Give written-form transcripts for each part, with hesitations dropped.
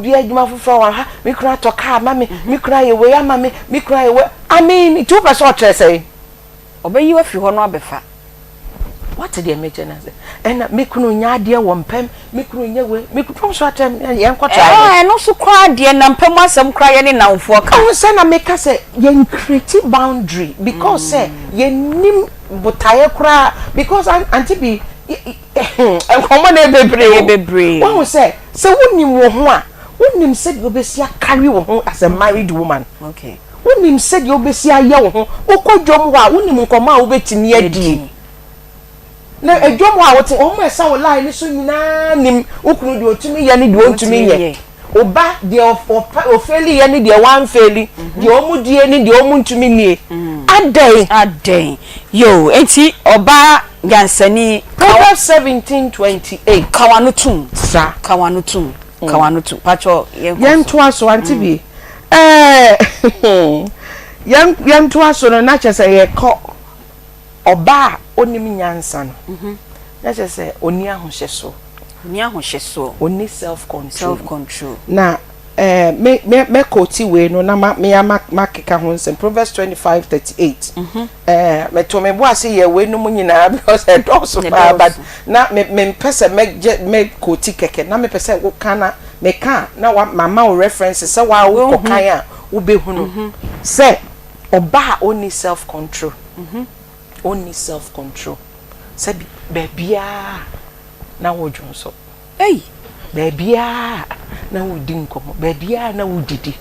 Be a juma for her, me cry to car, mammy, me cry away, mammy, me cry away. I mean, 2% say. Obey you if you want to be fat. What did you mention? And me couldn't dear one pen, me couldn't away, me could promise what young quarter. And also cry, dear, and pen some crying now for concern. I make us a young creative boundary because say, ye nim but tire cry because Aunty Bea, and common a brave. What was say? So wouldn't you when him said you be see carry home as a married woman. Okay. When him said you be see a young home, o ko jom wa when him come out be near di. Na a jom wa what o ma sa lie ni so nyina nim okunu de otumi ye ni de ontumi ye. Oba de of fairly ye ni de one fairly. De omu die ni de omu ntumi nie. Aden. Yo, enti oba gansani Proverbs 17:28. Kawanutum. Sa Kawanutum. Kawanutu pacho yen to aso Aunty Bea yen to aso no na chese ye ko oba onim nyansa no na chese oni ahohyeso oni self control na me koti we no na me makeka ho nsem Proverbs 25:38 me to me bo ase ye we no munyina because e do but na me pese me koti keke na me pese wo kana me ka na wa mama o references say wa wo kokan a wo behunu say oba only self control only self control say bebia na wo dwonso bebia na wo di nkomo bebia na wo didi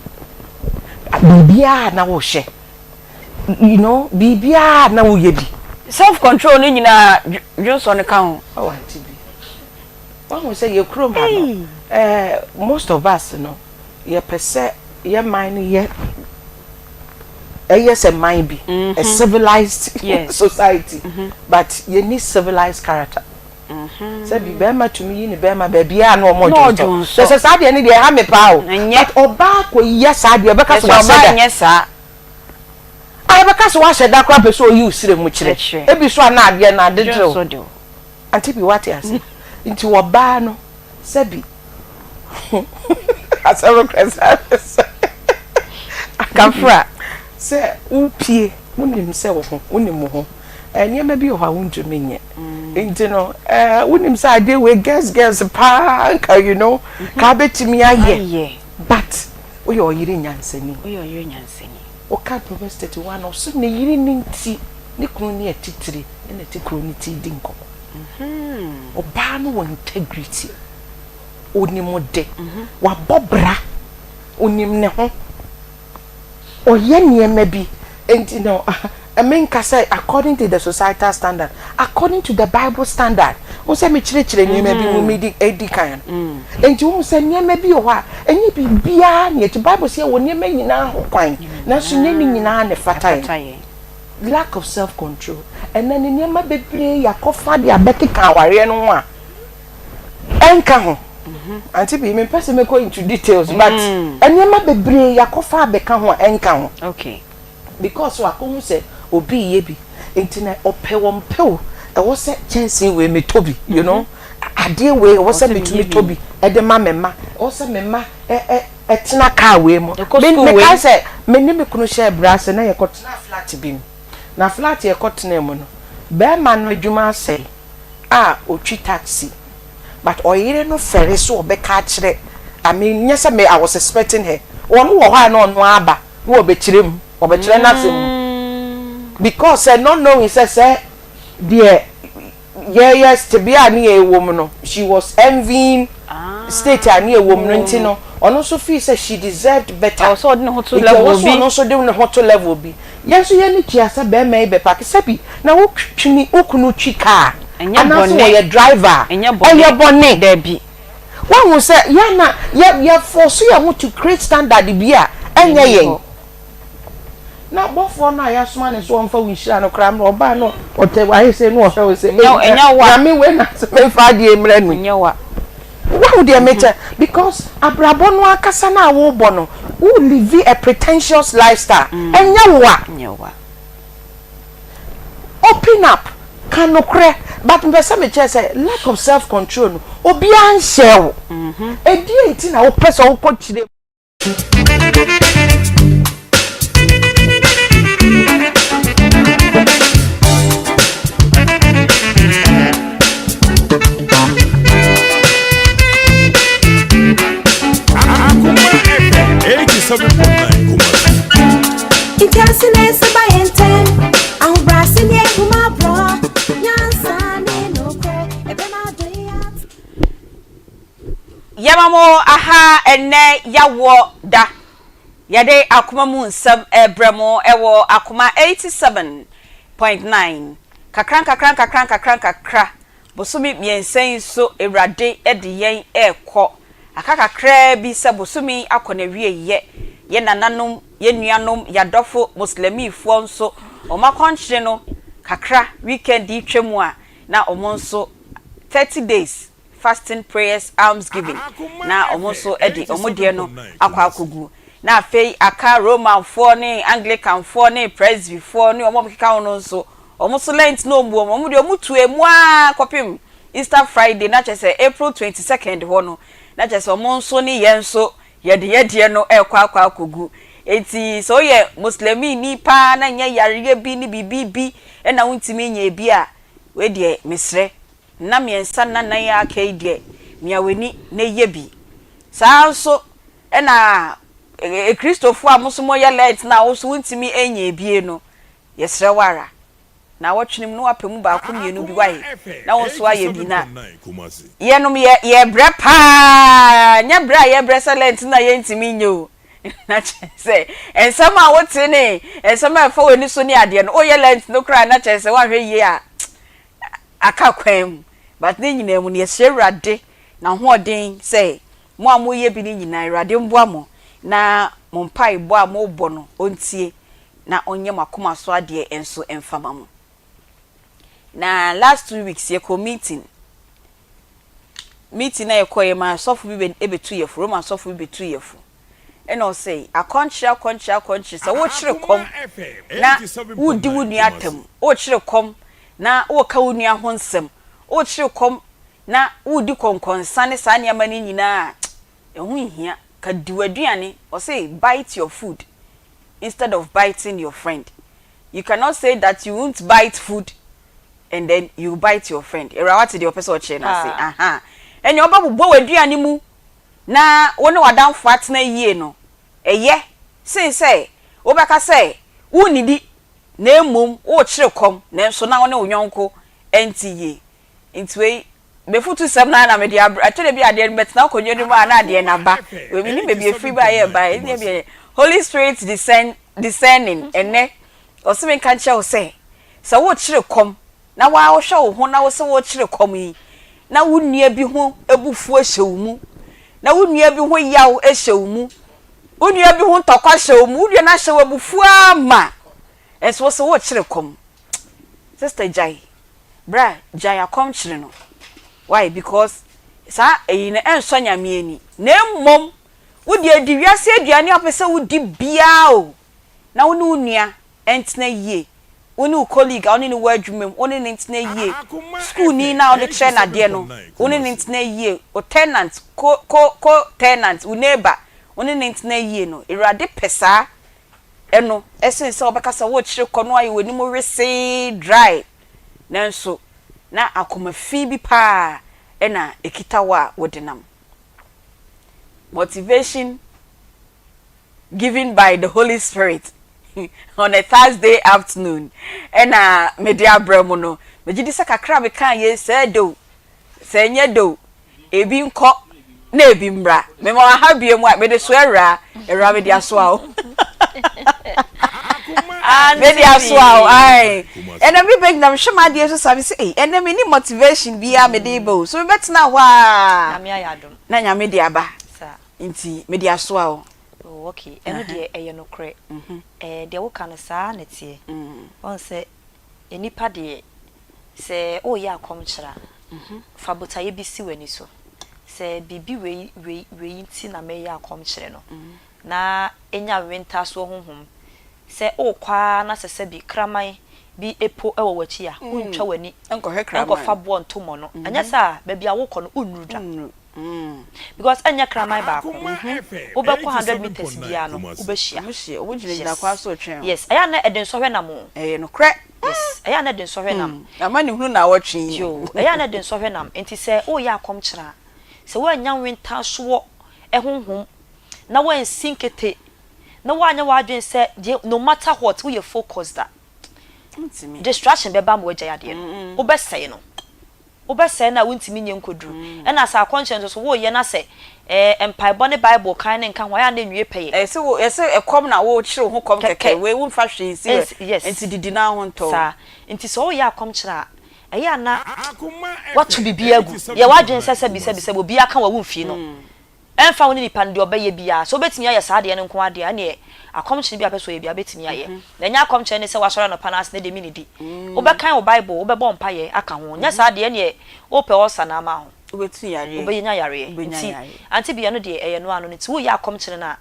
bebia na wo hye you know bebia na wo yebi self control ni nyina Johnson kan oh Aunty Bea one will say you chrome most of us no ye pese ye mind ye yes a mind be a civilized society but you need civilized character. Say be bema to me ni bema bebia na omo so say say dey ha me pa o but oba ko yes ade e beka so wa say yes a ai beka so wa sheda kwa peso yi usire mu kire e bi so na ade na ade dro Aunty Bea what you into oba no say be asero kresa akafra say upie munim say wo ho unim ho eniema bi ho awunjo menye enti no unim say ade we girls pa you know ka betimi aye but we oyire nyansani o ka Proverbs 31 o so ne yiri ninti ne kunu ne atitire ne te kunu ne ti di nkomo oba no wo integrity onimode wa bobra onim ne ho oye niema bi enti no I mean say according to the societal standard according to the Bible standard we say me chire niema bi mu medi edikan enti we say niema bi o ha enyi bibia ne ti Bible say wo niema nyina ho kwan na so nyina ne fatai lack of self control and then niema bebre yakofa de abekeka aware no ho a enka ho Aunty Bea me person me go into details but eniema bebre yakofa abeka ho enka ho okay because wa ko hu say obi ye bi enti na opewompew e wo say chance we me tobi you know ade we wo say me tobi e de ma mema wo say mema tena car we mo me ka say me ni me kunu share brass na ye kotena flat bi na flat ye kotena mo no be ma no adwuma say otwi taxi but oyire no ferry so obeka kire I mean yes me I was expecting her one wo ha no aba wo obekire mu obekire na sem because no knowing say there yes to be ani a woman no she was envying state ani a woman ntino ono so feel say she deserved better also no to level bi also dey no to level bi yes so ye ni chiasa be me be pack sabi na wo twini okunu twika anya bonne ye driver anya bonne there bi one will say ya na ya force you to create standard bi a anya yen na bofo na ya soma ne so onfa winshira no kram no oba no otewa say no ohwe say enya wa na me we na me fa de emra nu enya wa would they matter because abrabo no akasa na wo bo no who live a pretentious lifestyle enya wa enya wa open up kanokre but me say me say lack of self control no obi an share e di enti na wo pese wo kochire Yamamo aha ene yawo da yade akoma mu nsam ebremo ewo akoma 87.9 kakran bosumi miensen so ewrade ede yen ekọ akakakra bi se bosumi akona wieye ye nananom ye nuanom yadofo muslimifo nso omakonche no kakra weekend itwemu a na omonso 30 days fasting prayers almsgiving na omonso edi omodie no akwa akogu na afei aka roman for ni anglican for ni presby for ni omomkeka no nso omonso lent no mbuo omodie omutu emu a kopim Easter Friday na chese April 22nd ho no na chese omonso ni yenso yede no ekwa akogu enti so ye muslimi ni pa na nya yarige bi ni bibibi na wuntimi nya bi a we de misre na miensa na nan ya akaidie miaweni na yebi saa so na Christopher amusumo ya light na wo so wuntimi enya ebie no yesre wara na wotwenim no apemu ba ko mienu bi wae na wo so aye bi na yenom ye bre pa nya bra ye bre silent na ye ntimi nyo na chese ensama wote ne ensama fa weni so ni ade no o ye lent no kra na chese wa hwe ye a akakwam but ne nyina mu ne yesrade na hoden say mo amoye bi ne nyina irade mboa mo na mo mpai bo a mo bo no ontie na onye makoma so ade enso emfama mo na last 2 weeks ye ko meeting na ye koye ma sofu bi ebetu ye furo ma sofu bi betu ye fu eno say akonchira so wo chire kom na wudi wunu atam wo chire kom na wo ka wunu ahonsem wo chire kom na wudi konkonsa sa ne amani nyina ehu hia ka diwaduane o say bite your food instead of biting your friend. You cannot say that you won't bite food and then you bite your friend. Era what the person che na say aha and your babu bo waduane mu na woni wadan fat na yie no eye say wo beka say wunidi na emom wo chire kom na so na woni onyonko entiye intwe befutu 7 na me dia atele bi ade bet na konyo ni mu ana ade na ba we mi ni be free ba ye ba ni be Holy Spirit descending ene osime kan che wo say so wo chire kom na wa wo hwe wo ho na wo se wo chire kom yi na wo nua bi ho ebufu ahyew mu na wo nua bi ho yaw ahyew mu wo nua bi ho tokwa ahyew mu wo nua na hyew ebufu ama eso so wo chire kom sister Jai bra Jai akom chire no why because sa eyi na enso nyamieni na mmom wo de adiwiase aduane apese wo di bia o na wo ne nua entena yie wo ne colleague wo ne ne wadwumem wo ne entena yie school ni na wo de kire na de no wo ne entena yie o tenant ko tenant wo neighbor wo ne entena yie no irade pesa eno esense obekasa wo kire kono ayi woni mo wese dry nanso na akoma fi bi pa ena ekitawa wodinam motivation given by the Holy Spirit on a Thursday afternoon ena media bremo no megidi se kakra be kan ye se do se nye do ebi nko na ebi mbra me ma ha biemu a me de so era media so a media so ai ena mi beg na shema de so sabi say ena me ni motivation bia me de bo so me betna wa na nya media ba nti media so a okay eno de eye no kre de wo kan sa na tie on se enipa de se o ya akomchira fa botaye bi si wani so se bibi we nti na me ya akomchire no na enya winter so honhom se o kwa na se bi kraman bi epo ewo wachi a untwa wani enko hekra enko fa bo ntomo no anya sa ba bia wo kɔ no unrudwa because anya kraman ba ko wo be ko 100 meters bia no wo be hia wo gyina kwa so twen yes aya na eden so hwe na mo no kre yes aya na eden so hwe nam amani hunu na wo twen yo aya na eden so hwe nam enti se wo ya akom kyera se wo anya winta so ehonhom na wo ensinkete na wo anya wo adwen se no matter what we focus that distraction be ba mo agya yade no wo be sei no obese na wontimi nye nkoduru na sa conscience so wo ye na se empire bone bible kan ne nka ho ya na nwie peye se ekom na wo kire ho kom keke we wo mfa hwe nsi enti didi na ho nto sa enti so ya akom kira eya na watu bibia gu ye wadwen sese bisa obi aka wa wo mfi no emfa woni nipa ndi obeye bia so betimi aye sa de ne nko ade ane akom kire bia peso ye bia betimi aye na nya akom kire ne se wasoro no panas ne de minidi obekan wo bible obebo mpaye aka ho nya sa de ne ope osa na ma ho obetu yare obenya yare nti Aunty Bea no de eye no ano nti wo ya akom kire na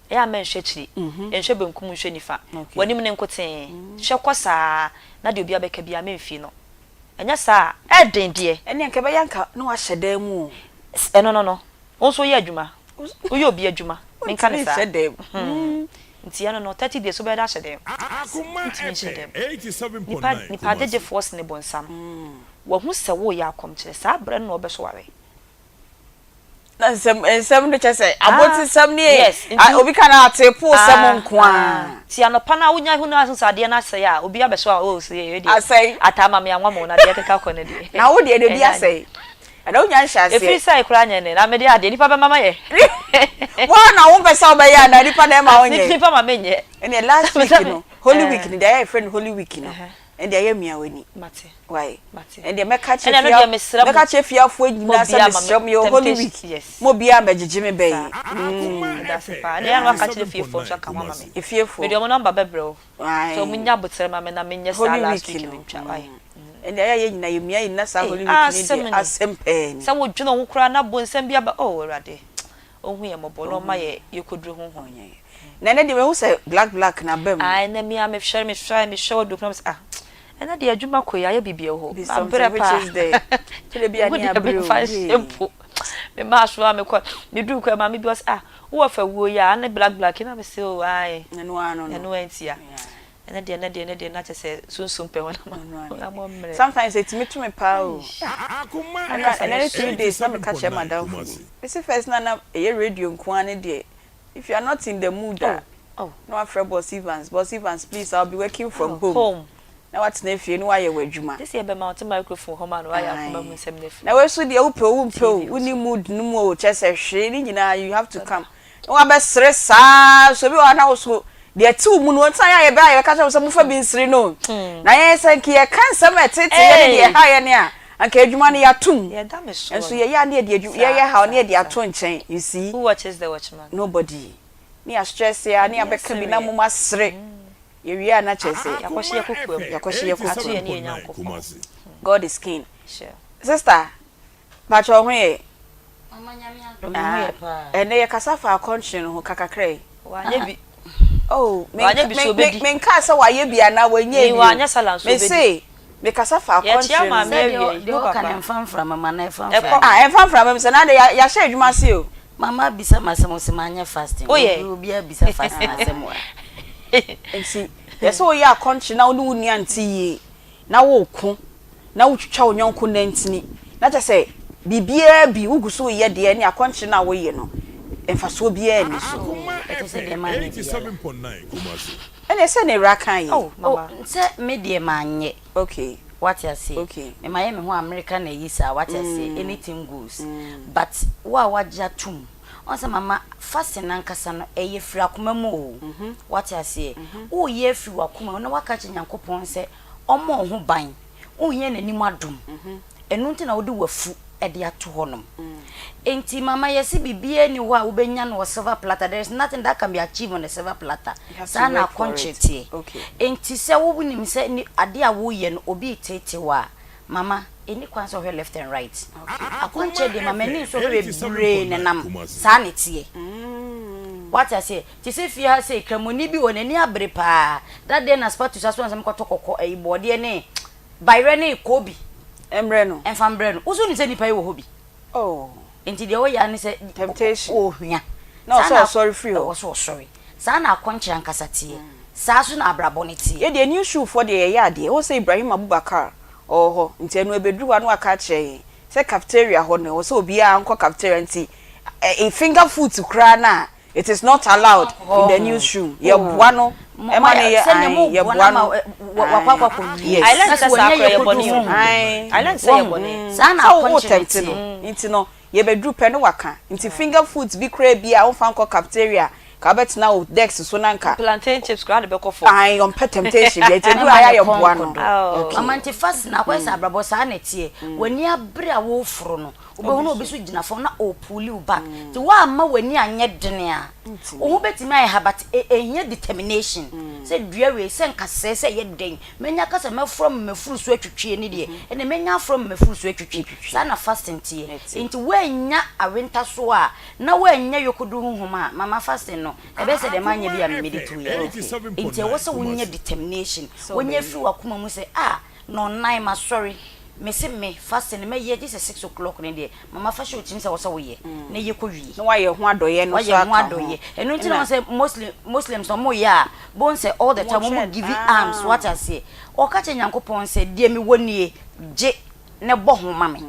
ya men hwe kiri enhwe benkum hwe nifa wani mu ne nkoten hwe kosa na de obi abeka bia memfi no enya sa eden de ene nke be yanka no wa hyeda mu no also ye adwuma wo ye obi adwuma menka ne sa nti ya no 30 days so be da hyedem Akoma FM 87.9 nipa de force ne bonsam wo hu se wo ya akom kire sa bre no obeso ware na sem no chese aboti sem ne obi kana atepo sem nko a ti anopa na wonya hu na aso ade na ase ya obi abeso a o se ye de atama me anwa mo na de keka ko ne de na wo de di ase ada wonya nhase efi sai kura nya ne na me de ade nipa be mama ye wa na wo pesa obeya na nipa na ma wonye nipa mama nye ene last week no holy week ni dey friend holy week no and dey mia wani mate why mate and dey meka chefia fo nyina sa mesrem yo holy week yes mo bia magege me be that's pa dey anwa ka chefia fo so ka mama me efiefo me dey mo number bebrel so munya botere mama na menya sa last week ni twa why and dey nyina yemia nyina sa holy week ni dey asempe ni sa wo dwuno ho kura na bonsam bia ba oh urade ohun ye mobolo ma ye yekoduru ho ho nye na ne dey we hu say black na bam ai na mi am me show do promise ena de adwuma koya ya bibia ho abere pa tele bia ni abere o me ma so am ko me du ko ma me bi was wo fa wo ya na black na me say o ai eno ano eno entia ena de na chese sunsun pe wona ma sometimes it me to me pa o Akoma and 3 days na me catch madam me say first na e radio nko an de if you are not in the mood no afraid boss Evans please I'll be working from home na what na fie no aye wadwuma this year be mount microphone home and why akoma mu nsem na fie na we so de wo pe uni mood no mu o chese hwe ni nyina you have to come no be sere sa so bi wa na wo so de ti mu no ntan aye be aye ka so mu fa bi nsire no na ye se ki ye kan sam etete ye de ha ye ne a anka adwuma no ya tum ye da me so enso ye ya ne de adwuma ye ha ne de ato nchen you see who watches the watchman nobody ni a stress ya ni abeka bi na mu masere ye na chese yakoshe yakuku atu ye ni enyanko God is king sure sister bacho ho ye mama nyame adom pa ene ye kasafa akontwe no kakakre wanye bi me nka se waye bia na wanye bi wanye salan so be me say me kasafa akontwe ma me awie de o kan enfamfra mama na enfamfra enfamfra me se na de ya hye adwuma se o mama bisa masemo se manya fasting obi bisa fasting asemo ensi yes o ya akontwe na wo ni anti yi na wo ko na wo twitwa onyonko na ntini na cha se bibia bi uguso ye de ni akontwe na wo ye no emfaso bia ni so etese de manye 87.9 Kumasi ene se ne rakan yi mama se me de manye okay what you say okay me maye me ho America na yi sa what you say anything goes but wa waja tum on say mama fasting nankasa no eye firi akoma mu o what you say o ye firi akoma no waka che Nyankopon se omo ho ban o hie nanim adom enu nti na wo de wafu e de ato honom enti mama yesi bibie ni ho a wo benya no silver platter there is nothing that can be achieved on a silver platter sana conchete okay enti se wo bunim se ni ade a wo ye no obi tete wa mama eni kwan so left and right akonche de mama ni so be brain nam sanity What I say, say fear say kramoni bi won ani abre pa. That day na sport to so am kotokoko e body ne. Byre ko bi. Emre no. Enfam bre no. Uso ni say nipa e wo hobi. Oh. Enti de wo ya ni say Temptation. Oh hua. No, so sorry for you. So sorry. Sa na akwanche ankasa tie. Sa so na abrabɔ ne tie. Ye de new shoe for the ye de. O say Ibrahim Abubakar. Oh, nti enu ebedru anu aka che. Say cafeteria ho no. O say obi a anko cafeteria nti a finger food to cry na. It is not allowed in the new shoe. Ye boa no. E ma ne ye boa no. I like say sakra ye boni. I like say ye boni. Sa na akwanche no. Nti no ye bedru pe no waka. Nti finger foods bi cry bi a o fa anko cafeteria. Ka bet na o dex so nanka plantain chips grad be ko for ai on temptation ye te do aya ye boa no amanti fast na kwesa abrabo sa na tie wani abre a wo foro no obehu na obi so gina fo na o puli u back ti wa ma wani anye dene a o hu betimi ai ha but ehia determination say dua we say nkase say ye den menya kasa me from me furu so atwitwe ni de ene menya from me furu so atwitwe sa na fasting tie enti wanya awenta so a na wanya yokodu huhuma mama fasting no ebe se de manya bia me meditu ye enti wo se wonya determination wonya fi wakoma mu say no nine ma sorry me se me fasting me ye just 6 o'clock ne de mama fa show tim se wo se wo ye na ye ko wi no wa ye ho adoye no so aka enu nti no say muslims no mo ya bon say all the time mo give arms what I say o ka che nyankopon say die me wonie je ne bo ho ma me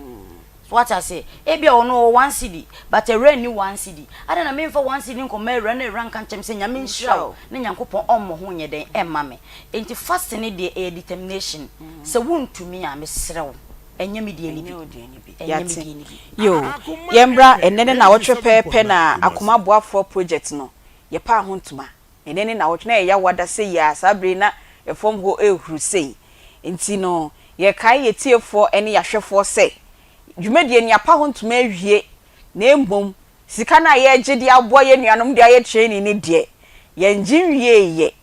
what I say ebia ono 1 cedi but a rain ni 1 cedi ada na me for 1 cedi nko me run e rank kanchem say nyame nhyira ne nyankopon ommo ho nye den emma me enti fast ne de a determination se wontumi a me serew enye me de ni bi yo yembra enene na wotwe pepe na Akoma boafo project no ye pa ho ntuma enene na wotwe na ya wada say ya sabre na e form ho ehuru say enti no ye kai ye tiefo ene ya hwefo say dwumedie ni apa ho ntuma awie na embom sika na ye gide abo ye nuanom de aye training ni de ye ngiwie ye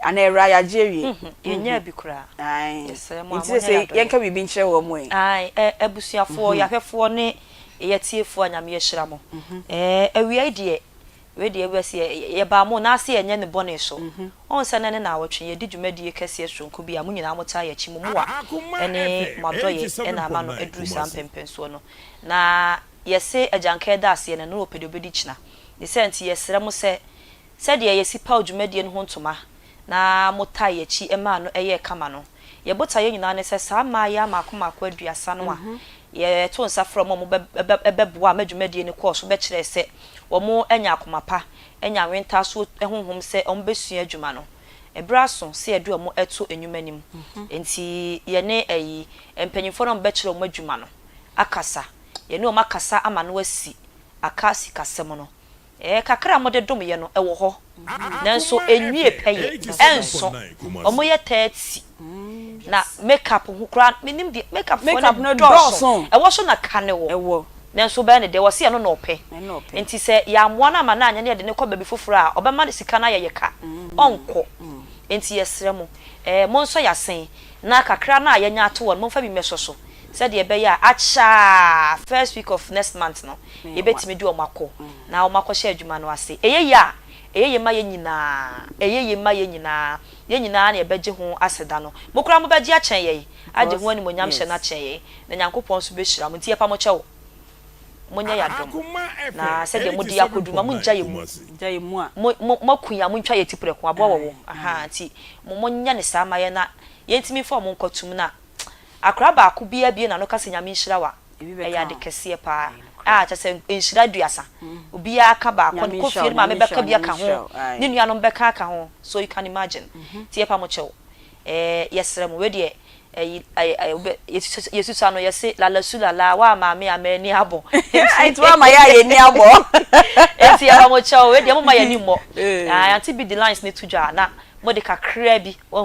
ana era ya jewie yenya bi kura ai nti se ye nka bibi nkyere wo mo ai ebusuafo ya hwefo ne ye tiefo anyame ye hyira mo awie die we de ebese ye ba mo na ase yenye ne bone so on se ne na awotwe ye di dwumadi kese sonko bi amu nyina amota ya chi mu wa ene madoye ena ama no eduru sam pempenso no na yese ajanka da ase ne no opede obedi china de senti yesere mo se de ye sipa dwumadi ne ho ntoma na mota ya chi ema no eye kama no ye bota ye nyina ne se sa ma ya makoma kwa aduasa no a ye to nsa from mo beboa madwumadi ne course be kire se omo enya akomapa enya wenta so ehonhom se ombesua adwuma no ebraso se edu omo eto enyumanim enti ye ne ayi empanyimfo no mbekire omo adwuma no akasa ye ne omo akasa ama no asi akasi kasem no kakra mo de dom ye no ewo ho nanso enwie peye enso omo ye 30 na makeup hu kra minim de makeup no doso ewo so na kane wo ewo nanso be ne de wo se no no pe enti se ya mo na ma na anya ne de ne kwa baby foforo a obema de sika na ye ka onko enti yesre mo mo nso ya sen na kakra na ye nya to wo mo fa bi meso so said ye be ya acha first week of next month no ye betimi du omako na omako sha adwuma no ase eyeye ma ye nyina ye nyina na ye beje ho aseda no mokura mo beje a chen ye age ho ani mo nyam hye na chen ye na nyankopon so be hira mo tie pa mo chewo monya ya dom na said ye modi akoduma mo nja ye mu a mo kunya mo ntwa ye tipre ko abo wo aha ti mo nya ne sa ma ye na ye ntimi fo mo nkotum na akra ba ku bia na no kase nyame nhira wa eya de kese pa chese nhira duasa obi aka ba ko fie ma me beka bia ka ho ni nuanom beka ka ho so you can imagine tie pa mo chew yesere mo we de yesu ano yese la sulala wa ma me amani abo it wa ma ya ye ni abo tie pa mo chew we de mo ma ya ni mo Aunty Bea the lines ne tudwa na mo de kakra bi wo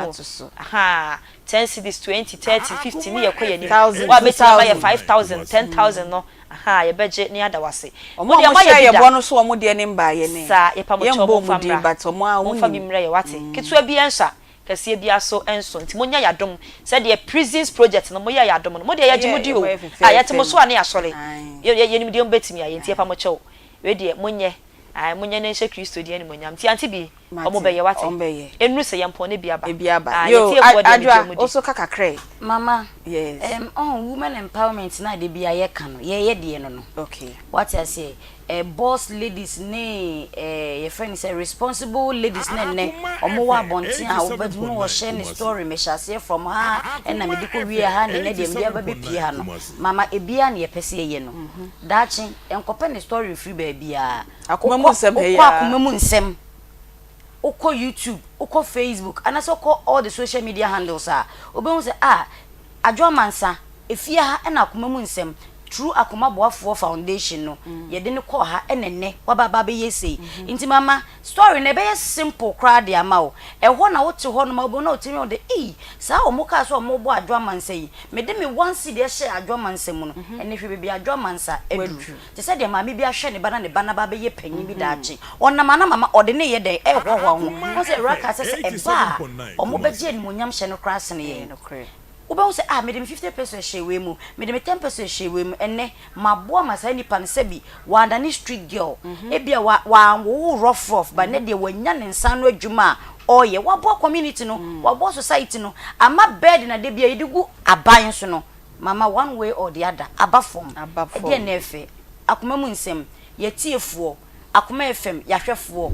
aha 10 cedis 20 30 50 ni yakoye ni wa beti ma ya 5000 10000 no aha ye beje ni adawase mo de ma ye bo no so o mo de ni mba ye ni sa ye pa mo cho mo famra but mo a won fa bi mre ye wate ketua bi ensa kase bi aso enso nti mo nya ya dom said the prisons project no mo ya dom no mo de ya gimudi o ayete mo so ane asole ye ni mi de mbetimi aye nti ye pa mo cho we de mo nye ai munye ne hye Kristo die ne monyam ti Aunty Bea omo be ye wate enru se yempo ne biaba yo adwa also kakakre mama yes women empowerment na de bia ye ka no ye de no okay what I say boss ladies ne your friend say responsible ladies ne omo wa bonti a obedum wo share ne story me share from her and na me diko wie ha ne dem bia ba bepie ha no mama ebia ne ye pese ye no dachi enkope ne story free ba bia akoma mu nsem he ya akoma mu nsem oko YouTube oko Facebook and also all the social media handles obe say adwomansa efia ha na akoma mu nsem true Akoma Boafo Foundation no ye de ne call ha enene wababa be yesei nti mama story ne be simple crowd ya ma o ho na wote ho no ma bo na otimi o de sa o muka so o mo bo adwomansa yi me de me one seed e share adwomansa mu no ene hwe be adwomansa edu te se de mama bi ahwe ne bana ne bana ba be ye panyin bi daachi onama na mama o de ne ye de ho ho se raka se ba o mo be je ni monyam hye no class ne ye no kre Uba say me dem 50% share we mu me dem 10% share we mu enne maboa masa nipa ne sebi wanda ni street girl ebia wa wo rough but ne de wanya ne nsa no adwuma oye wabo community no wabo society no ama bed na de bia yidigu aban so no mama one way or the other abafom e de na efe akoma mu nsem yetiefuo akoma fm yahwefo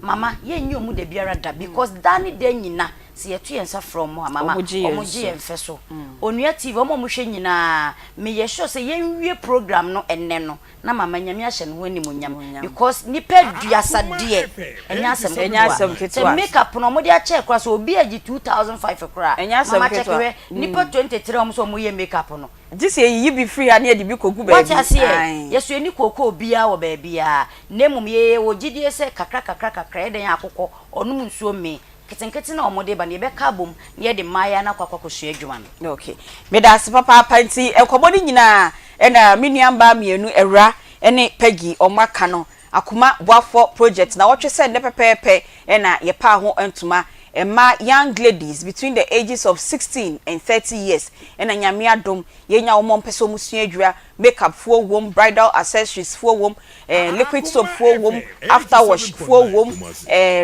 mama ye nyi omu de biara da because dani de nyina se yetu yensa from mama omuji yenfe so onua tv omo mu hwe nyina me ye sure se yenwie program no enne no na mama nyame ahye no ani munyam because nipa duasa de enya asem ketwa makeup no mo de a check kwa so obi agi 2005 kra mama check nipa 23 omo so mo ye makeup no this year you be free and ye bi kogu ba what I say yeso eni koko bia wo ba bia nemum ye wo gidie se kakra eden akokọ onum nsuo me ketenkete na omode ba ne be ka bom ne de maya na kwakwakoso adwuma no okay me da se papa panti ekobodi nyina na minuamba mienu ewra ene Peggy omaka no Akoma Boafo project na wotwe se ne pepepe na ye pa ho entuma Emma young ladies between the ages of 16 and 30 years and nyame adom yenya omo mpeso musua adwua makeup for wom bridal accessories for wom liquid soap for wom after wash for wom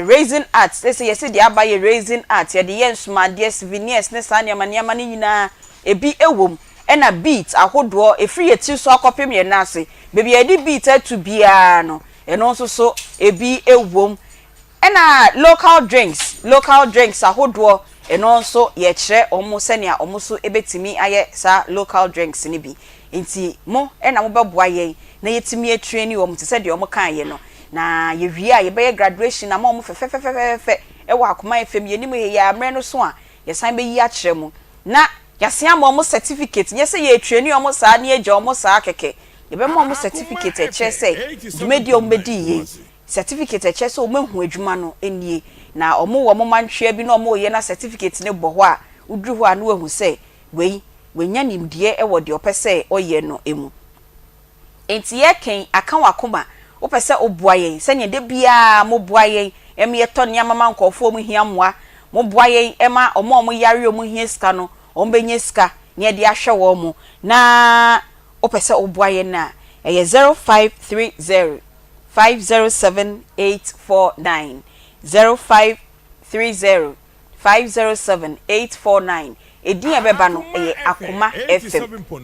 raising arts they say yes they abaye raising arts ye de yensuma de souvenirs ne sa niam ne nyina ebi ewom ena beat ahodo e free eti so akopem ye na ase bebi e di beat to bia no eno so ebi ewom ena local drinks ahodo eno nso ye kire omo senia omo so ebetimi aye sa local drinks ni bi enti mo ena mo beboa ye na yetimi etreni omo te se de omo kan ye no na ye wi a ye be graduation na mo fe e wa Akoma FM ye ni mo ye ya amre no so a ye san be yi a kire mo na yasia mo omo certificate ye se ye etreni omo sa na ye je omo sa keke ye be mo omo certificate e kire se dumedi omo bedi ye certificate e chese o mahu adwuma no enie na omo wo mo mantwe bi na omo ye na certificate ne bo ho a udru ho a no ahu se wenya nimdie e wo de opese oye no emu enti ye ken aka wakoma opese oboa yen se ne de bia mo boa yen em ye to ne mama nkofo mu hia moa mo boa yen ema omo yare omo hia ska no ombenye ska ne de ahwe wo mo na opese oboa yen na eye 0530 507849 0530 507849 edin ebeba no eye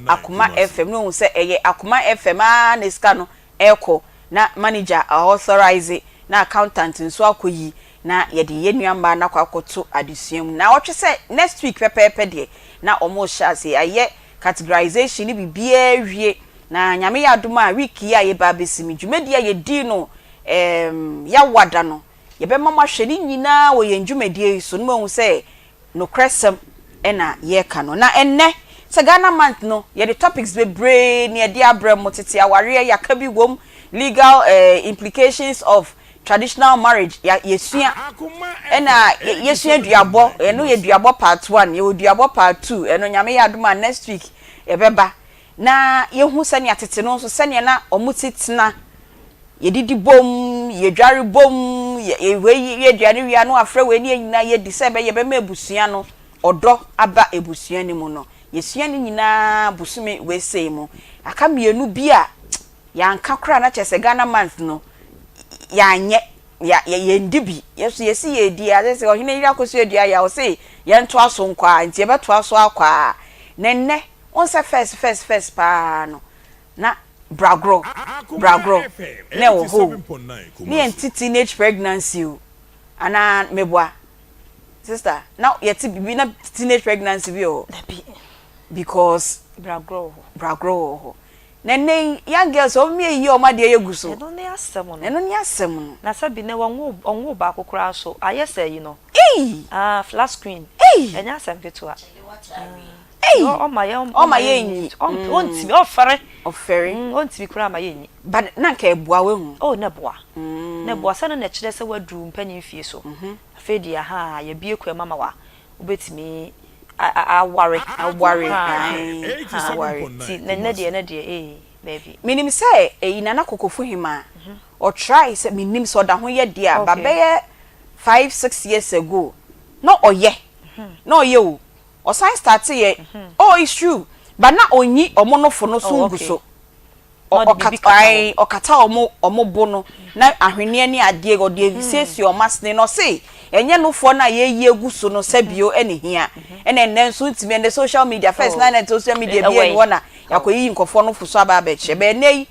Akoma FM no se eye Akoma FM na ska no eko na manager authorize na accountant nso akoyi na ye de yenuamba na kwakoto adesuam na wotwe se next week pepepe de na omo sha se aye categorization ni bibia wie na nyame ya aduma wiki ya ye ba besimi dwumedi ya ye di no ya wada no ye be mama hwene nyina wo ye dwumedi so no hu se no kresem na ye ka no na enne se Ghana month no ye the topics be brain ye dia abrem motete aware ya ka bi wom legal implications of traditional marriage ya yesua na yesua duabo no ye duabo part 1 ye duabo part 2 no nyame ya aduma next week ye beba na yehu sani atete no so sani na omutitena yedidi bom yedware bom ye duane wi anu afra we ni nyina ye di se be ye be ma ebusua no odo aba ebusua ni mu no yesua ni nyina busume we sei mu aka mienu bi a ya nka kra na chese Ghana month no yanye ya yendibi yeso yesi yedi ade se ohine yira koso edua ya o se ye nto aso nkwa nti ye beto aso akwa nenne on se first pa no na bragro ne wo ho ni enti teenage pregnancy o ana meboa sister now yeti bibi na teenage pregnancy bi o because bragro ho nene young girls o me yi o ma de yeguso eno ne asem no eno ne asem no na sabi ne wonwo ba kokora so ayese yi no flat screen enya asem ketua o ma ye nyi ontimi ofere ontimi kura ma ye nyi but na nka ebua we hu oh na boa sana na kire se wadu mpanyin fie so afedi aha ye bie kwa mama wa obetimi aware ti na de baby minim say nana kokofu hima or try say minim so da ho ye dia ba be 5-6 years ago no oye no ye o sign start ye oh it's true but na onyi omonofo no so nguso okata omo no na ahwene ani ade go de sesi o masne no say enye no fo na ye eguso no sabio ene hia ene nenso ntimi ene social media first na social media bi ene wona yakoyi nkofo no fuso aba ba che be nei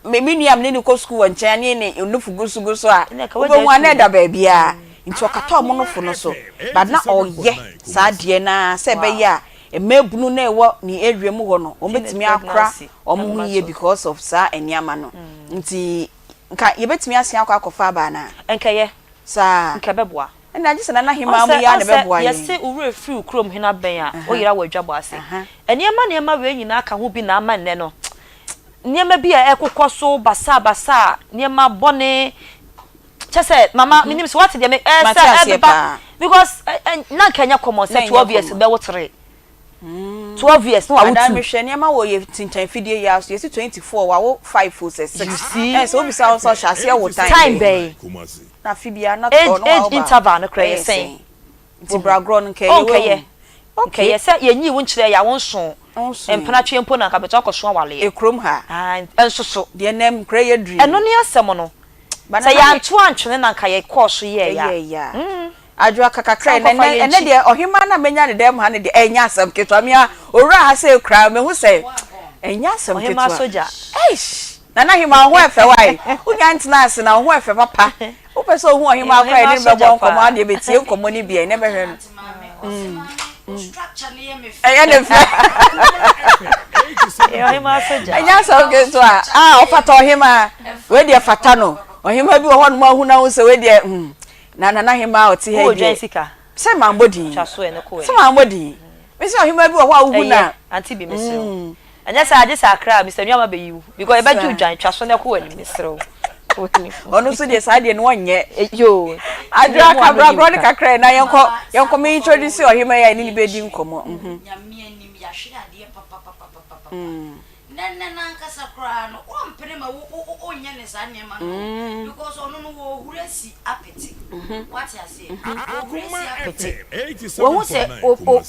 meminiam ne ko school nchen ne nufu gusu a obo na da ba bia nti okata omo no fo no so but na oye sa de na se be ya emebunu na ewo ni area mu ho no ometimi akra omo hiye because of sa eniama no nti nka yebetimi asia akofa ba na enka ye sa nka beboa na je na hima mu ya na beboa ye se ure free krom hina ben a oyira wadwabo ase eniama we nyina aka ho bi na ama nne no niema bi a ekokoso basa niema bone chese mama minim so what dey because na kanya common say 12 years be wotre 12 years no wa wutu adamhwe niema wo ye tintan fidie ya so ye 24 wa wo 5 4 6 so obi sa so hase wo time bay na fibia na to no age interval no cry saying nti bragro no nke okay say ye nyi wo nkire ya wo nso empana twempo na ka beto akoso awale ekrom ha ensoso de nem cry ye dream eno ne asem no say ya anto antwene na ka ye course ye ya adwa kakakra na ene de ohima na menya ne dem ha ne de enya asem keto mia owura ha say kra me hu say enya asem keto ohima soja eish na hima ho efe wai unya ntina ase na ho efe papa wo pese ho ohima kra ne be bon komo ade be tie komo ni bia ne be hwe no structure ne me ne fa ohima soja enya asem keto ofata ohima we de fata no ohima bi wo ho no ma hu na hu se we de na hima oti he bi se mambodi chaso ene ko se mambodi me se ohima bi wo ho awu na Aunty Bea mesrew anya sa ade sa kra Mr. Nyama be you because e ba ju dwan chaso ne ko wani mesrew onu so de sa de no onye yo adra kabra bro de kakra na yenko me introduce ohima ya ni be di nkomo nyame anim ya hwe ade papa nana nankasa kra no ompene ma wo nya ne sa ne ma no because onu no wo huresi apeti what you say huresi apeti wo say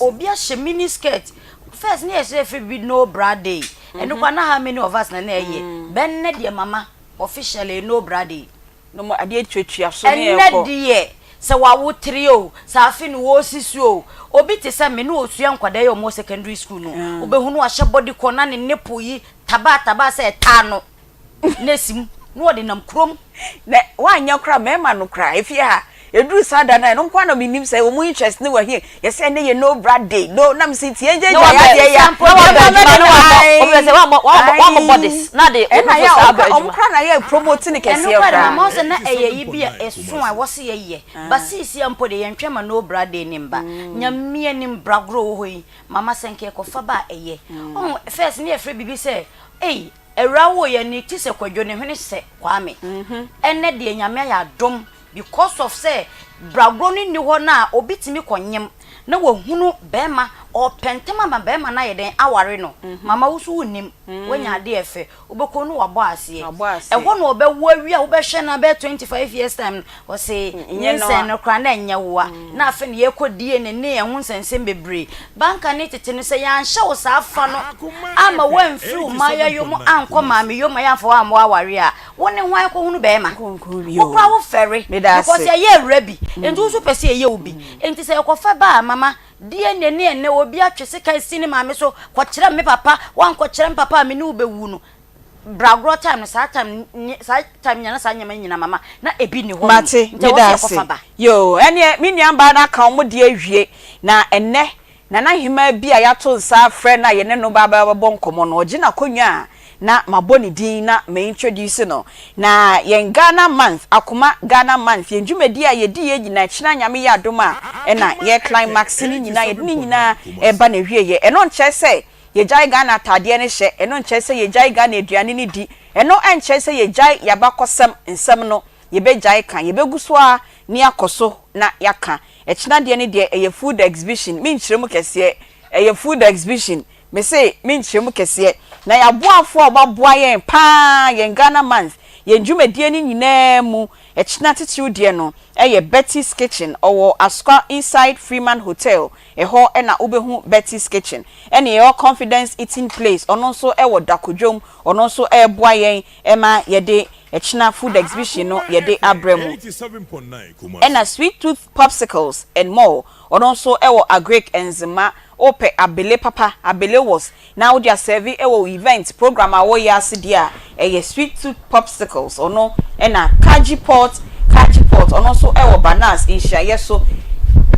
obi a she mini skirt first ne say free be no bra day and kwa na how many of us na ye ben ne de mama officially no bra day no mo ade twetwa so ne ekọ de se wa wo trio sa afi no wo sisuo obi te se me no osua nkwada ye o secondary school no obehunu ahye body corner ne nepo yi taba se ta no nesim no ode nam krom na wanya kra mema no kra efie ha eduru sada na no kwa na minim say wo mu interest ne wa here ye say ne ye no brad day no na me say tie je ya de ya o be say wa bodies na de na ya o kra na ye promote ne kese ya kra ma so na eye yi bia esun a wo se ye ba sisi ampo de ye ntwema no brad day nimba nyamia nim bragro ho yi mama senke ko fa ba eye first ne free bibi say erawo ye ni ti se kwadwo ne hwene se kwame enne de nyame ya dom because of say bragro ni ho na obitimi konyem na wahunu bema o pentema ma be ma na ye den aware no mama wo so wonim wanya ade efe obeko no wabo ase e ho no obewu awi a wo be hwe na be 25 years time wo say nyensen no kra na nya wo na afi ne ye kodie ne ye ho nsensem bebre banka ne tete no say ya nhye wo sa afa no ama wamfiri ma ya yom anko ma me yom ya fo am aware a wo ne hwan ko hunu be ma wo kwa wo fere because ye rabi entu so pese ye obi enti say ko fa ba mama die ne obi atwese kan sini maame so ko kire me papa wan ko kire papa me ne obewu no bragro time sa time nyana sa nyama nyina mama na ebi ni ho mate me da se yo ene me nyamba na ka mo de awie na enne na hima bi a yato nsa frɛ na ye ne no baba bonkomo no ogi na konwa na maboni din na me introduce no na yen Ghana month Akoma Ghana month yen dwumadi a ye di ye nyina kyina nyame ya adoma na ye climax ni nyina ye ni nyina eba na hwie ye eno nche se ye jai Ghana tade ne hye eno nche se ye jai Ghana aduane ni di eno enche se ye jai yabakosem nsem no ye be jai kan ye be guso a ni akoso na yaka kyina de ne de ye food exhibition me nkyeremu kese ye food exhibition me say me nkyeremu kese na ya boafo obaboa yen pa yen Ghana month yen dwumadie ni nyina mu kyina tete de no ye Betty's Kitchen owo Asqa inside Freeman Hotel ho na obehu Betty's Kitchen ene your confidence eating place ono so wo dakodwom ono so boa yen ema ye de kyina food exhibition no ye de abremu 87.9 and sweet tooth popsicles and more ono so wo Agric enzima ope abele papa abele was now they are serving event program awo ya sidia sweet tooth popsicles ono na kaji pot ono so bananas in share so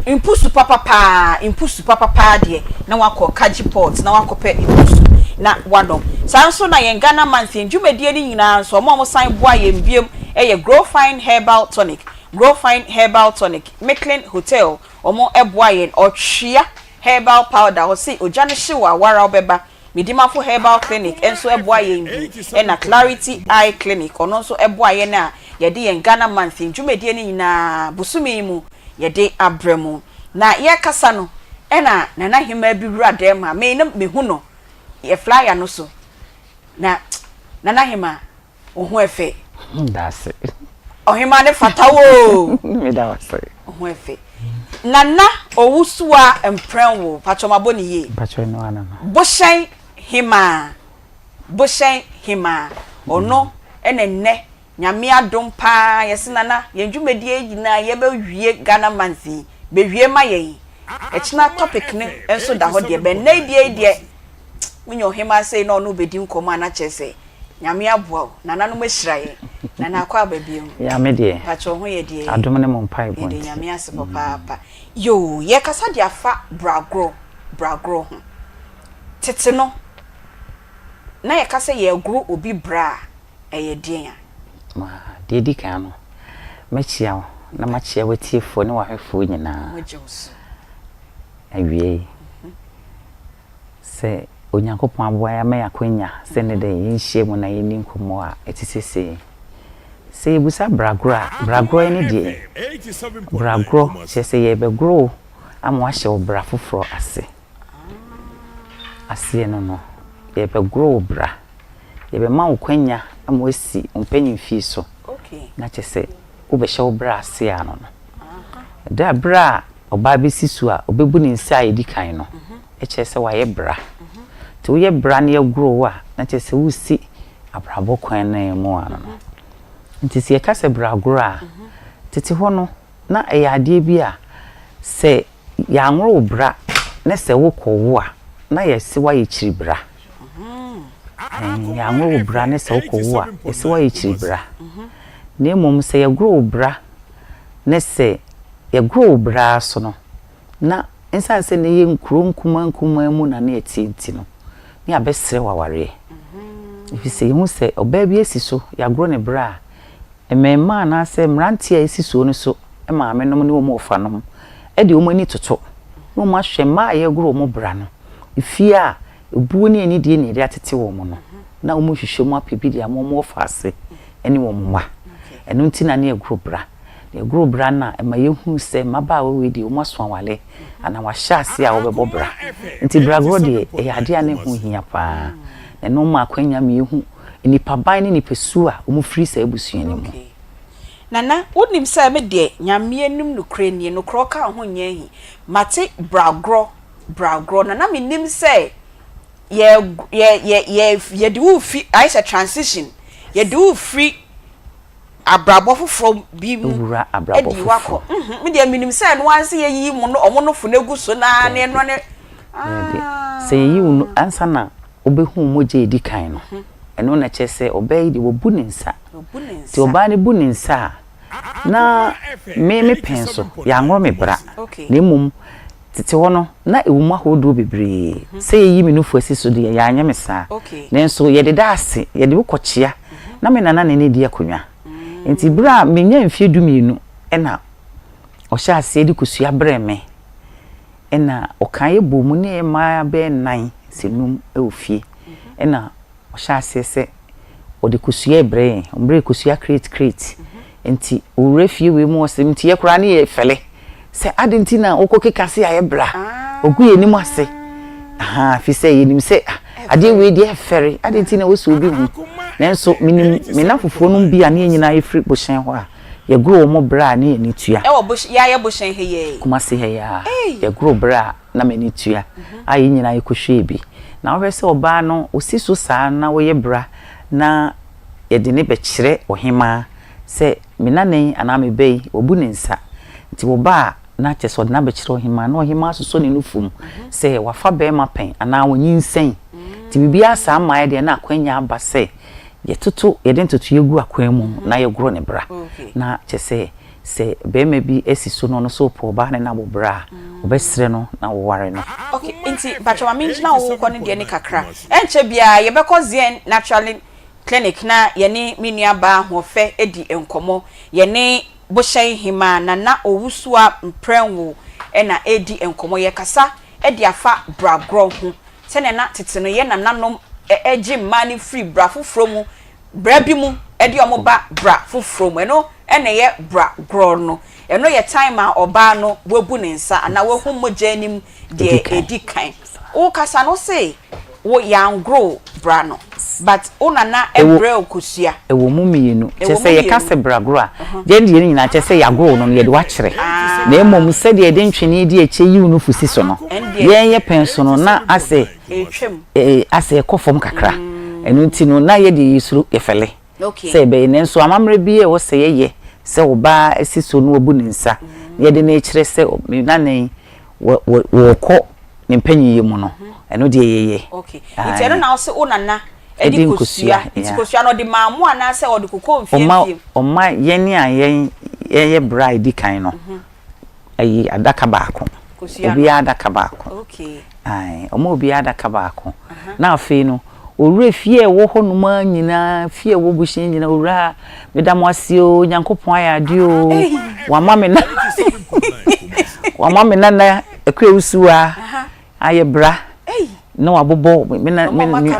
impusu papa pa de na wako kaji pot na wako pe impusu na wano sanso na yen Ghana month dwumedie ni nyina so mo sign boa yen biem grow fine herbal tonic Mecklin Hotel omo boa yen otwia herbal powder o si ojane hyewa wara obeba midimafo herbal clinic enso eboa yen bi na clarity eye clinic ono nso eboa yen na yede yen Ghana month dwumedie ni nyina busumi mu yede abremu na ye kasa no na hima bi wura dem ma me na mehu no ye flyer no so na hima ohu efe that's it ohima ne fatawo me da was ohu efe nana owusua emprenwo patchomaboni ye patcho no ana boshen hima ono enenne nyame adom pa yesinana yendwumedie nyina ye be wie Ghana manzi be wie ma ye ekina topic ne enso da ho de be na die munyo hima sei no no bedi nkomo ana chese nyame aboa nana no mahiraye nana akwa babiem ya me de patcho ho ye de adom ne mo pai point de nyame ase papa yo ye kasa dia fa bragro ho tete no na ye kasa ye gro obi bra eye den a ma de di kan no machia wo na machia watiefo ne wahwefo nyina mojeus awie se onyankopon aboa ya me yakonya se ne de yinhie mu na yeni nkomo a etisese se busa bragro ni de bragro se ye be grow amwa hye obra foforo ase no ye be grow bra ye be ma ukwenya amwa si umpenyi fi so okay na chese ube hye obra ase ano no da bra oba be sisu a obebu ni nsa edi kan no chese wa ye bra to ye bra na ye grow a na chese wusi abrabo kwan na mu ano no nti se kase bragro a tete ho no na eyade bi a se ya nworo bra na se wokowo a na ye se wa ye chiri bra ya nworo bra na se wokowo a ye se wa ye chiri bra na mom se ye grow bra na se ye grow bra so no na ensa se ne ye nkuro nkuma mu na na etinti no ni abesere waware ifi se hu se oba bi esiso ya grow ne bra emema na se mrantia esiso no so maame no ne wo mo fa no e de wo mani toto no ma hwe ma ye grow mo bra no ifi a ebuo ni ani die ne de atete wo mo no na wo mo hwehwe mo apebi de mo fa ase ene wo mo ma eno nti na ne grow bra ye gro bra na e ma ye hu se maba we di o mo so wale ana wa hyase a wo bebo bra nti bra gro de e ade ane hu hia pa na no ma kwanya me hu nipa ban ni nipa su a o mu free sa ebusua ni mu nana wonim say me de nyame anim no kra ni no kro ka ho nya hi mate bra gro nana me nim say ye do fi I say transition ye do free abrabo from bi mu abrabo fofo me de minim say no anse ye yi mu no omo no fo negu so na ne no ne say yi unu ansa na obehu moje edi kan no eno na chese obey de wo buninsa ti oba ne buninsa na me penso ya ngoro me bra na mum tete wono na ewuma hodo bebre say yi me no fu asi so de ya anya me sa na nso ye de daase ye de kochia na me nana ne di akonwa enti bra me nya mfie dumienu ena o sha ase di kusua breme ena o kan ye bomu ne ma be nan senum e ofie ena o sha ase se o de kusua bre ombre kusua create enti o refie we mu o se mti ye kura ne ye fele se adentina okokeka se aye bra ogu ye nim ase aha fi se ye nim se ade we de fere adentina wo so obi hu nenso minim menafofo no bia ne nyina efri boshen ho a ye gro mo bra ne ni tua e wo boshen ya ye boshen he ye kuma se he ya ye gro bra na me ni tua ayi nyina ye kohwe bi na wo se oba no osiso saa na wo ye bra na ye de ne be kire ohima se minane ana me bei obu ne nsa nti wo ba na cheso na be kire ohima na ohima so ne nufum se wafa be ma pen ana wonyi nsen ti bibia saa ma ye de na kwanya aba se ye tutu ye den tutu yegu akwan mu na ye gro ne bra na chese se be me bi esiso no so po ba ne na bo bra obesre no na wo ware no okay nti bacho ma menjina wo ko ne de ne kakra enche bia ye be ko zien naturally clinic na ye ne menua ba ho fe edi enkomo ye ne bo hyen hima na owusua mprenwo na edi enkomo ye kasa edi afa bra gro ho se ne na tete no ye nananom eji mani free bra foforo mu bra bi mu edi omo ba bra foforo mu eno ene ye bra gro no eno ye time a oba no webu ne nsa ana wehu moja nim de edi kan o kasa no say wo yang grow bra no but ona na ebre okusua ewo mu mienu chese ye kase bra gro a je ndi ye nyina chese ya grow no ye de wa kire na emom se de de ntwene di eche yi unu fusi so no ye penso no na ase ase kofom kakra enu nti no na ye de yisuru efele se be ne nso amamre bi e wo se ye se wo ba esiso no obu ne nsa ye de na ekire se na nan wo ko ne mpanyi ye mu no enu de ye okay iti eno na o se onana edi kusua iti kusua no de maamu ana se o de kokon fie oma ye ni a ye bride kan no ayi adaka baako obi adaka baako okay ai omo obi adaka baako na afi no owure fie wo honuma nyina fie wo bushin nyina owura medam asio nyankopon ayade o wama me na ekwe usuwa aye bra no abobo me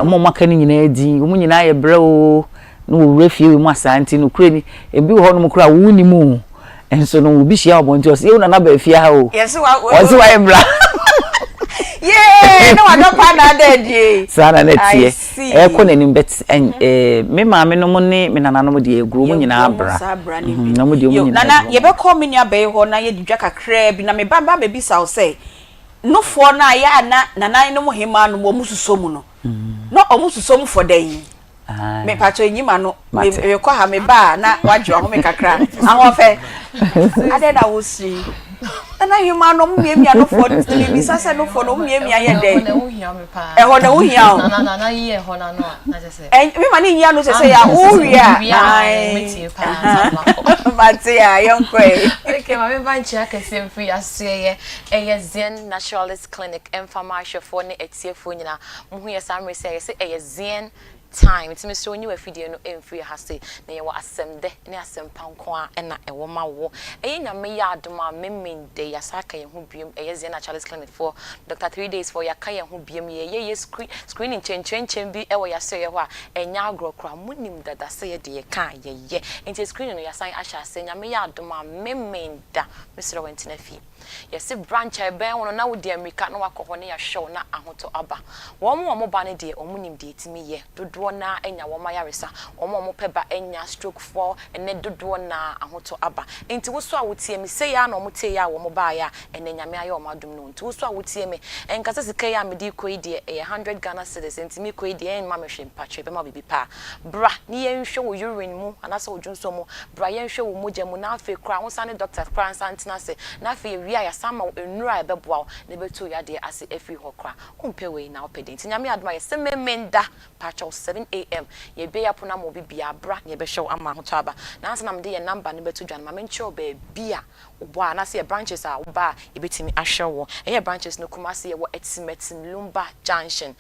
omo maka ni nyina adi omo nyina aye bra o no owure fie we mu asanti no kure ni ebi wo honum kura wuni mu enso no obi hia obonti o se e na ba fie ha o yes wa aye bra yeah no adopa na dedi sana netie e ko nanim bet me maame no mo ne me nana no mo de egru mo nyina abra na mo de mo nyina nana ye be call me nia be ho na ye didwa kakra bi na me baba be bisa o say no for na ya na nana no mo hema no mo mususomu no no o mususomu for den me pacho enyima no me ko ha me ba na wajo ho me kakra ahon fe ade da wo si ana hema no miemia no for bi sasa no for no miemia ye den na wo hia me pa ho na wo hia na ye ho na no na je se me ma ni hia no se ya wo ria ai metie pa Matia yonkwe okay ma me ban chia kase free ase ye Zen Naturalist Clinic information for ne etiefo nyina mo hu ye samre say ye Zen time it's me so nyi afidie no emfiri ha say na ye wo asemde ne asempa nko a na e wo ma wo nyame ya adoma memende ya saka ye ho biem ye na Charles Clinic for Dr. 3 days for ya ka ye ho biem ye screening chen bi e wo ya se ye ho a enya agro kra munim dada se ye de ye ka ye enti screening no ya san ahya se nyame ya adoma memenda mesre wentina fi yes branch e ben wono na wo de America no wakoho ne ya show na ahoto aba wo mo ba ne de omunim de etimi ye dodo na enya wo ma yaresa wo mo peba enya stroke 4 ene dodo na ahoto aba enti wo so a wotie mi se ya na wo tie ya wo mo ba ya ene nyame aye wo madum no enti wo so a wotie mi enka se sika ya me di koi de 100 Ghana cedis enti mi koi de en ma me hwe mpache be ma bibi pa bra ni ye nhwe wo urine mu anasa wo dwunso mu bra ye nhwe wo mogya mu na afi kra wo sane doctor kra santina se na afi wi ya sama enura e beboa ne beto ya de ase afi ho kra umpe we na opede enti nyame adoma ye se memenda pacho 7 am ye be ya pona mo bibia bra ne be hyew ama ho to aba na ansa na me de ye number ne beto dwan ma me nche oba bia obo a na se branches a oba e betimi ahyewo ye branches no kuma se ye wo etimetin lumba junction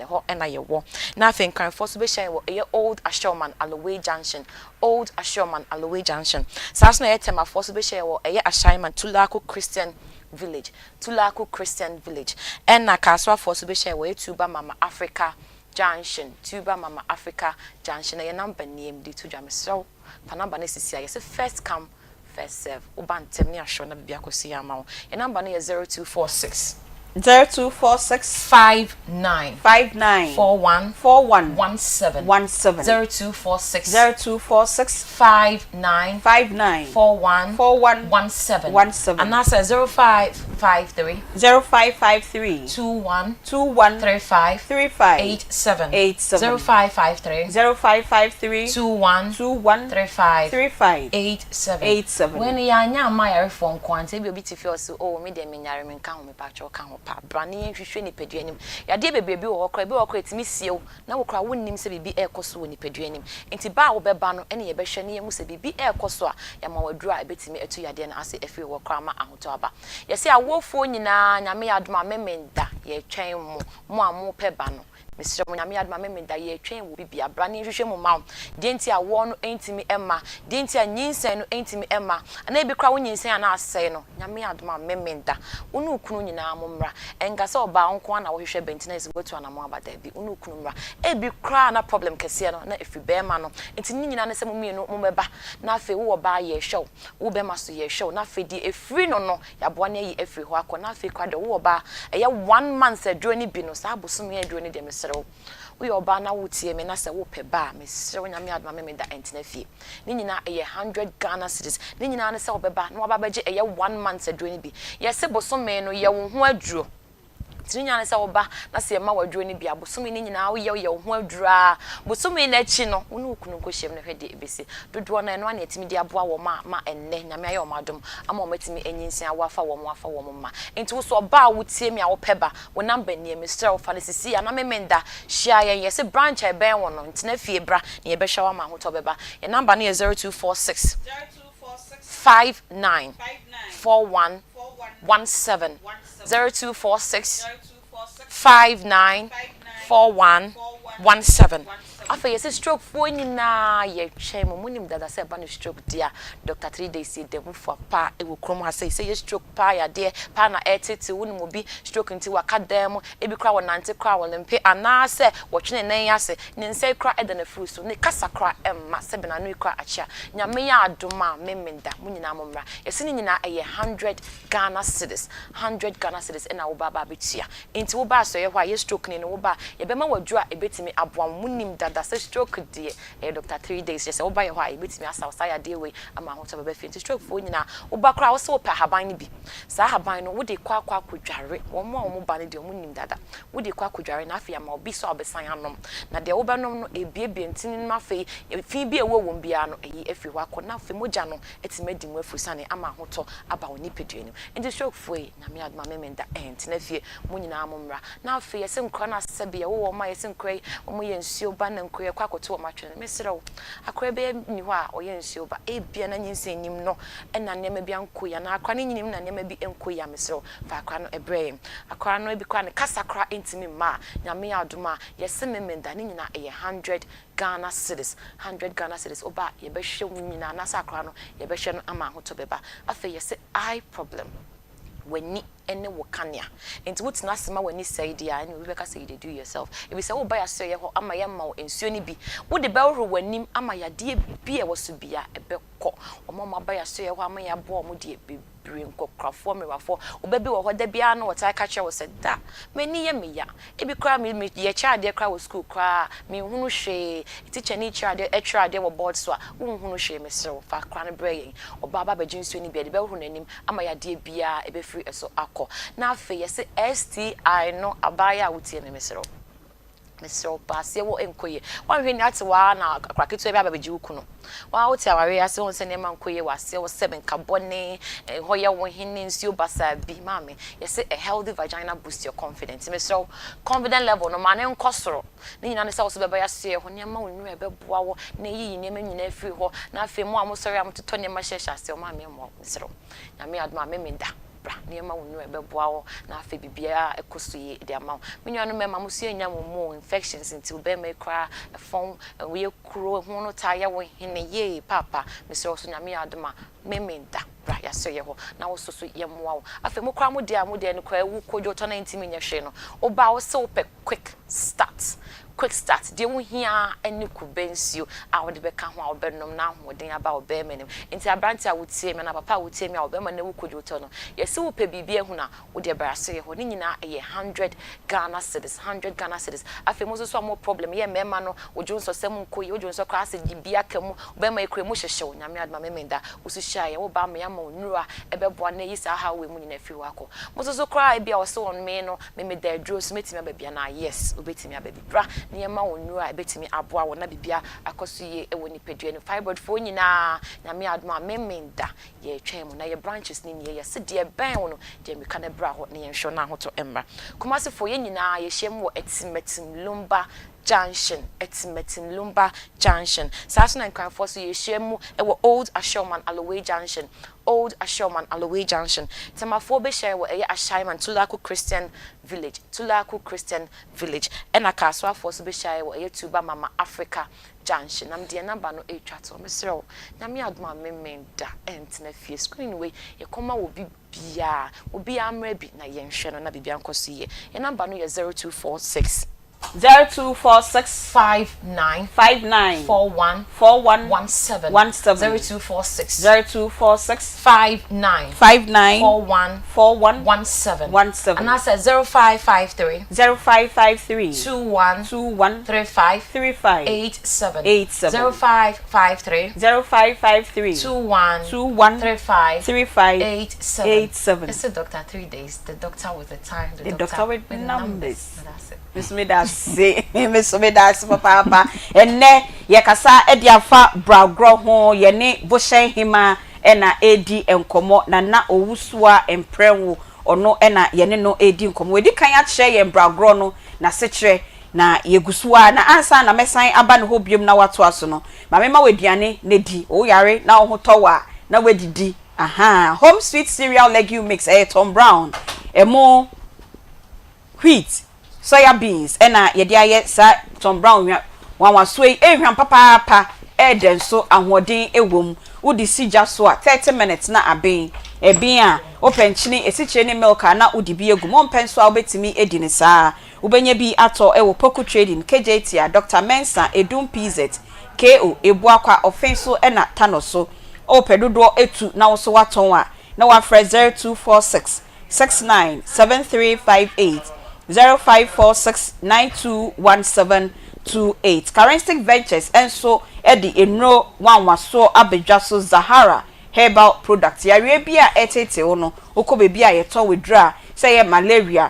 e ho na ye wo na afen kan for so be shine wo ye old Asherman Alloway junction sas na ye tema for so be shine wo ye Asherman Tulako Christian Village and na kaswa for so be share we Tuba Mama Africa Junction your number name di to jam so pa number na sisi ya first come first serve ubantem ni asho na bibia kosi ya ma your number na 0246 59 41 17 0246 59 41 17 and that's 0553 21 35 87 0553 21 35 87 when ya nya ma ya reform kwante bi obi ti feel so oh me dem nyare me nka ho me pa cho ka ho pa brane hwehwe ni peduanim ya de bebre bi wo kra etimi siew na wo kra wonnim se bibi ekoso wo ni peduanim enti ba wo beba no ene ye behwe ne yemu se bibi ekoso a ya ma waduru a betimi etu yade na ase efi wo kra ma ahoto aba ye se awofo nyina nyame adoma memenda ye twen mo amu peba no Mr. Munyami adma memenda ye twen wo bibia brane hwehwe mu ma de enti a wo no entimi emma de enti a nyinsen no entimi emma ana ebi kra wo nyinsen ana asai no nyame adma memenda unu kunu nyina momra enga se oba onko na wo hwehwe bentina esibotu ana mo abada bi unu kunu mra ebi kra na problem kese no na efi bema no enti nyina na se mumienu mo meba na afi wo ba ye show wo bema so ye show na afi di efri no ya boa na yi efri ho akọ na afi kwa de wo ba eye 1 month aduro ni bi no sa abosom ye aduro ni de we oba na wutie me na se wo pe ba me sere nyame adoma me da entina fie ni nyina eye 100 Ghana cedis ni nyina na se wo be ba na oba baje eye 1 month aduro ni bi ye se bosome no ye wo ho aduro Tinya na se oba na se ma waduro ni bia bosome ni nyina wo ye ho adura bosome na chi no wo no kunu ko hyem na hwede ebesi dodo na eno na etimi di aboa wo ma enne nyame aye o madom ama o matimi enyinsin awafa wo ma enti wo so oba wo tie mi a wo peba wo number ni Mr. Ofanisisi ya na memenda shia ye se branch e ben wo no ntina fie bra na ye be hwa ma ho to beba your number na 0246 59 41 17 0246 59 41 17 afa yes stroke fo nyina ye twem munim dada se ba no stroke dia Dr. 3 days de mu fa pa e wo krom ha say ye stroke pa ya de pa na etete wonim obi stroke nti waka dem ebi kra wonante kra wolempe ana se wo twene nan ase ne nse kra eda na fru so ne kasa kra emma se be na no kra achia nyame ya adoma memenda munyina momra yesi ni nyina eye 100 Ghana cedis ena wo baba betia nti wo ba so ye hwa ye stroke ne wo ba ye be ma wadua ebetimi aboa munim dada se stroke die Dr. 3 days yes wo ba ye hwa ebetimi asa ya de we ama ho to baba fi nti stroke fo nyina wo ba kra wo se wo pa haban ni bi sa haban no wo de kwa kodware wo mo ba ne de munim dada wo de kwa kodware na afia ma obi so obesan anom na de wo ba nom no ebiebie ntini ma fe fi bi ewo won bia no eyi afi hwa ko na fe mogya no etimadi mu afusane ama ho to aba woni peduanim nti stroke fo na me adma memenda enti na fie munyina amomra na afi yese nkra na sabe ye wo ma yese nkra wo mo ye nsuo ba na enkoye kwa koto o matwe me sere wo akora be ni ho a oye nsuo ba e bia na nyinse nim no na nema bia nkoya na akora ne nyinim na nema bi enkoya me sere fa akora no ebre akora no ebi kwa ne kasakra intimi ma nyame adoma yese memenda ne nyina e 100 Ghana cedis 100 Ghana cedis oba ye be hwe nyina na sakra no ye be hwe no ama ho to beba afa yese eye problem when any wakania into what's nasima when you say dia and we beka say you do yourself if we say oh buy a say ho ama ya ma ensuo ni bi wo de bel ro wanim ama ya de bi e woso bia ebekọ omo ma buy a say ho ama ya bo omo de bebre nkokrafo mewafo obabi wo ho da bia no wota ka kire wo se da mani ye me ya e bi kra me ye cha de kra wo school kra me hunu hwe teacher ni cha de extra de wo board so a wo hunu hwe me se fa kra no brain obaba ba jinsuo ni bia de bel ro nanim ama ya de bia e be free eso na afi yesi STI no abaya wutie ne mesero passe wo enkoye wan hwe ni ate wa na kraketu ebe ababeji wuku no wa wutie aware ase won se ne man koye wase wo 7 carbone hoye wo hini nsuo basa bi mame yesi a healthy vagina boost your confidence mesero confident level no mane nkosoro ni nyina ne se wo se beba yase ho ne ma wonu ebe boa wo na yi ne ma nyina afiri ho na afi mu amosori amtoto ne ma hyehye ase o mame mo mesero nyame adoma memenda niema wonu ebeboa wo na afa bibia ekosoye de ama menwa no mema musu enya mo infections until be me kra fon we kuro hu no taya wo hene ye papa mese oso nyame adoma memenda bra ya so ye ho na wo soso ye moa wo afa mo kra mo de no kra wu kojo to na ntimi nya hwe no oba wo se wo pe quick start de wo hia eni kubensio a wo de be ka ho a wo be nom na hoden aba wo be menim enti abranti a wo tie me na papa wo tie me a wo be ma na wo kojo to no yesi wo pe bibia hu na wo de brase ye ho ni nyina ye 100 Ghana cedis afa mo so mo problem ye mema no wo jo nso sem nkoyi wo jo nso kra se dibia kamu wo be ma ekure mo hyehye nyame adma memenda wo so hia ye wo ba ma ya ma onura ebe boa na yi sa ha we mu nyina afi wako mo so kra bia wo so on me no me da dro so metimi ababia na yes obetimi ababibra niema onura ebetimi aboa wo na bibia akosoye ewo nipadua no fibroid fo nyina nyame adoma memenda ye twem na ye branches ni ye se de ben wo no de meka na bra ho na ye hwo na hoto emra kumase fo ye nyina ye hyem wo etimetim lumba junction saso na nkran for so ye hyem ewo old ashoman Alloway junction temafo be share wo eye ashaiman Tulaku Christian village ena kaswa for so be share wo eye Tuba Mama Africa junction am de number no e twato mesero na me adoma memenda entna fie screen we ye koma wo bibia obi amra bi na ye nhwe no na bibia nkoso ye ye number no ye 0246 59 41 17 0246 59 41 17 and I said 0553 21 35 87 0553 21 35 87. It's a doctor 3 days. The doctor with the time. The doctor with numbers. That's it. Miss me das papa enne ye kasa e dia fa bragro ho ye ne boshen hima ena edi enkomo na owusua emprenwo ono ena ye ne no edi enkomo wedi kan ya kire ye bragro no na sekire na yegusua na ansa na mesan aba ne hobium na wato aso no ma mema weduane ne di o yare na wo hotowa na wedidi home sweet cereal legume mix Tom Brown emo wheat soya beans ena yede aye sa Tom Brown wan so ehwan papa eden so ahoden ewom udi sija so a 30 minutes na aben a openchini esichire ni milk na udi bi egum ompen so a obetimi edi ne saa ubenya bi ato ewo poku trading KJT Dr Mensa Edum PZ KO ebuakwa offenso ena tanoso opedodo etu na wo so waton a na wa fresh 0246 697358 0546921728 Currency Ventures enso edi enro wanwaso abedwaso Zahara herbal products yare bia etete ono okobe bia yeto withdraw say malaria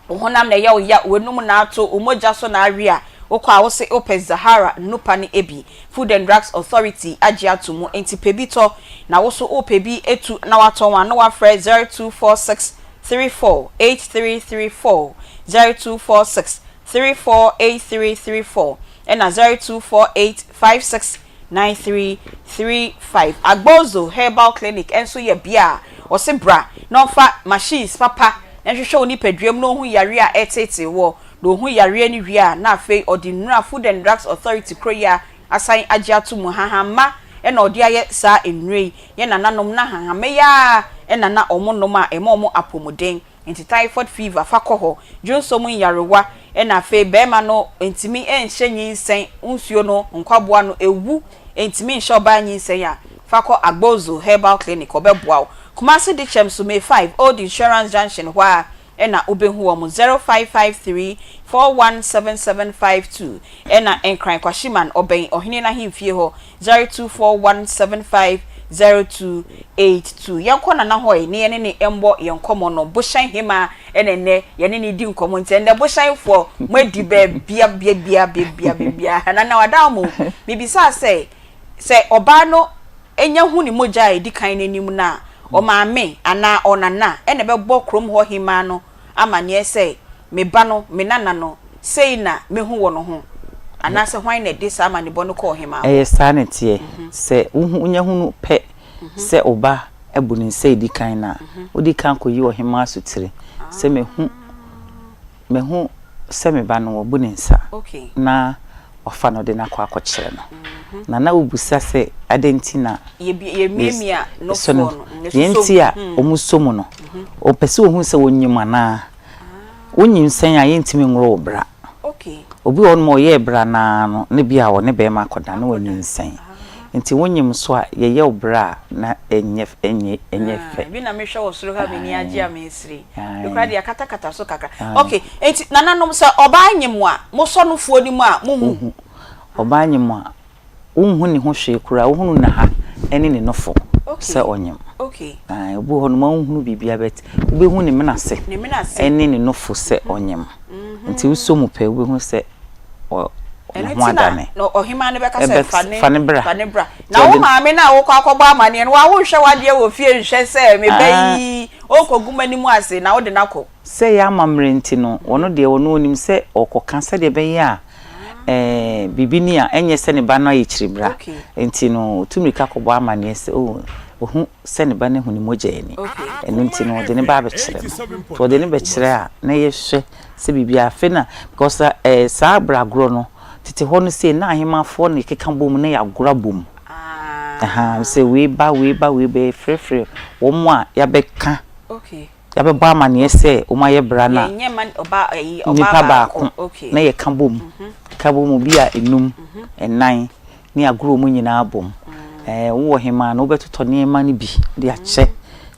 ohonam na ya wenum na ato umoja so na aria okwa wo se open Zahara nupa ni ebi Food and Drugs Authority agiatumu entipebito na wo so opebi etu na waton wa no wa fresh 0246 348334 0246 348334 ena 0248569335 Agbozo Herbal Clinic enso ye bia o se bra no fa machines papa enhwehwe oni padwam no hu yare a etete wo no hu yare ni wi a na afei Ordinary Food and Drugs Authority kroya asan agiato mu hahama ena odi aye sa enrei ye nananom na hahama ya ena na omonom a emomo apomoden enti typhoid fever fakoho jonsom yarewa ena afei bema no entimi enhyenyi nsen unsuo no nkwaboa no ewu entimi nhyoba nyinsen ya fako Agbozo Herbal Clinic obeboa Kumasi Dichem Sume 5 Old Insurance Junction wa ena obehu wo 0553417752 ena enkran kwashiman oben ohene na himfie ho 0241750282 yankona na ho ne yene ne embo yankomo no boshan hima enene yene ne di nkomo ntende boshan fo madi bia na wadamu bibisa se oba no enya hu ni moja edi kan nanim na o maame ana onana ene bebo krom ho hima no amane se me ba no me nana no sei na me hu wo no ho ana se hwan na de sa amane bo no ko hima sanete se unya hunu pe se oba ebunin sei di kan na odi kan ko yi wo hima asutire se me hu se me ba no wo bunin sa na ofa no de na kwa akokire no na obusa se adentina ye miemia no fo no yenti a omusomu no opese ohun se wonyim ana wonyim sen a yentimi nwro obra obi won mo ye bra na no ne bia wo ne be ma koda na wonyim sen enti wonyim so a ye ye obra na enye fe bi na me hwe wo soro ha be ni age a me siri ekra dia kata so kakra okay enti nananom se oba anyim a mo so no fuo ni mu a mo hu oba anyim a unhu ni ho hwe kura uhunu na ha eni ne nofo se onyem obu ho no ma unhu bibia bet ubehu ni menase eni ne nofo se onyem nti usomu pe ubehu se o entina no ohima ne beka se fane bra na wo maame na wo kwakọgba amane no wa wo hwe wade wo fie nhwe se me bayi okoguma ni mu ase na wo de nakọ se ya mamre nti no wono de wono onim se okoka se de be ya bibini a enye se ne ba no ayikiribra enti no tumika kọgba amane se ohu se ne ba ne huni mojeni enu nti no de ne ba be kire no to de ne be kire a na ye hwe se bibia afena because sa bragro no tete hono se na ahemafo ne keka bom na ya gora bom se we ba be frefre wo mo a ya be ka ya be ba mane se o ma ye bra na nye man oba ba na ye ka bom bi a enum enan ne agoro mu nyina bom wo hema na obetoto ne ma ne bi de ache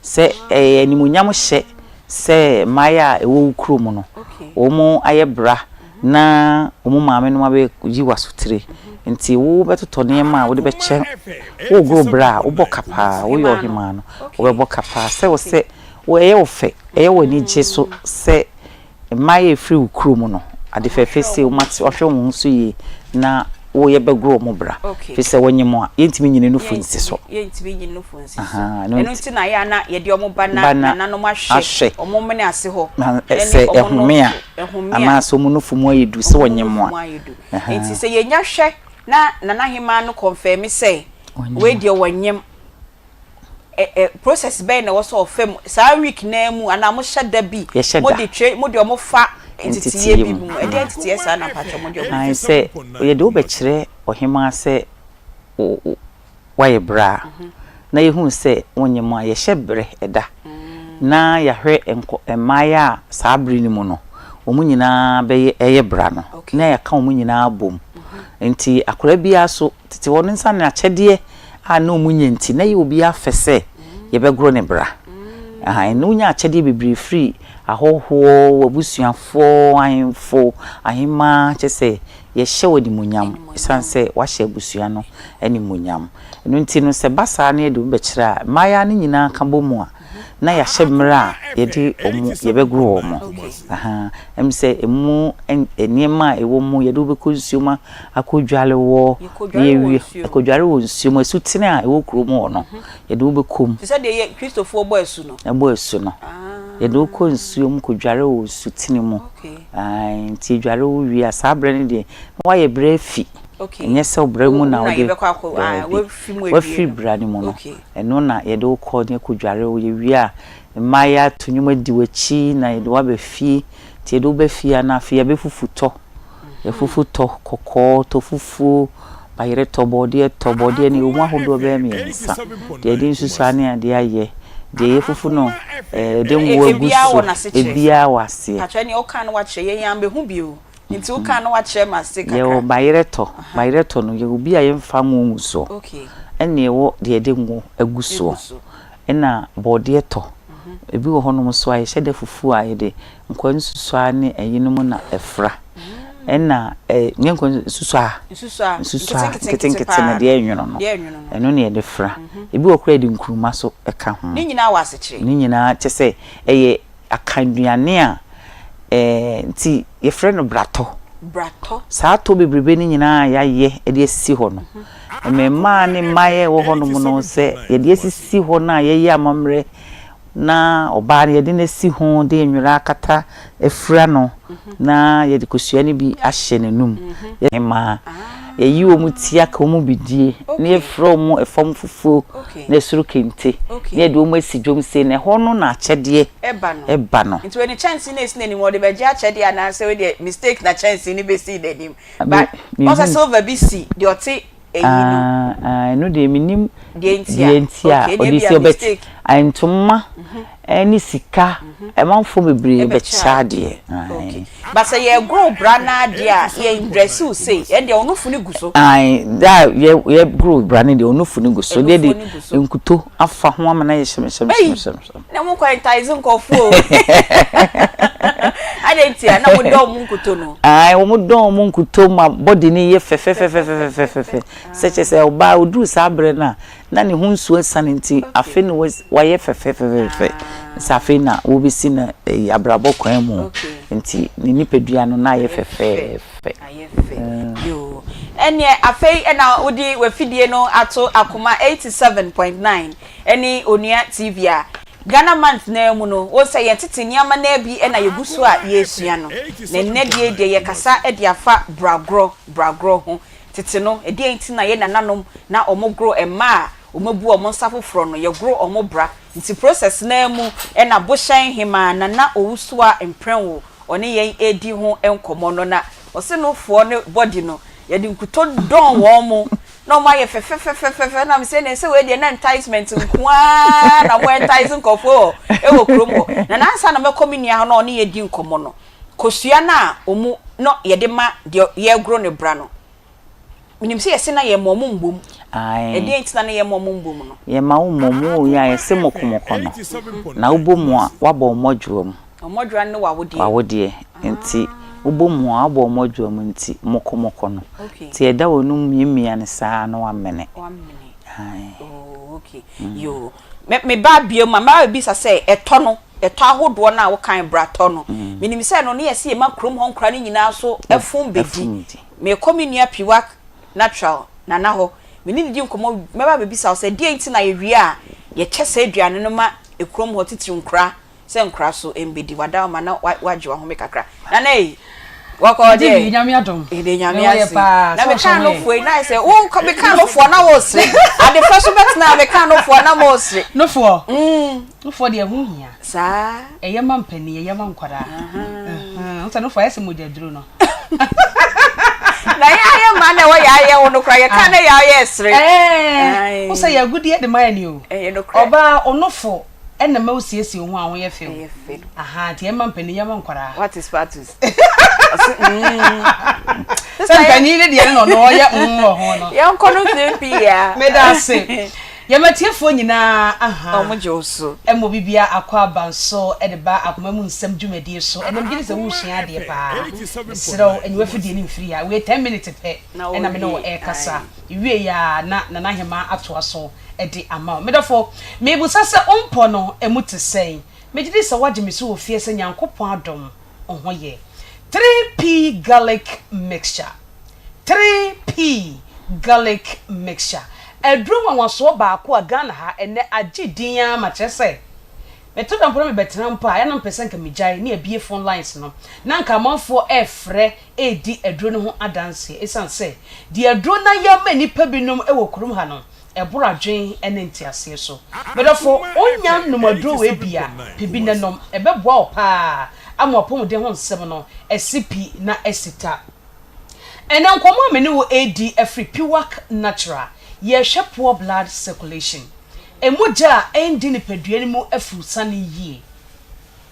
se animunyam hye se maya ewo kuro no o mo aye bra na omo maame no abe yi wasutire nti wo betoto ne ma wo de be che wo gro bra wo bokapa wo yo hema no wo be bokapa se wo se wo eye wo fe eye wo ni je so se maya free kuro mu no ade fefe se wo mate ohwe wo nso yi na wo ye be gro mo bra fi se wonyemo a yentimi nyine no funsi so yentimi nyine no funsi so eno nti na ya na ye de omo bana na no mahwe omo mene ase ho se ehome a ama so mu no fumu ayedu se wonyemo a enti se ye nya hwe na hema no confirm say we de wonyem process be na wo so ofem sa week na mu ana mo hyeda bi mo de twe mo de omo fa entity ye bi mu entity ye sa na pacho mo de omo say ye de obekire ohema se waye bra na yehu se wonyem a ye hyebre eda na ya hwe emaya sa abri ni mu no omu nyina be eye bra no na ya ka omu nyina bom enti akora bia so tete wono nsa na akyede a na omu nyenti na ye obi afese ye be gro ne bra enu nya akyede bibiri free ahoho wabusuafo ahemfo ahema kyese ye hye wodi munyam sanse wa hye abusua no ani munyam enu nti no se basa na edu be kira maya ne nyina ka bomu a na ya hye mra ye di omu ye be gro omu emse emu eniema ewo mu ye do be konsuma akodwale wo ye wi akodwale wo nsumo esutine a ewo kuro mu no ye do be kom se de ye Christopher boy esu no ebo esu no ye do ko nsuo mu ko dware wo sutini mu nti dware wo wi asabre ne de wa ye brefi enye se obre mu na wo fi brani mu no eno na ye do ko ne ko dware wo ye wi a maya tunwuma di wachi na ye do wa be fi ti do be fi na fi ye be fufuto ye fufuto kokko to fufu bayire tobode ni omu ahodo be mi nsa de din susane ade aye de ye fufu no de nwo agusu ebia wase atwani o kan wa kye ye yambe hu bio nti o kan wa kye mase kaka ye o bayire to no ye obi a ye mfa nwo so ene wo de nwo agusu ena bode to ebi wo hono so aye hyede fufu aye de nkwa nsusane ayinum na efra ena nyenko susua kete na de enwono no eno ne de fra ebi okura de nkuruma so eka ho ni nyina wase kire ni nyina kyese eye akanduane a nti ye frɛ no brato saa to bebrebe ni nyina ya ye de asisi ho no emema ne maye wo ho no mu no se ye de asisi ho na ye ye amamre na oba ye de na si ho de enwura akata efra no na ye de kosua ni bi ahye nenum ye ma ye yi wo mutia ka wo bidie na efra mu efom fufu na esuru kente na de wo mu asidwom se na ho no na akyede eba no nti when chance na esi na ni mo de be gya akyede ana se we de mistake na chance ni be si de nim but also silver bc de ote no de minim de entia odisi obet antuma any sika emanfo bebre be chade but say ye grow brana dia ye dress you say e de onufu ni guso da ye grow brana de onufu ni guso de enkuto afa ho amana ye shemshem na mo quantize nkofu o adentia na mo do mo nkuto no wo mo do mo nkuto ma body ni ye fe such as oba odu sabre na ne hunsu sanenti afi ni wa ye fe safi na wo bi si na abrabo kwan mu nti ni nipadua no na ye fe yo ene afei na odi wafidie no ato Akoma 87.9 eni onua TV a Ghana month na mu no wo say yetete niama na bi na yegusu a yesua no na nnedie de ye kasa de afa bragro ho tete no edi enti na ye nananom na omogro ema omabu omonsa foforo no ye gro omobra nti process na mu na boshan hima na owusu a emprenwo oni yen edi ho enkomo no na ose no fo ne body no ye di nkuto don wo mu no ma ye fe na me say na say we dey na enticement nkoa na mo entice nkofo e wo kromo na nansa na me kominia ho no oni ye di nkomo no kosua na omu no ye de ma de ye gro ne bra no minim say yesi na ye momu mbom edi entina na ye momu mbom no ye ma wo momu ya yesi mokomoko no na ubomu a wabo modwom omodwa ne wawodie nti ubomu a wabo modwom nti mokomoko no ti eda wonum miemia ne saa na wamene oh okay yo me ba biem ma bi sa say eto ahodo na wo kan brato no minim say no ne yesi ye makrom ho nkra ne nyina so efun bedi me kominia piwa natural na ho we need di nkomo meba be bisa say die nti na ye wi a ye kyese aduane no ma ekrom ho titiri nkra se nkra so embedi wada ma na waje wa ho me kakra na eh wako de nyame adom de nyame asi na me kan no foi na say wo ko me kan no fo na wo sre ade fa so bet na me kan no fo na mo sre no fo no fo de hu hia sa eye mampani eye mankwara nta no fo ese mo de duro no na ya ma na wa ya wono kra ya kan ya sre wo say ya gudi de man ni o no kra oba onofo ena ma osiesie ho a wo ye fe aha ti ema mpani ya mankwara what is status Sampani de de no ya ho no ya nkono therapy ya me da se ya matiefo nyina aha omojoso emo bibia akwa banso e de ba akoma mu nsam dwumadi so enam gidi se wo hia de pa sero enwe fidie ni mfiri ya we 10 minutes pe ena me no e kasa iwie ya na hema ato aso e de ama me dafo me busa se ompo no emu te sei me gidi se waje me so wo fie se nyankopon adom oho ye 3p garlic mixture 3p garlic mixture edru wanwaso ba ko Ghana ha ene agidin ma chese metoda mporo me betena mpa ya na mpesa nka mejai na ebie phone lines no na nka amanfo efre edi aduro no ho adanse esan se di aduro na ya ma nipa binom ewo kurum ha no eboro adwen ene ntiase so bedofo onya numaduro we bia bibi nanom ebeboa opa amopom de ho nsem no esipi na esita ene nkomo amene wo AD every pure natural ye poor blood circulation emoja endi ni peduani mu afrusa ni yie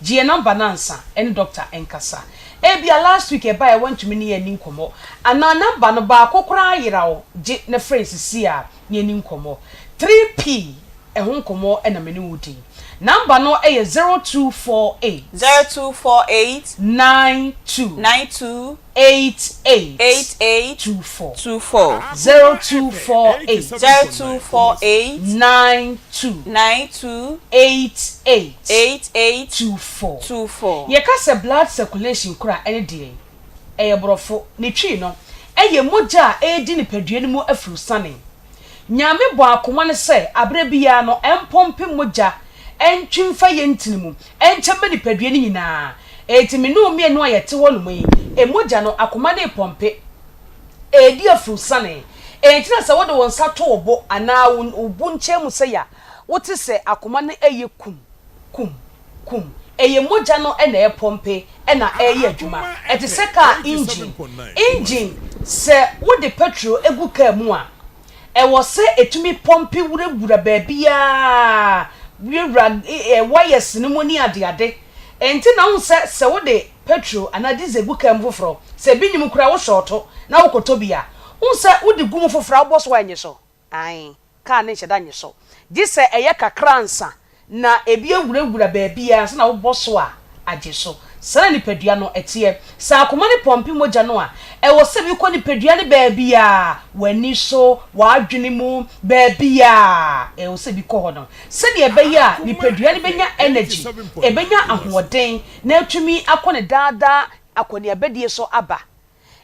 gie number nansa en doctor enkasa ebia last week eba I went to me ni ani nkomo ana number no ba kokora yirawo je na friends sia ni ani nkomo 3p ehun nkomo ena meni wudi number no eye 0248 92 88 24 0248 92 88 24 ye ka se blood circulation kura ene de eye brofo ne twi no eye moja edi ne padua ni mu afurusane nyame bo akoma ne se abre bia no empompe moja entwimfa ye ntinimu enchebe ni padua ni nyina etimi no mi enu ayete wonu yi emoja no akoma ne pompe edi afurusane entina se wodo wonsa to obo ana obu nchemu se ya wote se akoma ne eye kum eye moja no ena e pompe ena eye adwuma etise ka engine se wode petrol egu ka mu a e wo se etumi pompe wura baabia wira wires ne mo ni ade enti na wo se wode petrol ana diesel egu ka mu foforo se binyim kura wo shorto na wo kotobia wo se wode gumu foforo aboso anye so ai ka ne hyeda nye so di se eye kakransa na ebi ewura baabia se na wo boso a agye so sana ni padua no etie sa akoma ne pompi moja no a e wo se bi ko ni padua ne baabia wani so wa adwene mu baabia e wo se bi ko ho no se ne ebeya ni padua ne benya energy e benya ahoden na atumi akone daada akone abedie so aba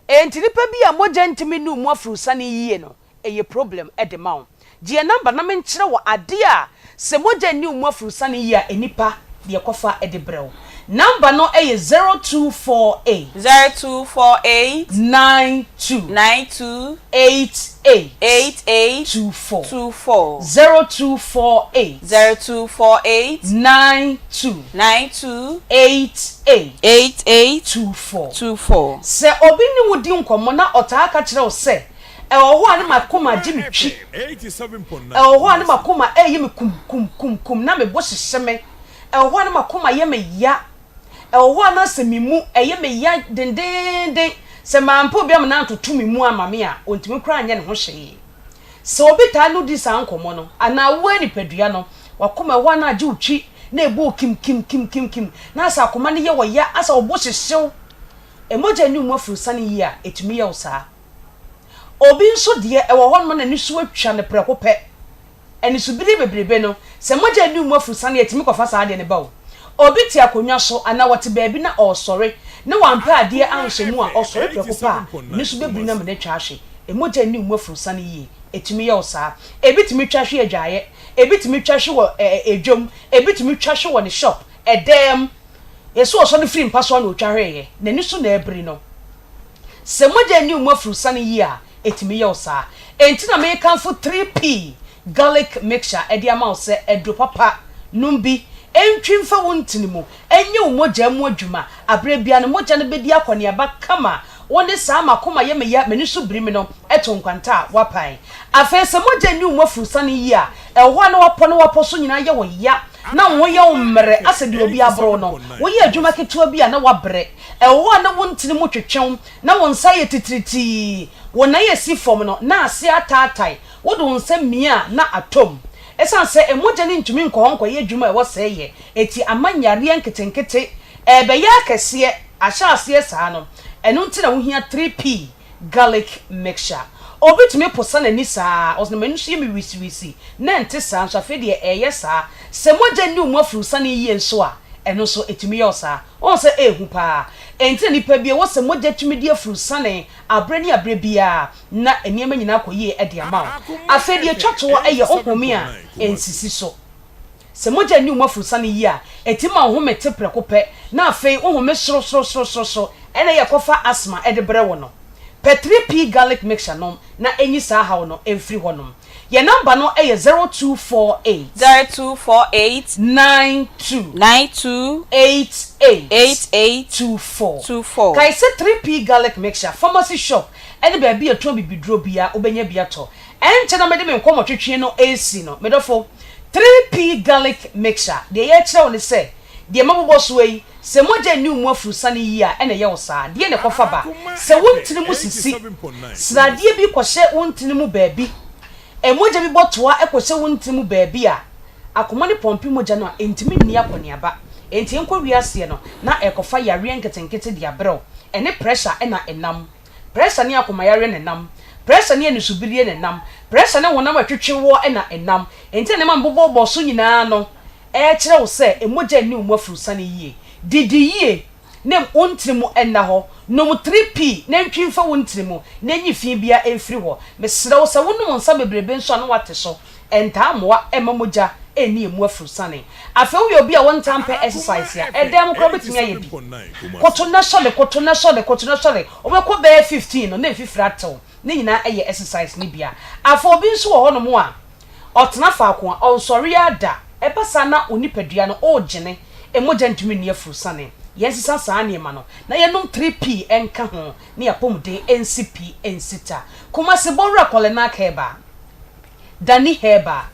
enti nipa bia moja ntimi nu mu afrusa ne yie no eye problem e de mawo gie number na menkyere wo ade a se moja ni mu afrusa ne yie a enipa de kofa e de brew number no eye 0248 92 88 24 0248 92 88 24 se obi ni wudi nkomo na otaka kire o se e oho ani makoma ji mitwi 87.9 e oho ani makoma eye me kum na me bo hyehyeme e oho ani makoma ye me ya oho ana semimu eye me ya dendende se mampo bia me na ntotumi mu amame a ontimi kra anye ne ho hye se obi ta no di san komo no ana wo ani padua no wakoma ho na age utwi na ebo kim na asa akoma ne ye wo ya asa obo hyehyew emoja ni mu afrusa ne yi a etumi ye usa obi nso de e wo ho no na ni so atwa ne preko pe eni subiri bebrebe no se moja ni mu afrusa ne etimi kofa sa ade ne bawo obi ti akonwa so ana wote baabi na osore ne wampa ade anhwemu a osore preko pa ni so bebiri na me na twa ahwe emoja ni mu afrusa ne yi etimi ye usa ebitimi twa hwe adwaye ebitimi twa hwe wo edwom ebitimi twa hwe wo ne shop edem yeso oso ne free mpaso na otwa hweye na ni so na ebiri no se moja ni mu afrusa ne yi a etimi ye usa enti na me kan for 3p garlic mixture edi ama se edo papa numbi entwimfa wontini mu enye umoja mu adwuma abre bia no moja ne bedi akone aba kama woni sa makoma ye me ya meni so birimi no eto nkwanta wapan afese moja ni umafrusa ne yi a eho na wapo so nyina ye wo ya na wo ye umre asedi obi abro no wo ye adwuma ketua bia na wabre eho na wontini mu twetwen na won sa ye titiriti wo na ye si form no na ase atatai wo do nsa mia na atom esan se emoja ni ntumi nkohonko ye adwuma e wo se ye eti amanyare nketenkete ebe ya kese ahya ase sa no enu nti na wo hia 3p garlic mixture obitumi posa na ni saa osna manu hye me wisi na nte saa so afi de eye saa se moja ni umu afrusa na yiye nso a enu so etumi yo saa on se ehu pa enti ni pa bia wo se moja tumi de afrusa na abre bia na eniema nyina koye e de ama afi de twato eye ohome a ensisi so se moja ni umafuru sane yi a etima wo mete preko pe na afei wo me so ena ye kofa asthma e de bre wo no per 3p garlic mixture no na enyi sa ha no emfiri ho no ye number no e 0248 92 8824 kai se 3p garlic mixture pharmacy shop ene ba bia to bibidro bia obenya bia to enche na mede me nkomo twetwe no AC no medofo 3p garlic mixture de ye kire woni se de mabobo so yi se moja ni umu afuru sane yi a ene ye wo sa de ne kofa ba se wontini mu sisi sradie bi kwhye wontini mu baabi emoja bi botoa ekwhye wontini mu baabi a akoma ne pompi moja no entimi ni akoniaba enti enko wiase no na ekofa yare nketenkete de abrew ene pressure ena enam pressure ni akoma yare ne nam pressure ni enusubirie ne nam pressure ne wonam atwetwewo ena enam enti ne mambobo so nyina no kire wo se emoja ni umu afuru sane yi didi yie nem ontrimu enna ho no 3p na ntwimfa wontrimu na nyifie bia emfiri ho mesere wo se wonum nsa bebrebe nso na wate so enta amoa emamoja eni emu afuru sane afa wo obi a won tampe exercise ya edem kro betumi aye bi koto na sole obekọ be 15 no na efifira tew ne nyina eye exercise ni bia afa obi nso wo ho no mo a otena fa ko a onsori ada epasa na onipadua no ogene emoja ntumi ne afuru sane yesisa saa ne ma no na yenum 3p enka ho ne yapomde ncp ensita kuma se borra kolena keba dani heba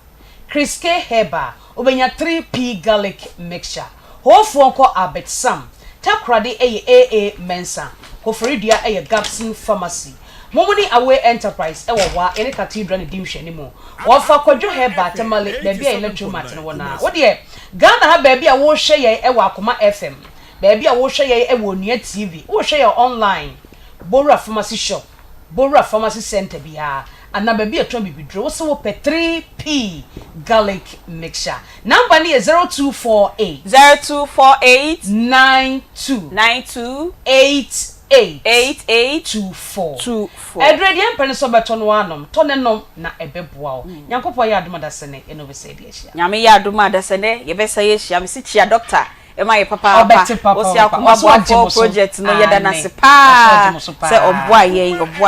kriske heba obenya 3p garlic mixture hofo nko abet sam takrade aa mensa hofridua gapsin pharmacy momuni away enterprise wa ene cathedral ne dimhwe ne mo wofa kwadwo heba tamale baabi a electromat ne wona wo de Ghana ha baabi a wo hwe ye Akoma FM baabi a wo hwe ye Onua TV wo hwe ye online Bora pharmacy shop Bora pharmacy center bia ana baabi a ton bibidro wo se wo pe 3p garlic mixture number ni 0248 92 8824 Edredi empene so beto no anom to ne nom na ebeboa wo Nyankopɔ ya adoma da sene eno be se de ahia Nyame ya adoma da sene ye be se ye hia me se chia doctor e ma ye papa o si Akoma bo project no ye da na se pa se oboa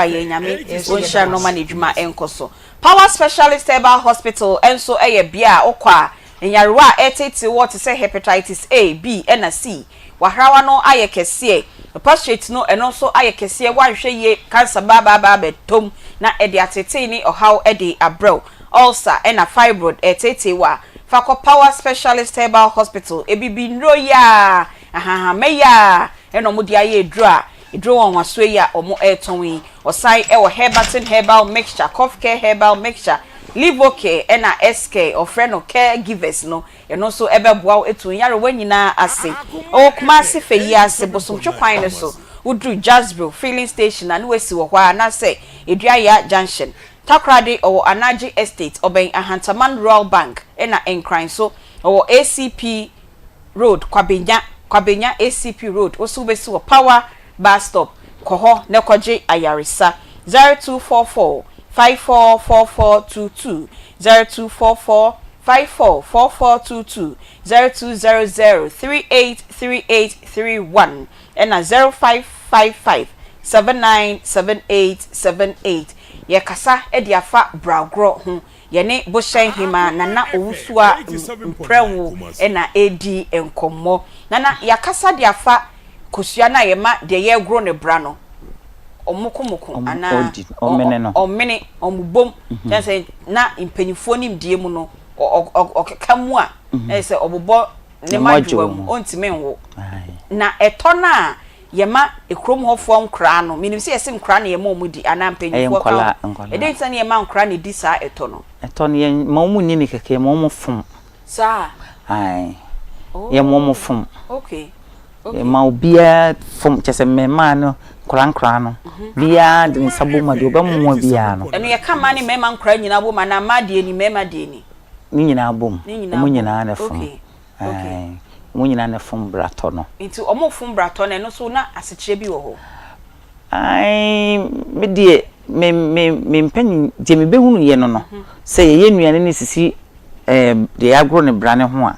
ye Nyame o hia no management enkoso Power Specialist Herbal Hospital enso eye bia okwa enyarewa etete what say hepatitis A B and C wahrawa no aye kese prostate no eno so aye kese wanhwe ye cancer ba betom na ede atete ni ohaw ede abrew ulcer ena fibroid etete wa fako Power Specialist Herbal Hospital ebibi nro ya meya eno mudi aye edro won waso ya omo etonwi osai ewo herbatin herbal mixture cough care herbal mixture Livoke ena SK ofreno caregivers no eno so ebeboa etu yare wanyina ase o kuma se feyi ase bosomtwe kwan ne so udru Jasbro filling station na wesi wo kwa na se Eduaya junction Takrade o Anaji Estate oben Ahantaman Rural Bank ena enkran so o ACP Road Kwabenya ACP Road oso besi wo Power bus stop koho ne kwaje ayaresa 0244 544422 0244 544422 0200 383831 and 0555 797878 ye kasa ediafa bragro ho ye ne boshen hima nana owusua mprewo ena edi enkomo nana yakasa diafa kosua na ye ma de ye gro ne bra no omukumukun ana omene omubom say na impanyifo nim die mu no okekamu a say obobo ne madwa mu ontime nwo na etona yema ekrom hofo nkra no minim say yesim nkra na yema omudi ana mpanyifo ka ede tani yema nkra ne di sa etono ye mamu ni ni keke mamu fum sa ai ye mamu fum okay ma obia fum chese mema no nkra no bia de nsaboma de obammo bia no eno ye kama ni mema nkra nyina boma na made ni mema de ni nyina bom mo nyina na fum okay mo nyina na fum brato no nti omo fum brato na eno so na asekire bi wo ho ai me de me mpanyi je me behunu ye no no se ye nuane ni sisi de agro ne brane ho a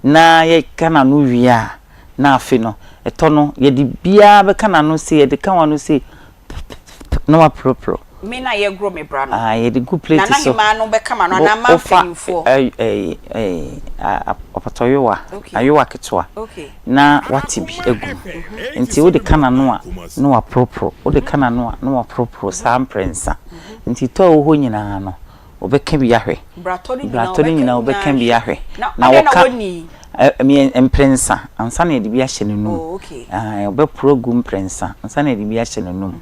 na ye kana no wi a na afi no eto no ye de bia be kana no se ye de kan wa no se no wa propro me na ye grow me brano ye de good plate so na hima no be kama no na ma penfo opatoyowa ayowa ketwa na watibi egu nti wo de kana no a no wa propro wo de kana no a no wa propro sam prensa nti to wo ho nyina no obeka bi ahwe bratoni nyina obeka bi ahwe na woka mi prensa ansa na de bi ahye no num obe program prensa ansa na de bi ahye no num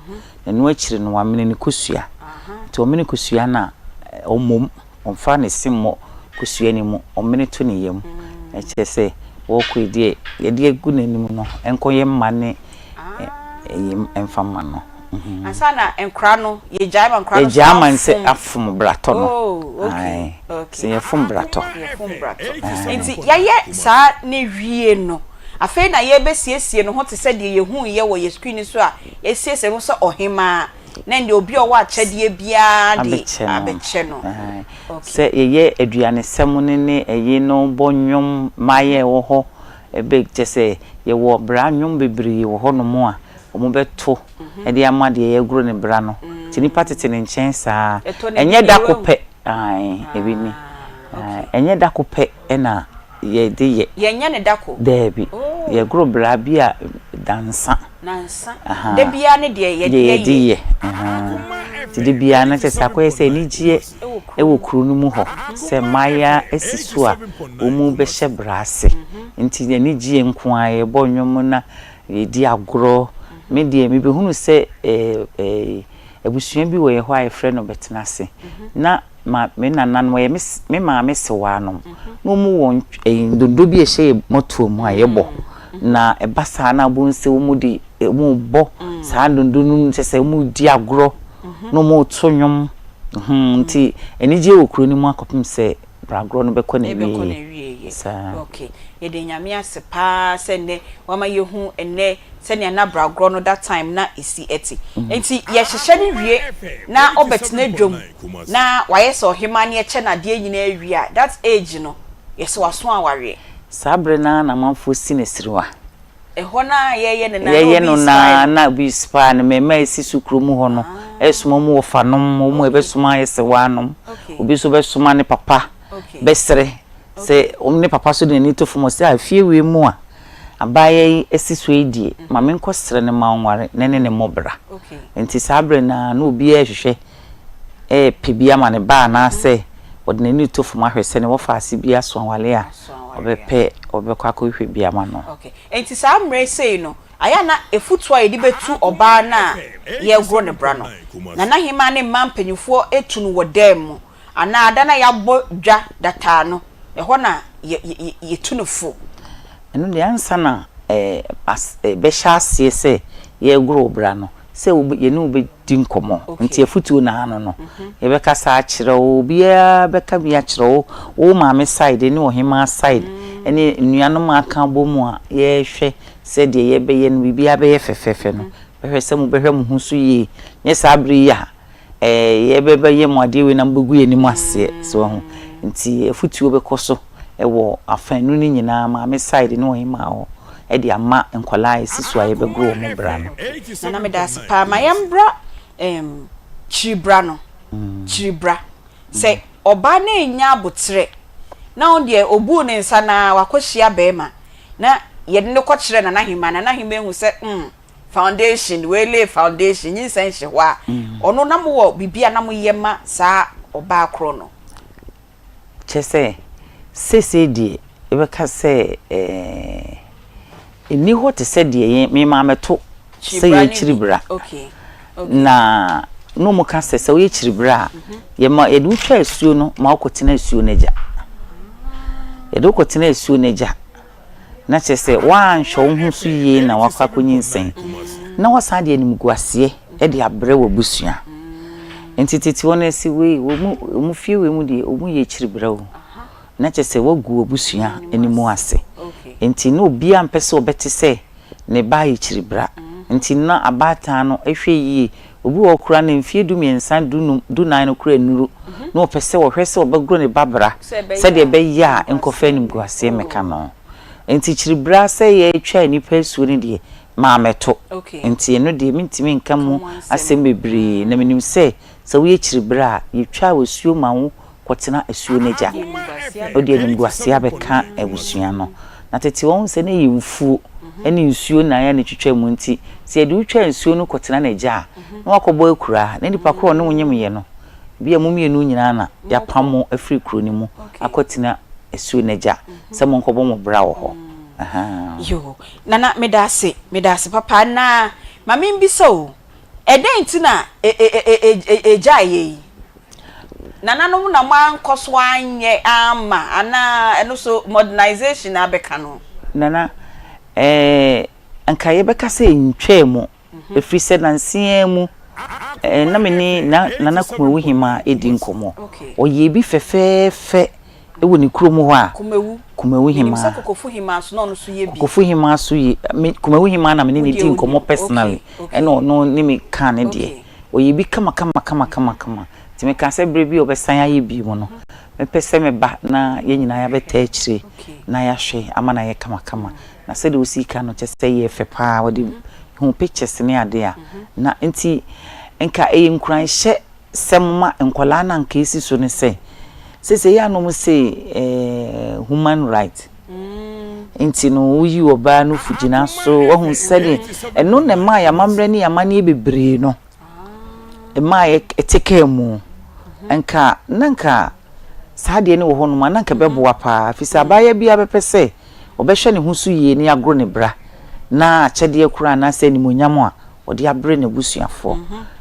enu akire no wamene ne kosua to omene kosua na omom omfa ne simmo kosua ni mu omene to ne yam eche se wo kwedie ye de egu nanim no enkoye mma ne emfama no ansa na enkra no ye jaima enkra no ye jaima se afum brato no se ye fum brato enti ye sa ne wie no afi na ye besiesie no ho te se de ye hu ye wo ye screen so a esiesie no so ohima na ndi obi o wa achede bia de abeche no se ye aduane sem ne eye no bonnwom maye wo ho ebe je se ye wo bra nwom bebre wo ho no mo a omo beto e de amade ye gro ne bra no tini patete ne nchen saa enye dakope ebi ni enye dakope na ye de ye nya ne dako debi ye gro bra bia dansa de bia ne de ye de ye de bia na se akoye se ni gie e wo kru no mu ho se maya esisu a omu be hye brase nti ye ni gie nko a ye bonnwom na ye di agro me de me be hunu se ebusua bi wo ye ho a ye frɛ no betena se na ma me nanan mo ye me ma me se wa no no mu won ndodo bi ehye moto mu a ye bo na ebasa na bo nse wo mu di mu bo sa ndodo nu se mu di agro no mu tonwom nti enije okuro ni mu akopim se bragro no bekọ na wie okay ye de nyame ase pa se ne wama ye hu enne se ne na bragro no that time na isi eti enti ye hyehye ni wie na obetena dwom na waye so hima ne eche na de nyina awie a that age no ye se waso aware sabre na manfo sinesiriwa eho na ye no na bi spa na mema esi sukru mu ho no esuma mu wofanom mu ebesuma yese wanom obi so besuma ne papa besre se omne papa so de ni to fomo se afie we mu a abaye esi so edie ma me nkosere ne ma nware ne mobra enti sabre na obi ehwehwe pebia ma ne ba na se odne ni to fomo ahwese ne wo fa ase bia so nwale a obepe obekwa ko hwe bia ma no okay enti samre sei no aya na efutu a yedi betu oba na ye gro ne bra no na hima ne mampanyufo etu no wodam ana ada na ya bo dwa data no eho na ye tu no fo enu de ansa na be sha sie se ye gro bra no se ye no be din komo nti efutu na ano no ye be kasa akire obia be ka bia akire o maame side ni o hima side eni nuanom aka bomu a ye hwe se de ye be ye no bibia be ye fefefe no be hwe se mu be hwe mu husu yi nye sabri ya ye be ye mu ade we na mbugu ye ni mu ase so ho nti efutu be koso ewo afanu ni nyina maame side ni o hima o edi ama nkola esisu a ye be gro mu bra no na me das pa ma yambra chibra no chibra se oba na enya abotre na on de obu ne nsa na wakohia bema na ye ne kokyere na hima hu se foundation we lay foundation yin san hye ho a ono na mo bibia na mo yema sa oba akro no chese sese die ebe ka se eni ho te se die me ma meto se ye chiribra okay na no mo ka se ye chiribra ye ma edu twa asuo no ma okotena asuo neja edu okotena asuo neja na chese wan hwo hu su ye na wakwa konyinsen na wasa de anim guase e de abre wo busua entititi wona si we mu fie we mu de omu ye chiribra wo na chese wagu obusua enimu ase enti no bia mpese obete se ne ba ye chiribra enti na abata no ehwe yi obi wo kura ne mfie du miensa du nan no kura nuru na opese wo hwese obegro ne babra se de be ya enkofa nim guase meka no enti chiribra se ye twa nipa suo ne de ma meto enti eno de mintimi nka mu asem bebre na menim se wo ye chiribra ye twa wosuo ma wo kwotena asuo neja odi nim guase abeka ebusua no na tete won se ne yimfu eni nsuo na ya ne twetwa mu nti se ye de utwa nsuo no kwotena neja na wakobo ekura na nipa kro no nyem ye no bia mu mienu nyina na ya pamo afri kro ni mu akwotena asuo neja se mo nkobo mo bra wo ho aha yo nana medase papa na mami mbiso eden ti na ejaye nana no na man koso anye ama ana eno so modernization abeka no nana anka ye beka se ntwemu efri se nansia mu na meni nana kuma wuhima edi nkomo oye bi fefefe ewo ni kuro mu ho a kumewu hima nimsa kokofu hima so no so ye bi kokofu hima so ye kumewu hima na meni ni ti nkomo personally eno no ni me kan ne de oye bi kama ti me kan se brebi obesan aye bi mu no me pese me ba na ye nyina ya beta akire na ya hwe ama na ye kama na se de osika no chese ye fepa wodi hu pictures ne ade a na enti enka nkran hye semma enkola na nka esi so ne se ya no mo say human right enti no uyi oba no fugina so ohun sede eno ne ma ya mamre ni ya mane bebre no ma ye eteke mu enka nanka sade ne wo ho no ma nanka beboa pa fisa abaya bia bepese obehwe ne husu ye ne agro ne bra na chede kura na se ni monyam a ode abre ne busuafo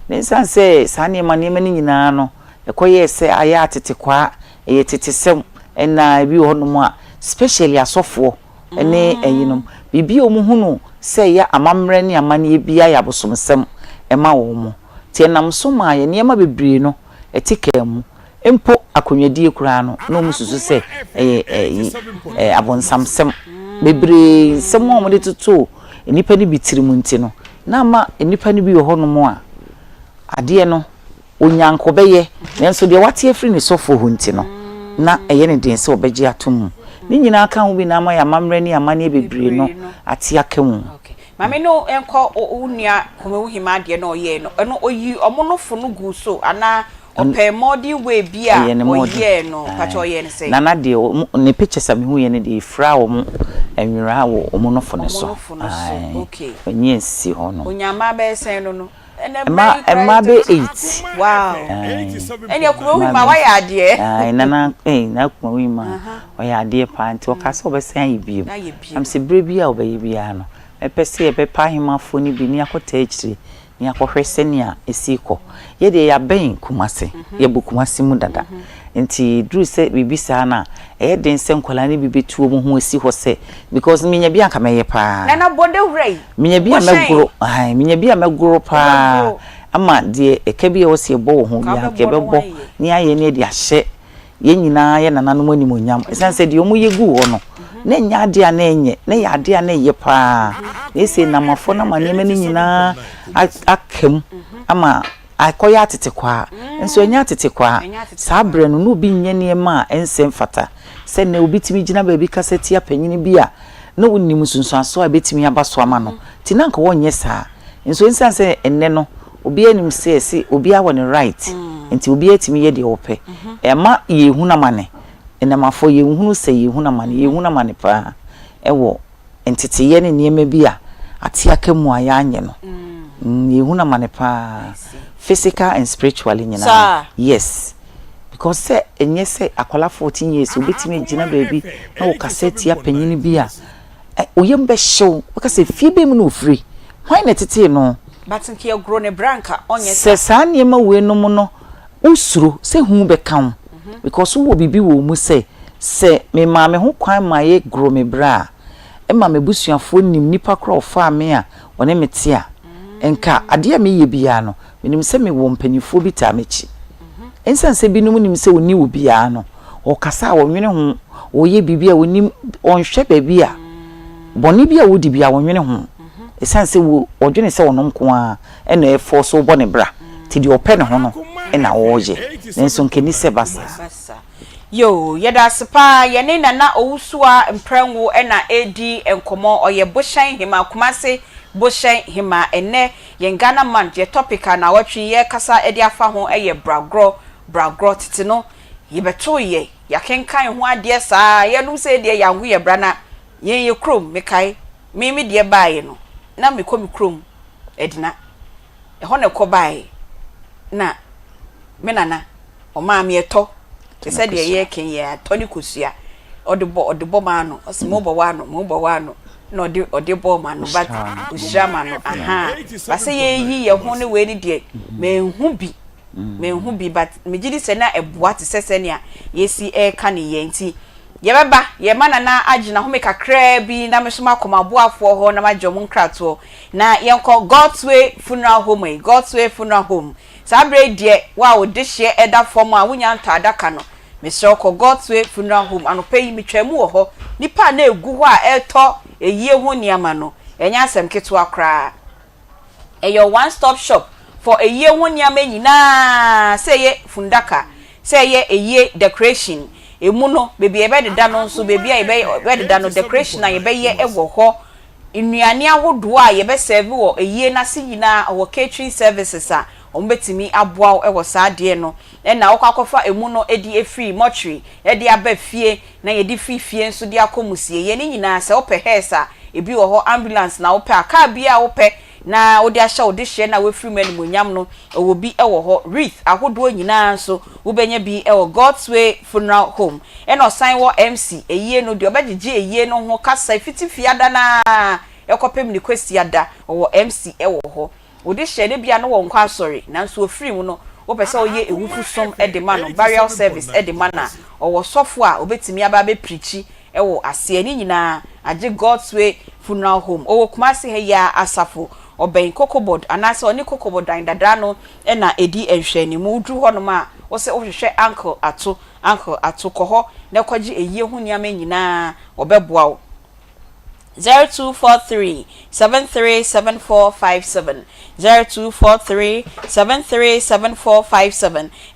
ne sanse sane ma ne mani nyina no ekoye se aya atete kwa eye tetesem na bi ho no mu a specially asofo ene eyinom bibi omuhunu se ya amamre ne amane bia ya bosomsem ema wo mu tie nam so ma ye niema bebre no etika mu empo akonwadie kura no no mususu se abonsamsem bebre sem wo de toto enipa ni bitirimu nti no na ma enipa ni bi ho no mu a ade no onyanko beye nenso de wate afri ne sofo ho nti no na eye ne den se obeje atom ni nyina kan wo bi na ma ya mamre ni amane bebre no ate akamu mame no enko unua komewu hima de no ye no eno oyi omonofo no gu so ana ope modi we bia oye no pacho oye ne say nana de ne pictures am hu ye ne de fra wo mu enwira wo omonofo ne so okay onye nsi ho no onyama be sen no Emma be 8. Wow. Eni akumewu ma wa ya ade. Nana na akumewu ma wa ya ade pa nti o ka so be san yibiem. Am se brebi a obaye bia no. Epese e be pa himafo ni bi ni akota akire ni akohwese ni a esiko. Ye de ya ben kumase. Ye bu kumase mu dada. Nti dru se bibisa na e den se nkola ni bibetuo mu ho esi ho se because minya bia nka meye pa na bonde hurei minya bia meguro minya bia meguro pa ama de eka bia wo se bo ho bia ke bebo ni aye ni de ahye ye nyina ye nananom animonyam esanse de omu yegu ho no na nya ade a na enye na ya ade a na ye pa ese namafo na manema ni nyina akem ama akoya atete kwa enso enya atete kwa sabre no no bi nye niema ensem fata se na obitimi gina ba bi kaseti apanyini bia na wonnim sunsuaso a betimi abaso ama no ti nanka wonye saa enso ensanse enne no obi anim se obi awo ne right enti obi atimi ye de ope ema ye huna mane enamafo ye hunu se ye huna mane pa ewo entete ye ne niema bia ati akamu aya anye no ye huna mane pa physical and spiritually nyina yes because say enye say akola 14 years obetimi gina baby na wo kaseti apanyini bia oyem be show wo say fie be mu no free why na tete no but nke ye grow ne branca onye say sa niema we no mu no usuro say hu be kan because wo bibi wo mu say me ma me ho kwan ma ye grow me bra e ma me busuafo nim nipa kro fa me a one mete a enka ade a me ye bia no menim se me wo mpanyifo bi ta mechi ensanse binum nim se oni wo bia no o kasa wo nwene ho o ye bibia wonim onhwe ba bia boni bia wo di bia wo nwene ho esanse wo odwene se wonom ko a ena e force wo bɔ ne bra ti de opɛ ne ho no ena wo ye nenso nkeni se basa yo yeda sepa ye ne nana owusua mpranwo ena edi enkomo oye boshan hima kumase boshan hima ene ye Ghana man je topica na watwi ye kasa edi afa ho eye bragro tete no ye beto ye ya kenkan ho ade saa ye no se de ya ho ye bra na ye krom mekai me de baaye no na me kɔ me krom edina ho ne kɔ baaye na me nana o ma me eto te se de ye ken ye atoni kosua odebo ma no ose mo bo wa no na odebo ma no but kosua ma no aha ba se ye yi ye ho ne we ni de me hu bi but me gidi se na eboa te se ne a yesi e ka ne ye nti ye beba ye ma nana agina ho me kakra bi na me so makoma boafo ho na majom nkrato na ye nko God's Way Funeral Home sabre die wa wo de hye eda form a wunya nta adaka no me so ko God's Way Funeral Home anope yi metwamu wo ho nipa na egu ho a eto eyie ho niama no enya asem keto akra your one stop shop for eyie ho niama nyina say ye fundaka say ye eyie decoration emu no bebi ebe de da no nso bebi ebe de da no decoration na ebe ye ewo ho nnuane ahodo a ye be serve wo eyie na se nyina wo catering services a ombetimi aboa ewo saade no na okwakofa emu no edi efree mortuary edi aba fie na ye di fie nso di akomusie ye ni nyina se ope hesa ebi wo ho ambulance na ope aka bia ope na odi ahya odi hye na wefiri mani monyam no owo bi ewo ho wreath ahodo nyina nso wobenya bi ewo God's Way Funeral Home eno sign wo MC eyie no de obegege eyie no ho kasa fitifiada na ekopem ni kwesiada owo MC ewo ho odi hye ne bia no wo nkwa sorry nanso ofiri mu no wo pese oye ewufu som edema no burial service edema na owo sofo a obetimi aba be preachi ewo ase ani nyina age God's Way Funeral Home owo kumase he ya asafo oben kokobod anase oni kokobod dan dada no na edi enhwani mu dru ho no ma wo se ohwehwe uncle ato koho na kwaji eyie hu niam nyina obeboa wo 0243 737457 0243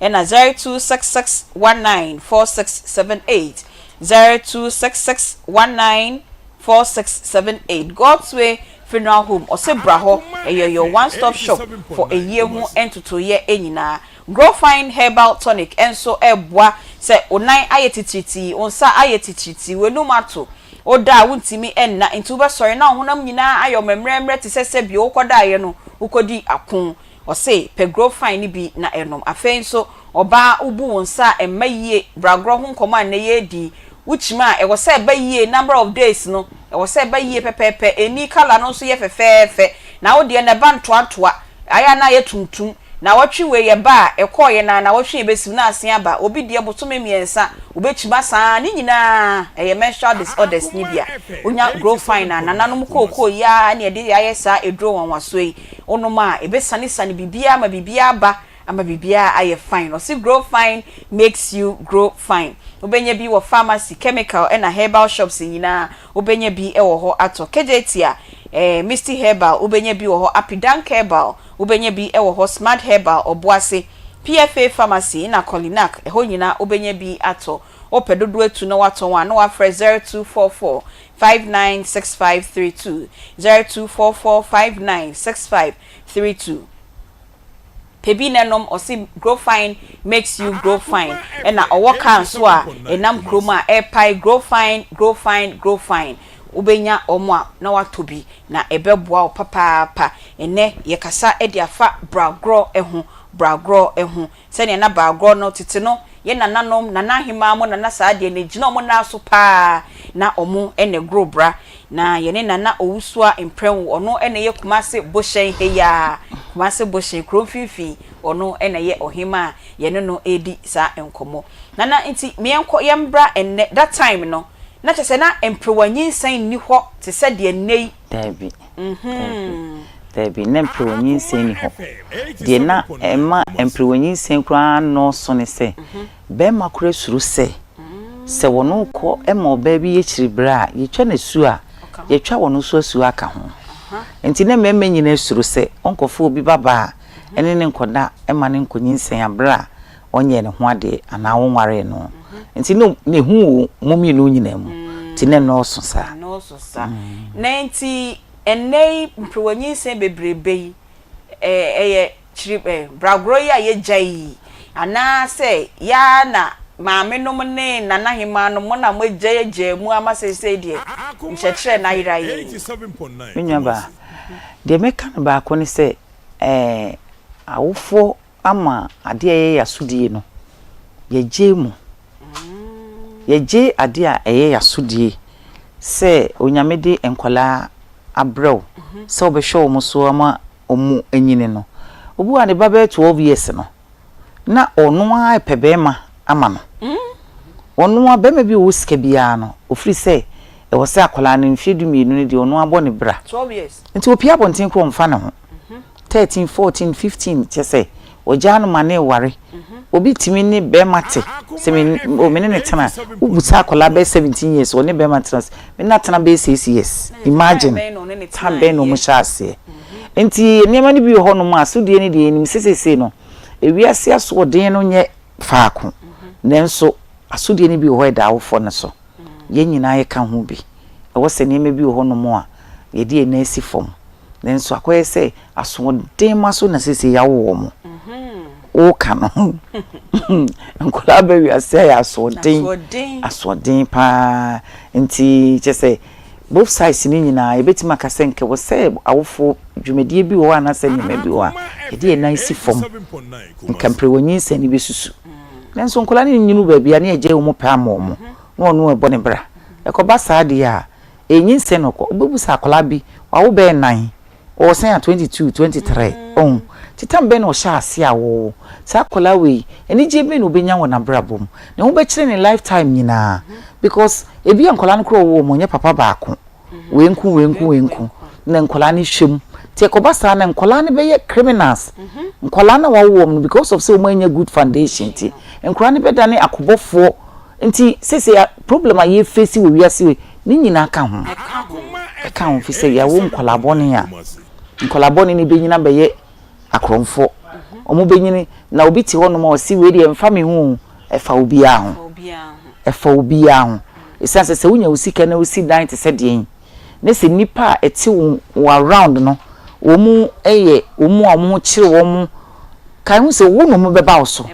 and 0266194678 0266194678 God's Way Funeral Home osebra ho your one stop shop for a year hu entuto ye enyina Grow Fine Herbal Tonic enso eboa se onan ayetititi onsa ayetititi wenumato oda wuntimi enna intuba sorry na honam nyina ayo memremre te sese bi okoda ye no ukodi akon ose pe Grow Fine bi na enom afen so oba ubu wonsa emaye bragro ho nkoma na ye di uchima e was said by ye number of days no e was said by ye pepepe eni kala no so ye fefefe na wo de na ban toatoa aya na ye tuntum na watwi we ye ba e koye na watwi besim na asen aba obi de botome miensa obechima saa ni nyina ye menstrual disorders ni bia onya Grow Fine na nanom kokko ya na ye de aye saa edro wanwaso yi onoma ebesane bibia ma bibia ba ama bibia aye fine o si Grow Fine makes you grow fine obenye bi wo pharmacy chemical and herbal shops nyina obenye bi e wo ho ato kejetia Misty Herbal obenye bi wo ho Apidank Herbal obenye bi e wo ho Smart Herbal oboase PFA Pharmacy na Kolinak ho nyina obenye bi ato opedodo etu na wato wa na wa fre 0244 596532 0244 596532 Pebi nenom osi Grow Fine makes you grow fine na owoka nso a enam kroma epai Grow Fine ubenya omo na watobi na ebeboa o papa ene yekasa edi afa bragro ehu se ne na bragro no tete no ye nananom nanahima mo nana saade ne gina omo na so pa na omo ene grow bra na ye ne nana owusua imprenwo ono ene ye kumase boshen heya kumase boshen kromfifi ono ene ye ohima ye no edi sa enkomo nana nti me enko ye mbra enne that time no na chese na emprewanyin san ni ho te se de nei dabi dabi na emprewanyin san ni ho de na ema emprewanyin san kra no so ne se be makure suru se wono ko ema oba bi ye chiribra ye twa na su a ye twa wono so asu aka ho enti na meme nyina suru se onkofo obi baba ene ne nkoda ema ne nkonyinsen abra onye ne ho ade ana wonware no enti no ne hu momi no nyina mu ti ne no so sa na enti enei mpewanyinsen bebrebe eye chiri bragro ya ye jai ana se ya na maame no ne nana hema no mo na mo jeje mu amasese de nchekere na iraye 87.9 nyaba de meka no ba ko ne se awofo ama ade ye yasudie no yeje mu yeje ade a eye yasudie se onyamede enkola abrew se obehwe omo so ama omu enyine no obu ane baba 12 years no na onu a pebema ama no onu a bema bi wo sika bia no ofiri se e wo se akola ne mfedu mienu ne de onu abo ne bra 12 years nti opia bonten ko mfa ne ho 13 14 15 chese oja no mane ware obi timi ne bema te se o mene ne tena ubusa akola be 17 years o ne bema tena me na tena be 6 years imagine tambe no mo shase nti niam ne bi ho no ma asudie ne de enim sesese no ewiase aso den no nye faako nenso asudie ne bi ho eda awofo ne so ye nyina ye ka ho bi e wo se niam bi ho no mo a ye de na esi fom nenso akoye se aso den maso na sese ya wo mo o kano nkola be wiase ya aso den pa nti chese both sides ni nyina ebetima kasenke wo se awofo dwumedie bi wo ana se nyima bi wo a ede na isi fom nkampre wonyi se ni besusu nenso nkola ni nyinu ba bia na eje wo mo pa amomo no no ebo ne bra ekoba saade a enyi se no ko obebusa akola bi wawo be nan o sen 22 23 on titambe no sha ase a wo sa akola we eni je be no benya wona brabom ne ho be kire ne lifetime nyina because ebi ankola no kro wo mo nye papa baako wenku na nkola ni hwem ti ekoba sa na nkola ne be ye criminals nkola na wo no because of say o manya good foundation ti nkola ne be dane akobofo nti sese problem a ye face we wiase we ni nyina ka ho fi say ya wo nkola boni a nkola boni ni be nyina be ye akromfo omo be nyini na obi ti ho no ma o si we de emfa me hu efa obi a ho esanse se unya usika na usi dan te se den ne se nipa eti wo around no wo mu eye wo mu amu kire wo mu kan hu se wo no mu beba oso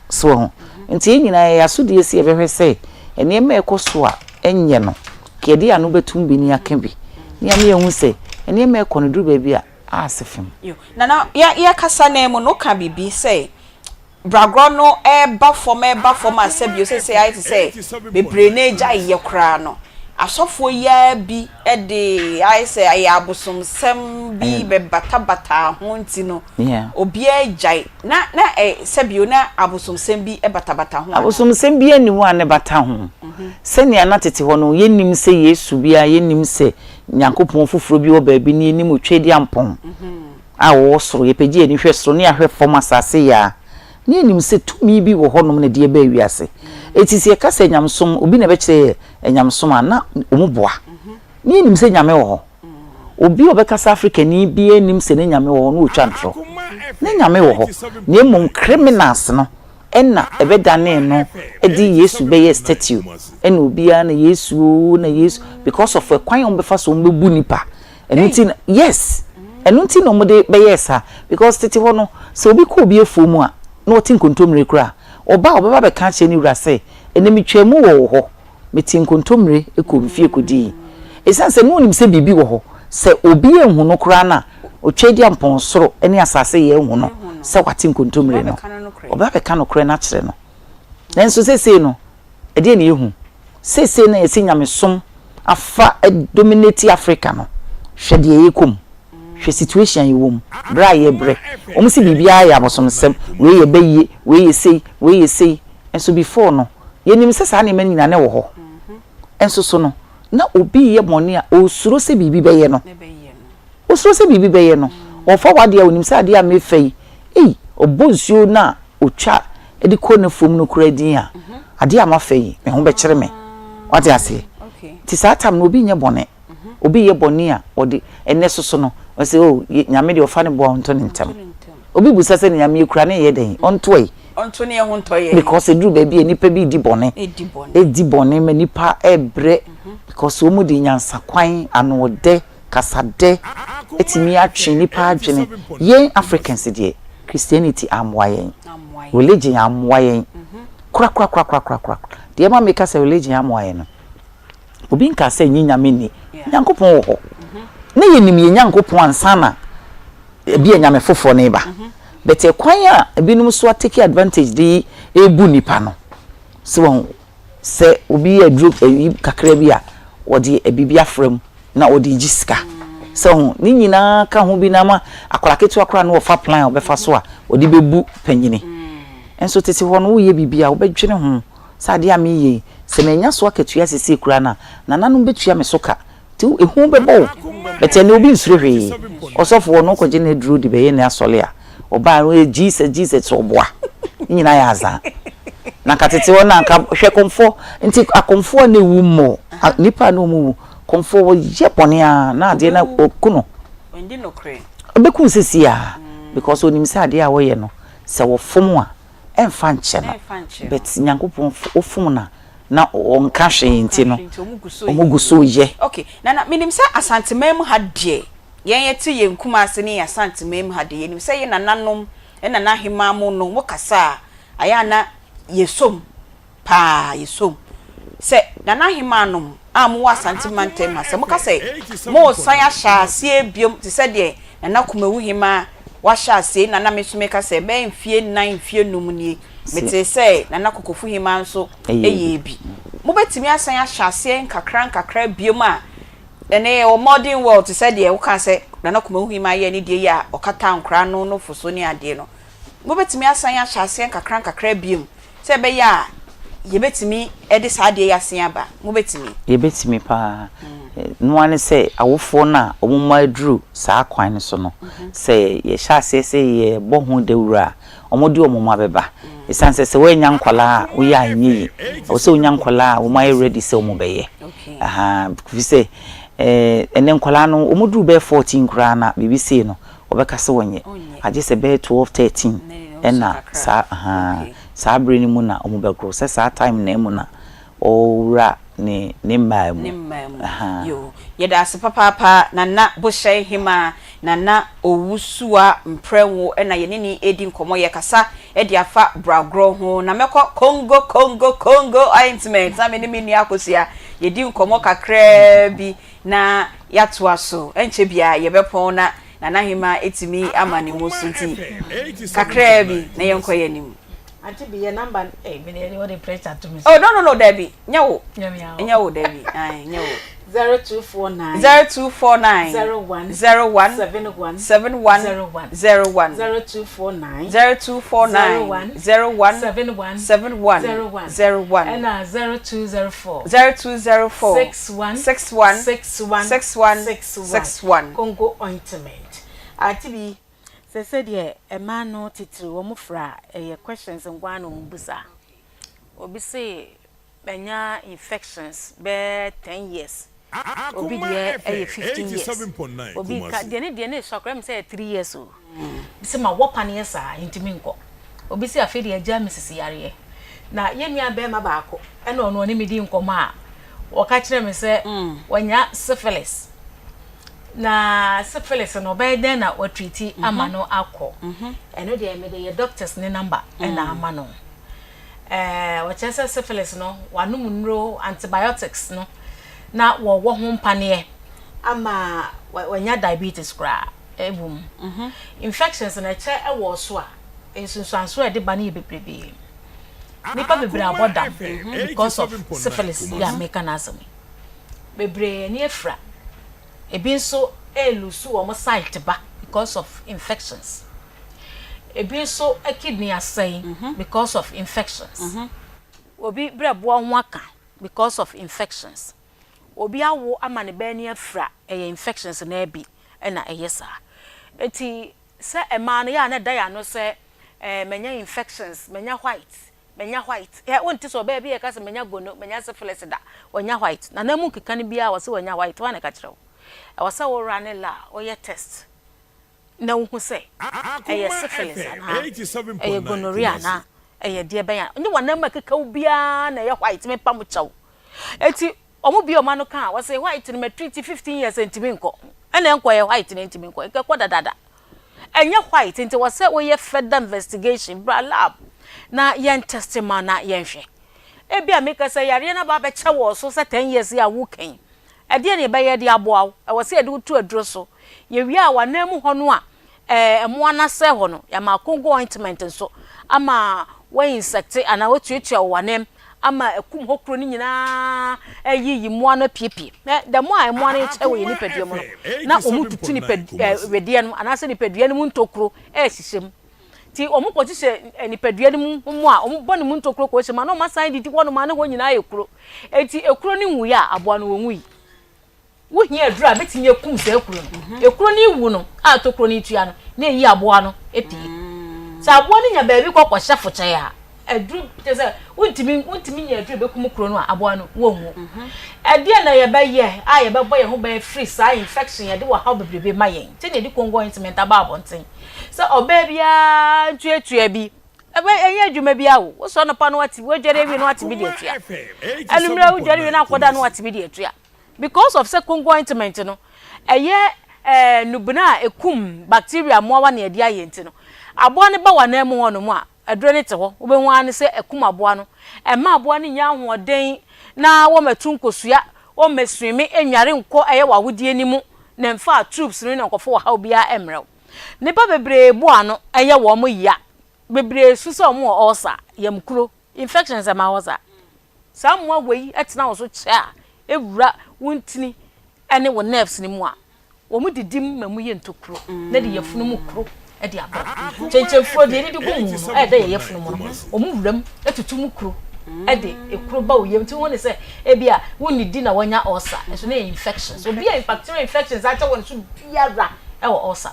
so nti enyina ya so de esi ebehwe se ene ma ekoso a enye no kede anu betum bi ni aka bi ni am ye hu se ene ma ekono duru ba bi a asefim yo na ya kasa na emu no ka bibi se bragro no eba form asebio say I to say bebre na eja ye kra no asofo ya bi e de I say aye abosom sem bi be bata ho nti no obi ejai na sebio na abosom sem bi e bata ho abosom sem bi animu ane bata ho se ne na tete ho no yenim se Yesu bia yenim se nyankopon foforo bi wo ba bi ni enim twedi ampon a wo soro ye pegi ani hwe soro ne ahwe form asase ya ni enim se tumi bi wo honom ne de ba wiase etisi e kasa nyamsom obi na be kire nyamsom ana omuboa ni enim se nyame wo obi obekasa Africa ni bi enim se ne nyame wo no otwa ntro ne nyame wo ni emum criminals no enna ebedane no edi Yesu be ye statue enna obi a na Yesu because of kwan ombefa so ombebu nipa enunti yes enunti no mode be yesa because tete ho no se obi ko obi efumu a no tin kontomre kura oba obeba be ka che ni wura se enemi twemu wo ho metin kontomre ekomfie kodi esanse no nim se bibi wo ho se obi enhu no kura na otwedi amponsoro ene asase ye enhu no se watin kontomre no oba be ka no kura na kire no nenso sese no ede na ehu sese na yesi nyamesom afa dominate Africa no hwede ye kom hwe situation ye wom bra ye bre omo si bibia ya bosom sem we ye beye we ye sei enso before no ye nim se sa na mani na ne wo ho enso so no na obi ye moni a osuro se bibi beye no osuro se bibi beye no ofo wade a onim se ade a mefei obonsuo na otwa edi ko na fom no kura din a ade a mafei me ho be kire me wate ase ti sa tam no obi nye bone obi ye boni a odi ene soso no o se o nyame de ofa ne bo onto ne ntam obi busa se ne nyame ekura ne ye den onto yi onto ne ho nto ye because edru baby enipa bi di bone edi bone ma nipa ebre because omu di nyansa kwan anode kasade etimi atwe nipa adwene yen Africans de Christianity amwayen religion amwayen kura de ma make say religion amwayen no obi nka say nyinyame ni nyankopon wo ho na yenim ye nyankopon ansana bi enyame fofo ne ba but kwan a ebinum so take advantage de ebu nipa no so se obi adru kakra bi a odi ebibia frem na odi gisika so ni nyina ka ho bi na ma akola ketu akora no ofa plan obefa so a odi bebu panyini enso tete ho no wo ye bibia wo bedwene ho sade am ye se menya so aketua sese kura na nanu betua me soka ti ehu bebo bete ne obi nsure hwe osofo no koje na duru de beye na asole a oba no Jesus so boa nyina ya aza na katete wona nka hwe komfo nti akomfo na ewu mo nipa no mu komfo wo ye bone a na ade na okuno ndi no kre obeku sisi a because onim se ade a wo ye no se wo fom a emfa nche na but nyankopon ofom na onka hwe nti no omuguso ye okay na minim se asantemam ha de yen yete ye nkuma ase ne asantemam ha de yenim se ye nananom na na hema mu no wo kasa aya na yesom pa yesom se nana hema nom amwo asanteman ma se mo kasa mo san ya sha ase biom ti se de nana kumawu hema wa sha ase nana mesume kasa be mfie 9 mfie num nie mete se nana kokofu hema nso eye bi mo betimi asan ya sha ase nkakra biom a ene o modern world ti se de wo kan se nana kumawu hema ye ni de ya okata nkra no foso ni ade no mo betimi asan ya sha ase nkakra biom se be ya ye betimi ede saade ya sen aba mo betimi ye betimi pa no ane se awofo na omuma adru saa kwan ne so no se ye sha se ye bohu dewura omodi omuma beba esanse se we nya nkwala wo ya anyi o se onya nkwala wo mai ready se omubeye aha fi se ene nkwala no omudru be 14 kura na BBC no obeka se wonye aje se be 12 13 ena sa aha sabre ni mu na omubegro se sa time na emu na owura ni mmamu yo yeda se papa na bohye hima na owusua mprewo na yenini edi nkomo ye kasa edi afa bragro ho na meko Congo ointment na me ni akosia yedi nkomo kakra bi na yatoa so enche bia ye bepon na hima etimi amani musunti kakra bi na yenkoye nim Aunty Bea number me what the pressure to me. Oh no Debbie. Nyawo. Nyawo Debbie. Ai nyawo. 0249 01 71 0249 01 and 0204 61 Congo ointment. Aunty Bea se de e ma no titiri wo mufra questions ngwa no mbusa obi say benya infections be 10 years obi de 15 years obi ka de ne sokra me say 3 years o bisi ma wopa ne sa intimi nko obi say afedi agya Mrs. Yare na yemia be ma baako e na ono ne medi nkomo a wo ka kire me say wanya syphilis na syphilis no be den na o treat amano akọ eno de me de doctors ne number na amano wo chese syphilis no wanum nro antibiotics no na wo ho mpane ama wanya diabetes kra ebum infections na che e wo so a ensunsuanso e de ba na bebrebe nipa bebre aboda because of syphilis ya mechanism bebre ni efra ebi so elusu o mo site ba because of infections ebi so kidney asay because of infections obi brebo nwaka because of infections obi awo amane ba ni afra infections na bi na eyesa eti se ema no ya na da ya no se menya infections menya white wonti so ba bi e ka se menya gono menya syphilis da wonya white na namu keka ni bia wo se wonya white wa na ka kirewo e wasa wo run la o ye test na wo hu say e ye syphilis ana e ye gonorrhea na e ye de ben ni wanam makeka bia na ye white me pam chaw eti omo bi o ma no kan wo say white ni me treat 15 years entimi nko ene nko ye white ni entimi nko e kwa dadada enye white nti wo say wo ye further investigation bra lab na yen testimony na yen hwe e bia make say yare na ba be che wo so say 10 years ya wo kan e de ne be ye de aboawo e wo say e de tu aduro so ye wi a wanam ho no a emo na se ho no ya ma kongo ointment so ama we insect ana wetuetua wanem ama ekum hokro ni nyina ayiyi mo ana piepie the more I mo ana che we ni padua mo na omu tutu ni wedie no ana se ni padua ni mu ntokro sisem ti omu ko tise ni padua ni mu a omu boni mu ntokro ko sema na o masan didi wono ma na ho nyina ekro eti ekro ni wu ya aboa no wonwu wo hia adura betinye kum se ekro no ekro ni wu no a tokro ni tua no na eyi aboa no epie sa aboa ni nya baabi kokko hyefo kye ya adru tese wontimi nya adru bekum kro no aboa no wonwu ade na ye ba ye a ye ba boye ho ba free sa infection ye de wa ha bebrebe mayen te ne di kongo ointment aba abonten so obabia tuatua bi ebe enye adwuma bi awo wo so no pa no ati wo jere wi no ati bi de atua anumra wo jere wi na akoda no ati bi de atua because of say kongo ointment no eye nubuna ekum bacteria mowa na edi ayenti no aboa ne ba wana mu hono mu a aduro ne te ho wo be hu an se ekum aboa no ma aboa ne nya hoden na wo matu nkosua wo mesumi enware nko eye wawodie ni mu na mfa troops no nkofo wa ha obia emrew ne ba bebre bu ano eye wo mo ya bebre suso mo ulcer yamkuro infections ama ulcer samwa wei etena wo so che a ewura wontini ene wo nerves ni mu a wo mu didim mamu ye ntokro na de yefunu mu kro e de aba chenchefro de ni de gumu e de yefunu mu no wo mu wuram etutu mu kro e de ekro ba wo yem ti won se e bia woni di na wonya ulcer so na infections so bia bacterial infections ata won so biara e wo ulcer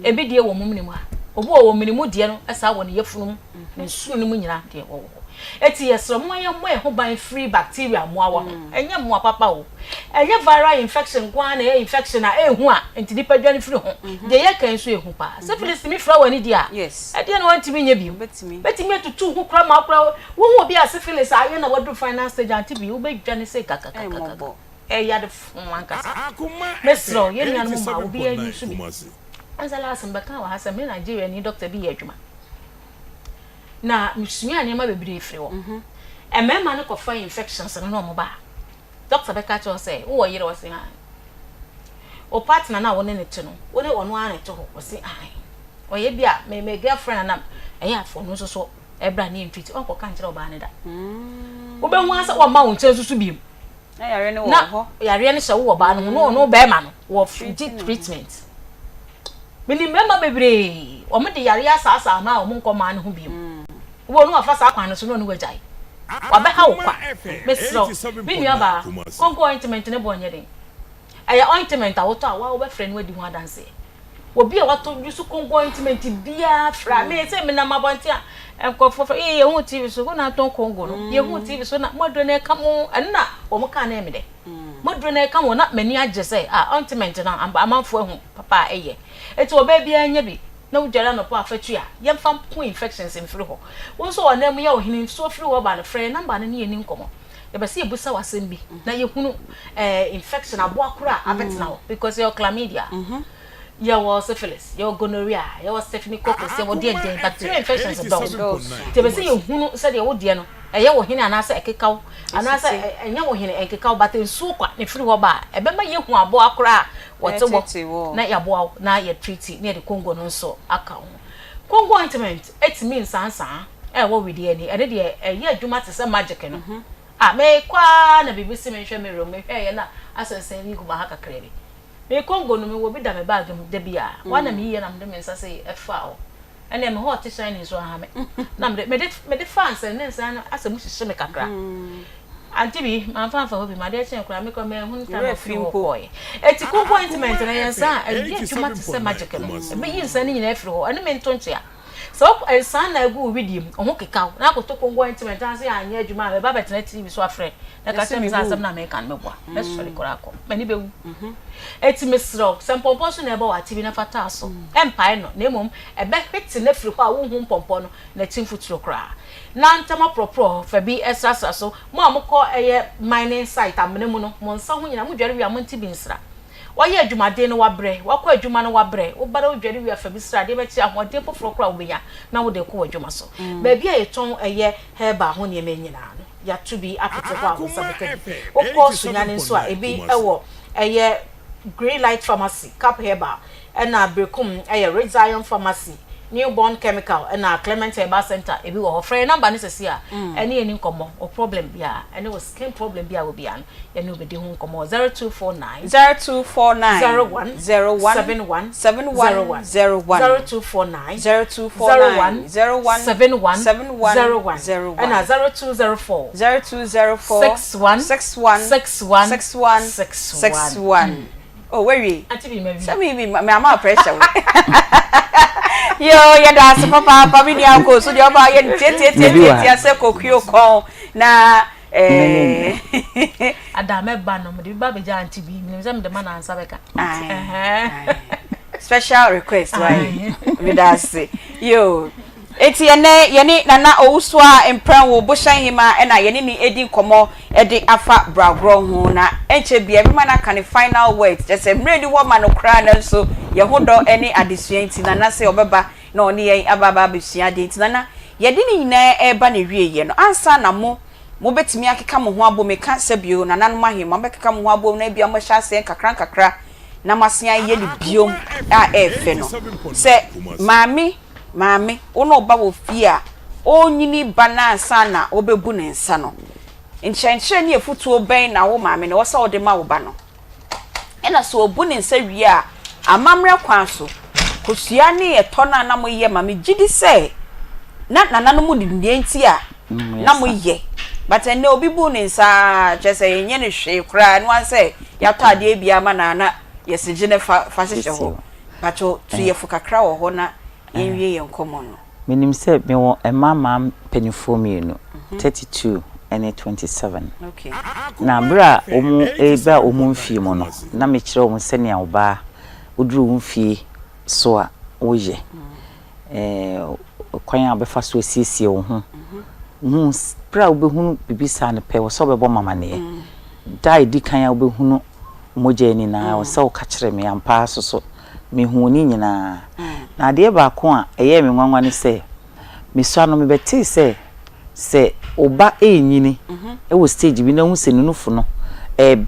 e bi de wo mum ni mu a obo wo minimu de no esa won yefunu mu na suru ni mu nyina de wo eti yesro mo ho ban free bacteria mo awo enye mo papa o enye viral infection kwa na infection na ehu a enti dipa dwane free ho de ye kan so ehu pa syphilis mi fra wani dia yes e de no antimi nya bi betimi tutu hu kra ma kra wo wo bi a syphilis aye na wadu final stage Aunty Bea wo be dwane se kakaka ya de fun kasa mesro ye nyan mo ma wo bi ayi so bi ansala asembaka wa hasa me Nigeria ni doctor bi adwuma na msumia ne ma bebre efre wo emema ne ko fa infections no mo ba doctor beka cho say wo yire wo say ha o partner na woni ne te no woni ono an te ho wo say ai o ye bia me girlfriend na e ya fo no so ebra ne ntwiti o ko kan kire oba ne da wo be hu asa wo ma wo nche susu bi na yare ne wo ho yare ne hye wo ba no no be ma no wo treatment mini mema bebre o me de yare asa ma o mo nko ma ne ho bi wo no afasa kwan so no no wajai wa be ha wo kwa mesro me nua ba konko ointment ne bonye den aya ointment awoto a wa be friend wadi ho adanse wo bi a wato yusu konko ointment bia fra me se me na mabonti a enkofo ye hu TV so na ton kongo no ye hu TV so na modro na ka mo na wo mo ka na eme de modro na ka mo na mani agese ointment na amanfo ehu papa eye eti wo be bia anya bi na ujara no po afatu a yem fam po infections in free ho won so onam ye ohini so free ho ba no free number no ye ni nkomo ye be se ebusa wasem bi na ye hunu infection abo akura abetina ho because your chlamydia ya was syphilis your gonorrhea ya was staphylococcus ya wodi den bacterial infections about te be se ye hunu se de wodi no eye wo hini anasa ekekaw anasa enya wo hini ekekaw but ensu kwa ne free ho ba ebe ma ye hu abo akura wotewo na ya boa na ya treat na de kongo no so aka ho kongo ointment it means sansa wo widi ani ene de ye adwuma te se magic no me kwa na bibisi me hwe me ro me hwe ye na asensen ni kuma haka krebe me kongo no me wo bi da me bag mu de bia wana me ye na me de me nsa se efa o ene me hot shine so ha me na me de fans ne nsa na asemu hye me kakra Aunty Bea manfa ho bi ma de chen kura me ko me hu ta na free boy eti ko appointment na yensa e di adwuma te se magic no e be yin nsa ni nyina afiri ho ene me ntonche a so san na egu widim oho keka na akoto kongo intimate anse anya adwuma be ba betena TV so afre na ka sem sa asem na me kan meboa na sori korako mani bewu etimesro sempompo so na eba wa TV na fata so empire no na emom ebe hwete na firi ho a wo hu mpompo no na timfuturo kra na ntama propro fa bi esasa so mo amko eye mining site amene mu no mo nsa ho nyina mo dware wi amonti bi nsra waye adwumade no wabrɛ wakɔ adwuma no wabrɛ wo bara wo dware wi afa bi sra de bɛti ahode foforo kra wo benya na wo de kɔ adwuma so ba bia yeton eye heba ho ne menyina no ya to bi apete ho a wo sabeka wo kɔ sunya ne nso a ebi ɛwɔ eye Green Light Pharmacy Cap Heba na Brekum eye Red Zion Pharmacy Newborn Chemical and Clement Herbal Center ebi wo frɛ number ne sesi a ene eni nkomo o problem bia ene wo skin problem bia wo bia no ye no be de hu nkomo 0249 01 71 71 0249 01 and 0204 61 oh where we Aunty Bea maybe say me mama pressure yo ya da se papa mi dia ko so dia ba ye tie ase kokuo kon na adame ba no me ba be ja Aunty Bea me say me de man answer beka special request right with us yo eti yene nana owuswa empran wo boshan hima na yene ni edi nkomo edi afa bragro ho na enche bia me mana kan final words just emredi wo ma no kra na so ye hodo eni adesua enti nana se obeba na oni yen ababa besua de enti nana yede ni nyina eba na wie ye no ansa na mo betimi akeka mo ho abo me ka sebio nana no mahema bekeka mo ho abo na bia mo hya se kakra na masia ye ni biom a efe no se Mami, ono ba wo fie a onyini banansa na obebu ne nsa no. Nchenchere ne efutuo ben na wo mami ne wo sa ode ma wo ba no. Ena so obu ne nsa wie a amamre kwan so. Kosua ne etona na mo ye mami gidi se na nana no mu di nti a na mo ye. But ene obi bu ne nsa chese yenye ne hwe kra no an se ya tade bia ma na yesije ne fa hye ho. Bacho tuye fukakra wo ho na yenwie yenkomo no menim se me wo emama penifo mienu 32 and 27 okay na bra omu eba omu mfie mo no na me kire omu se ne oba oduru mfie so a oye kwan abefa so siesie wo ho bra obehunu bibisa ne pe wo so bebo mama ne dai di kan obehunu moje ni na wo se wo ka kire me ampa so me huni nyina na de ba ko a eye me nwanwa ne se me so no me beti se oba enyini e wo stage bi na hu se nunufu no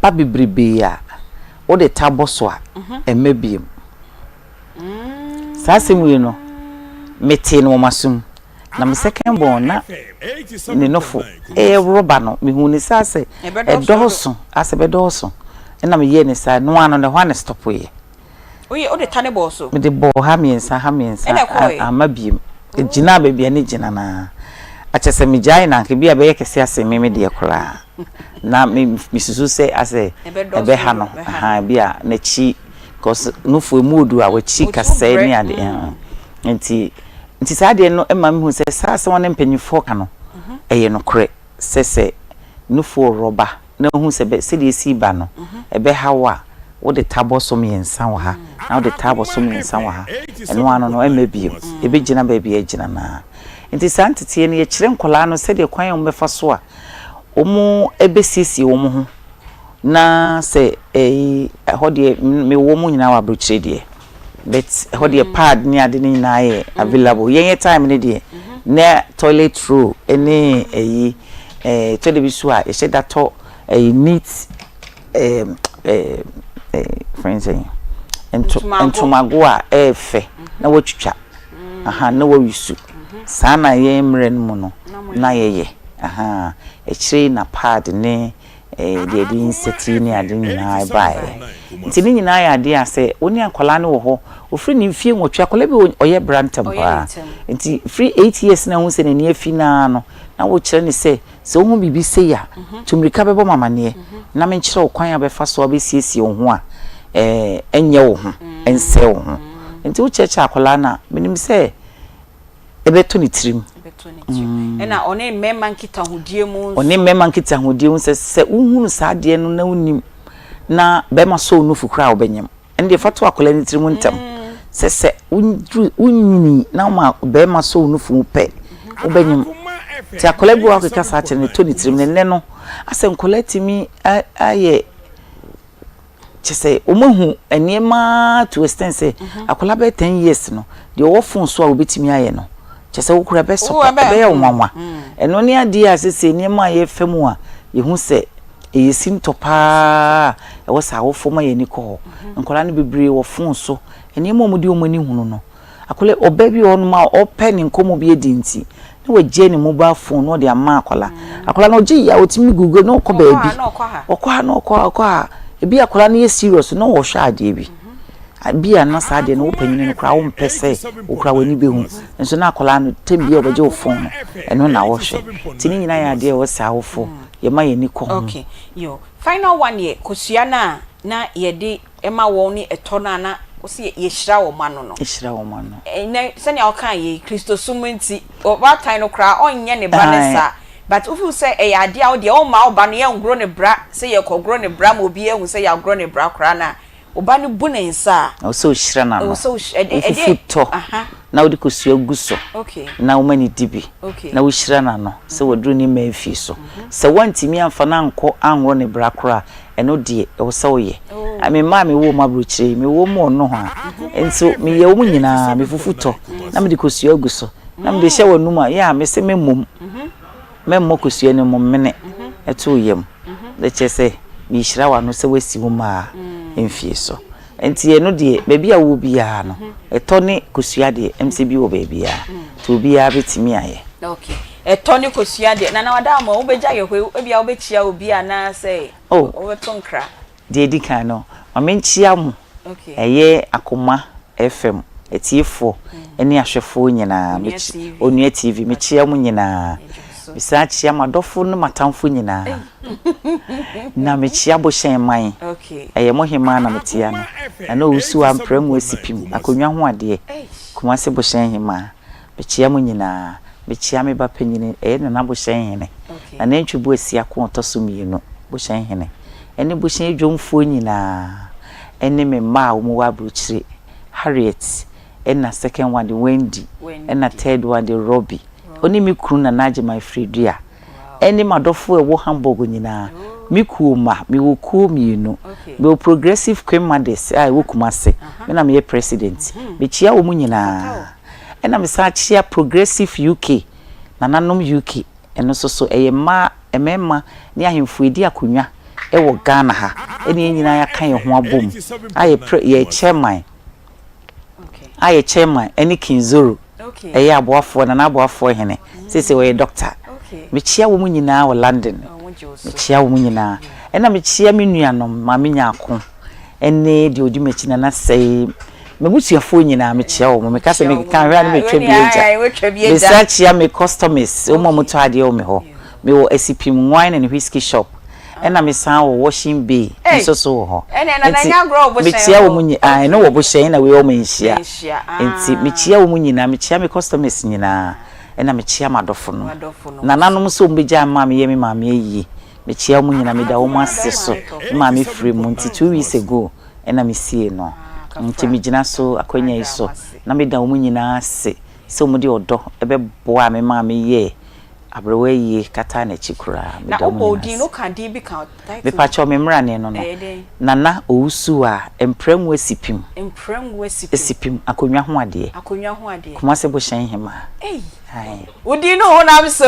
ba bibrebe a o de tabo so a emabiem sa semu no meti no masum na me second born na ne nofo roba no me huni sa se e doso ase be doso na me ye ne sa no ano ne hwane stop ye oye o de tane bo so me de bo ha miensa amabiem ejina ba bia ne jina na achese me jai na nke bia be yekese ase me de kora na me susu se ase ebe ha no ha bia na chi cause no fo mudu a wachi kase ni ade nti sa de no ema me hu se sa se won mpanyifo ka no eye no kore se no fo roba na hu se be se de si ba no ebe ha wa wo de tabo so me nsa wa ha na wo de tabo so me nsa wa ha eno ano no emebiem ebe gina ba bia gina na nti santete ne ye kire nkola no se de kwan o mefa so a omu ebe sisi wo mu ho na se hode me wo mu nyina wa brochire de but hode pad ni ade ni na ye available yen time ne de na toilet roll ene television a ye se dato neat friends entumago a efe na wotwitwa aha na wawisu sana ye mren mu no na yeye aha ekire na pad ne de inseti ne ade nyina bae nti ni nyina ya ade ase oni akola ne wo ho ofri ni mfie nwotwa akola bi oye brantam ba nti free 8 years na hu se ne ne afi na no na wo kire ne se wo bibi se ya tumrika bebo mama ne na me nkire wo kwan abefa so abesiesie wo ho a enye wo ho ense wo ho nti wo cheche akola na menim se ebeto ni tirim na one memma nkita hodie mu one memma nkita hodie mu se unhunu saade no na unim na bema so nufu kra obenyem ende fato akola ni tirim ntem se unyini na ma bema so nufu pe obenyem ti akola bi wa keka sa kire ne to ni tirim ne no ase nkola timi aye chese omohu eniema to extend akola be 10 years no de wo fon so a obetimi aye no chese wo kura be so be ya onwanwa eno ne ade asese eniema ye femu a ye hu se eyesim topa e wo sa wo foma ye ni ko nkola ne bebre wo fon so eniema omudi omani hunu no akola oba bi onu ma open nkomo bi edinti ne wo je ne mobile phone no de ama akola no je ya otimi google no ko baabi okwa ebi akola na ye serious no wo hwa ade bi bia na saade no opanyine no kra wo mpese wo kra wani behu nso na akola no tembi obaje wo phone no eno na wo hwe tini nyina ya ade wo sa wo fo ye ma ye ni ko okay yo final one ye kosua na ye de ema wo ni etona na wo se ye hira wo ma no na sene o kan ye Kristo sumunti o ba tan no kra onye ne ba ne sa but if you say e ade a wo de o ma wo ba no ye ngro ne bra say ye ko gro ne bra mo bi ehu say ya gro ne bra kra na oba ne bu ne nsa o so hira na no o so futo na wo de kosua guso okay na wo mani dibi na wo hira na no se wodru ni mafi so se wantimi amfa na anko anwo ne bra kra eno de e wo se wo ye ame ma me wo mabro kire me wo mo no ho enso me ye wo nyina me fufuto na me de kosua guso na me de hye wo numa ya me se memmo kosua ne mo mene eto yem de chese mi hira wa no se wasi wo ma emfie so enti eno de bebi a wo bia no eto ne kosua de mcb wo bebia to bia betimi aye okay eto ne kosua de na wada ma wo beja ye hwe bia wo bechia obi ana say wo betonkra de dika no ma menchia mu okay eye Akoma FM etiefo eni ahwefo nyina onua tv mechia mu nyina bisachi amadofo no matamfo nyina na mechia bo hyen man okay eye mohima na metia no na osu amprem wasipim akonwa ho ade kuma se bo hyen hima mechia mu nyina mechia me ba panyine na bo hyen hene na nantwi bo asia ko otoso mienu bo hyen hene ene bo hyen dwomfo nyina ene me ma wo mu wa bruchire Harriet na second one the Wendy na third one the Robbie oni mi kru na naje my Fredria eni madofo e wo Hamburg nyina mi ku ma mi wo ku mienu be progressive queen mothers ai wo kumase me na me president be chia wo mu nyina ena me sa chia progressive UK na nanom UK eno so eye emema ni ahemfo edi akonwa e wo Ghana ha eni nyina ya kan ye ho abom ye chairman aye chairman eni Kinzoro eye aboafo na aboafo hene sese we doctor me chia wo mu nyina wo London me chia wo mu nyina ena me chia me nuanom ma me nyako ene de odi mechi na sei me busuafo nyina me chia wo me kase me kan hwa na me twebieja me sa chia me customers o mo moto ade o me ho me wo SPM wine and whiskey shop ena me san wo washing bay so ho ena na nya grow bo me chia wo mu nyina no wo bo hyen na we o menhia enti me chia wo mu nyina me chia me customers nyina ena me chia madofo no na nanom so mbeja ma me ye me ma me yi me chia wo mu nyina me da wo ase so ma me free mu nti 2 weeks ago ena me sie no nti me gina so akwanya iso na me da wo mu nyina ase so mu de odo ebe boa me ma me ye abrewe ye kata na chikura me do mo na no kan di bi kan me pa cho me mra ne no nana ousu a emprem wasipim akonwa ho ade kuma se bo hyen hema udi no honam so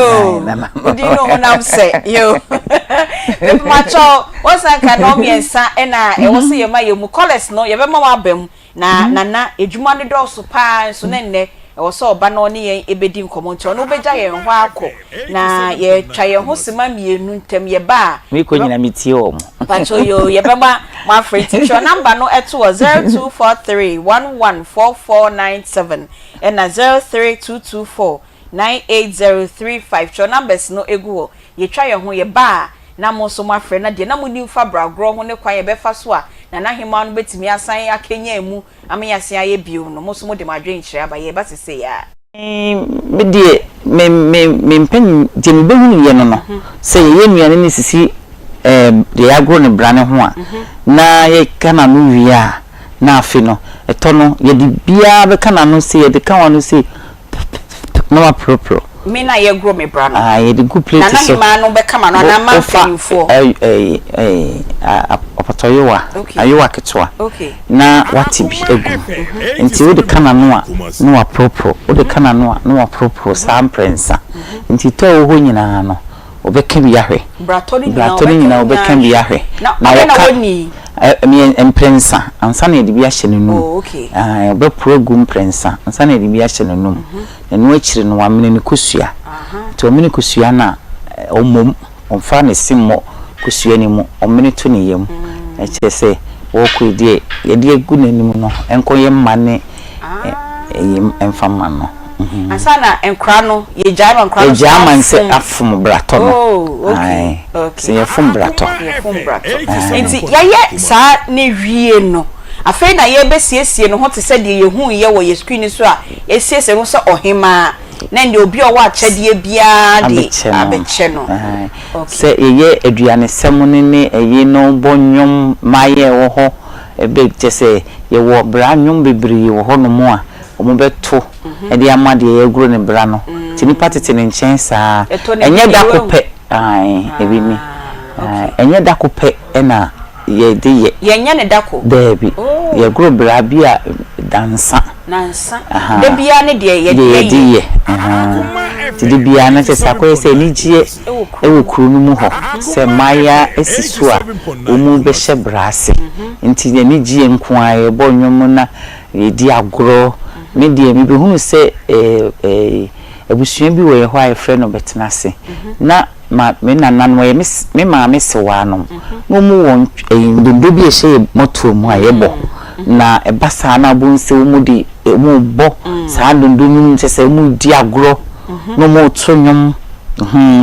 udi no honam se yo me pa cho wosan ka no miensa na e wo se ye ma ye mu college no ye be ma wa bam na nana ejuma ne do so pa so ne ne so oba no ne yen ebedi nkomo nti ono beja yen ho akọ na ye twa yen ho sima mienu ntem ye ba mi ko nyina mitie o mo pacho yo ye be ma free teacher number no eto 0243114497 and na 032249803 cho numbers no egu ye twa yen ho ye ba na mo so ma free na de na mo ni fa bragro ho ne kwa ye be fa so a na hema no betimi asan akenya emu amya se aye bio no mo so mo de madwen kire aba ye ba sese ya me pen je me behu ye no say ye nuane ni sisi de agro ne brane ho a na ye kana no wi a na afi no eto no ye di bia be kana no say ye de kan wano say no apropro me na ye grow me brane ye de good plate so na no be kama no na ma penfo opatoyewa ayewa ketwa na wati bi egu nti wo de kana no a no apropro wo de kana no a no apropro sa prensa nti to ho nyina no obeka bi yahwe bratoni nyina obeka bi yahwe na woni mi emprensa ansa na de bi ahye nenu obepro gu mprensa ansa na de bi ahye nenu enu akire no amene ne kosua to amene kosua na omom omfa ne simmo kosua ni mu omene to ne yem echese wo kudie ye de gu nanim no enkoye mane emfama no asana enkra no ye jama enkra no jama nse afum brato no se ye fum brato enti ye sa ne wie no afei na ye besiesie no ho te se de ye hu ye wo ye screen so a esiesie no se ohima na ndi obi o wa achede bia de abeche no se ye aduane sem ne eye no bonyom maye wo ho ebe tese ye wo bra nyom bebiri wo ho no mo a omo beto e de amade ye gro ne bra no tini patete ne nchen saa enye da kope ebi mi enye da kope na ye de ye nya ne dako debi ye gro bra bia dansa de bia ne de ye de ti de bia na se akoye se ni gie e wo kru no mu ho se maya esisu a omu be hye brase nti ne ni gie nko aye bo nwom na ye di agro me de mi be hunu se abusua bi wo ye ho aye frɛ no betena se na ma me nanan wo ye me ma me se wa no no mu won ndondo bi ehye moto mu aye bo na ebasa na bonse mu di mu bo sa ndondo mu se mu di agro no mo tonyom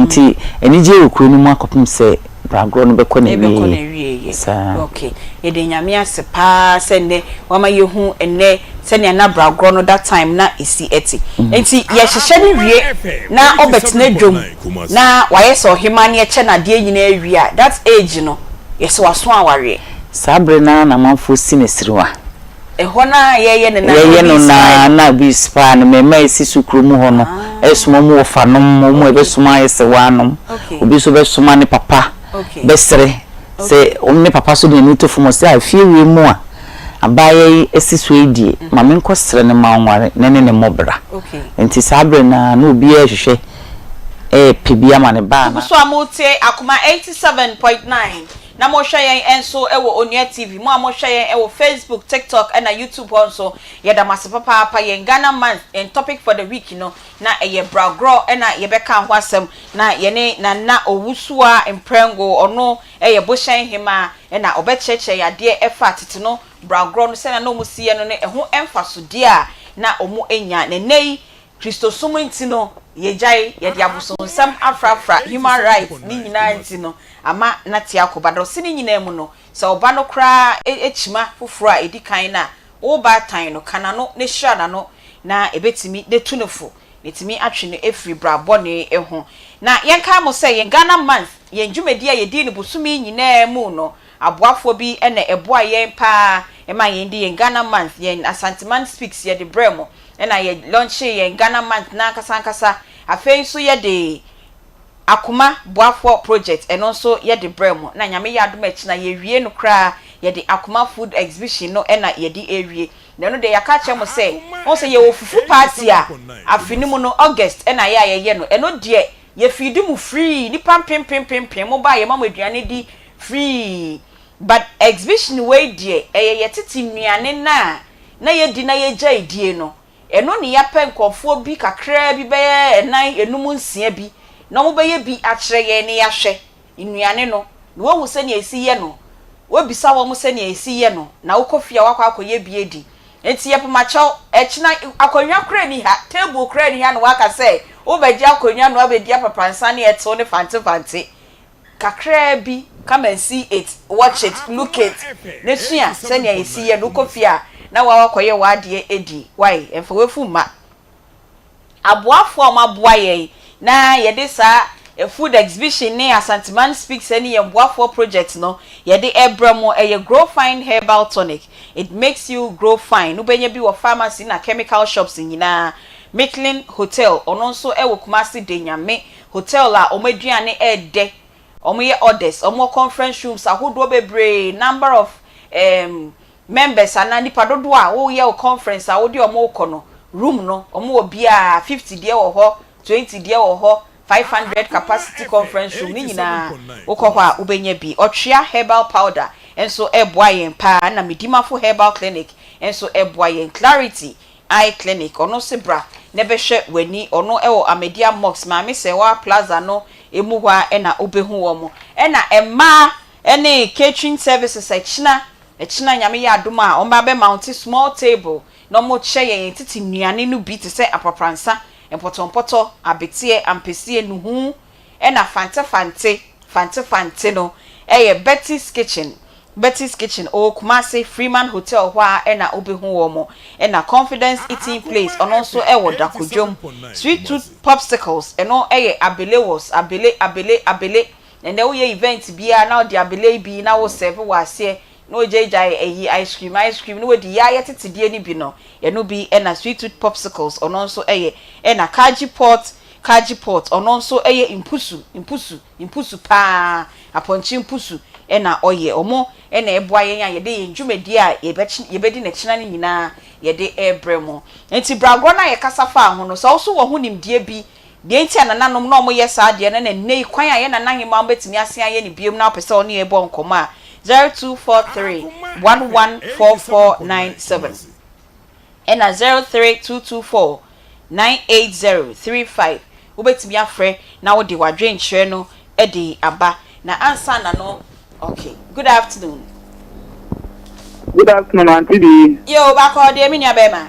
nti eni je okuru no mu akopim se bragro no bekọ na wie okay e de nyame ase pa se ne wama yehu enne se ne na bragro no that time na esi eti enti ye hyehye ni wie na obetena dwom na waye so hima ne eche na de nyina awie a that age no ye se waso aware sabre na manfo sinesiriwa ehona ye no na bi spa no me mai sisukru mu ho no esuma mu ofanom mu ebesuma yese wanom obi so besuma ne papa besre se omne papa so de nuto fumo se afie wi mu a abaye esisu edie ma me nkosre ne ma nware ne mobra enti sabre na obi ehwehwe pebia ma ne ba na so amote Akoma 87.9 na mo hwe yen enso ewo Onua TV mo hwe yen ewo Facebook, TikTok and YouTube also yeda masepapa yen Ghana man and topic for the week no na eye bragro na ye beka ho asem na ye ne na owusua emprengo ono eye boshan hima na obecheche yade efa tete no bragro no se na no musiye no ne eho emfaso de a na omu enya ne nei Kristo sumu ntino yejai yedi abuson sam afrafra human rights ni nyina ntino ama na tia akobado se ni nyina mu no se oba no kra echima foforo a edikan na wo ba tan no kana no ne hra na no na ebetimi de tunofo netimi atwe no efri brabo ne eho na yenka mo se yen Ghana month yen dwumedi a yedi ne busumi nyina mu no aboafo bi ene eboa yen pa ema yen di yen Ghana month yen Asanteman speaks ye de bremo ena ye launch yen Ghana month na kasa afei so ye de Akoma boafo project eno so ye de bremo na nyame ya adom echi na ye wie no kra ye de Akoma food exhibition no ena ye di ewie na no de yaka che mo se won se ye ofufu party a afinimu no August ena ye no eno de ye feed mu free ni pam pem mo ba ye mama aduane di free but exhibition we die ye titi nnuane na ye di na ye gya idie no eno ne ya pe nkofo bi kakra bi be enan enum nsia bi na mo be ye bi akere ye ne ya hwe nnuane no wo hu se ne esi ye no wo bisa wo mo se ne esi ye no na wo kofia wakwa akoye bi edi enti ye poma chaw echina akonwa kra ni ha table kra ni ha no waka se wo be gya akonwa no abedi apapansa ne eto ne fante kakra bi come and see it, watch it, look it. Nesuya senya esi ye no kofia na wa wakoye wa de edi. Why? Enfo we fuma. aboafo a maboa ye na ye de sa a food exhibition ne Asanteman speaks any boafo project no ye de ebramo a grow fine herbal tonic. It makes you grow fine. No benye bi wo pharmacy na chemical shops nyina. Michelin Hotel ononso e wo Kumasi de nyame hotel la omaduane e de omoye orders omo conference rooms ahodo bebre number of members anani padodo a wo ye conference a wo de omo kono room no omo obia 50 de wo ho 20 de wo ho 500 capacity conference room ni nyina wokọ a ubenya bi otwea herbal powder enso eboa yen pa na medimafo herbal clinic enso eboa yen clarity eye clinic ono sebra nebehwe wani ono ewo Amedia Mox maame sewa plaza no emu hwa na obehu wo mo na emma ene catering services echina nyame ya adoma omba be mount small table no mo che yen titi nuane no bi te se apapransa empotompoto abetie ampesie nuhu na fante no Betty's Kitchen o Kumasi Freeman Hotel hwa na obehu wo mo na Confidence Eating Place also ewo Dakojom Sweet Tooth Popsicles eno abele and we event bia now the abele bi na wo serve wase no jeja ice cream no di ya yetete die ni bi no ye no bi na Sweet Tooth Popsicles also na Kaji Pot also impusu pa aponchi impusu na oye omo na eboa yen ya yede ndwumadi a yebedi na kina ni nyina yede ebremo enti brago na ye kasafa ho no so wo ho nimdie bi de enti anananom na omo ye saa de na nei kwan a ye na nahe ma betimi ase aye ni biem na opese oni ebo nkoma 0243 114497 na 03224 98035 ubetimi afre na wo de wadwe nkyere no edi aba na ansa na no. Okay. Good afternoon. Good afternoon, Aunty Bea. Yo, bako de mi bema.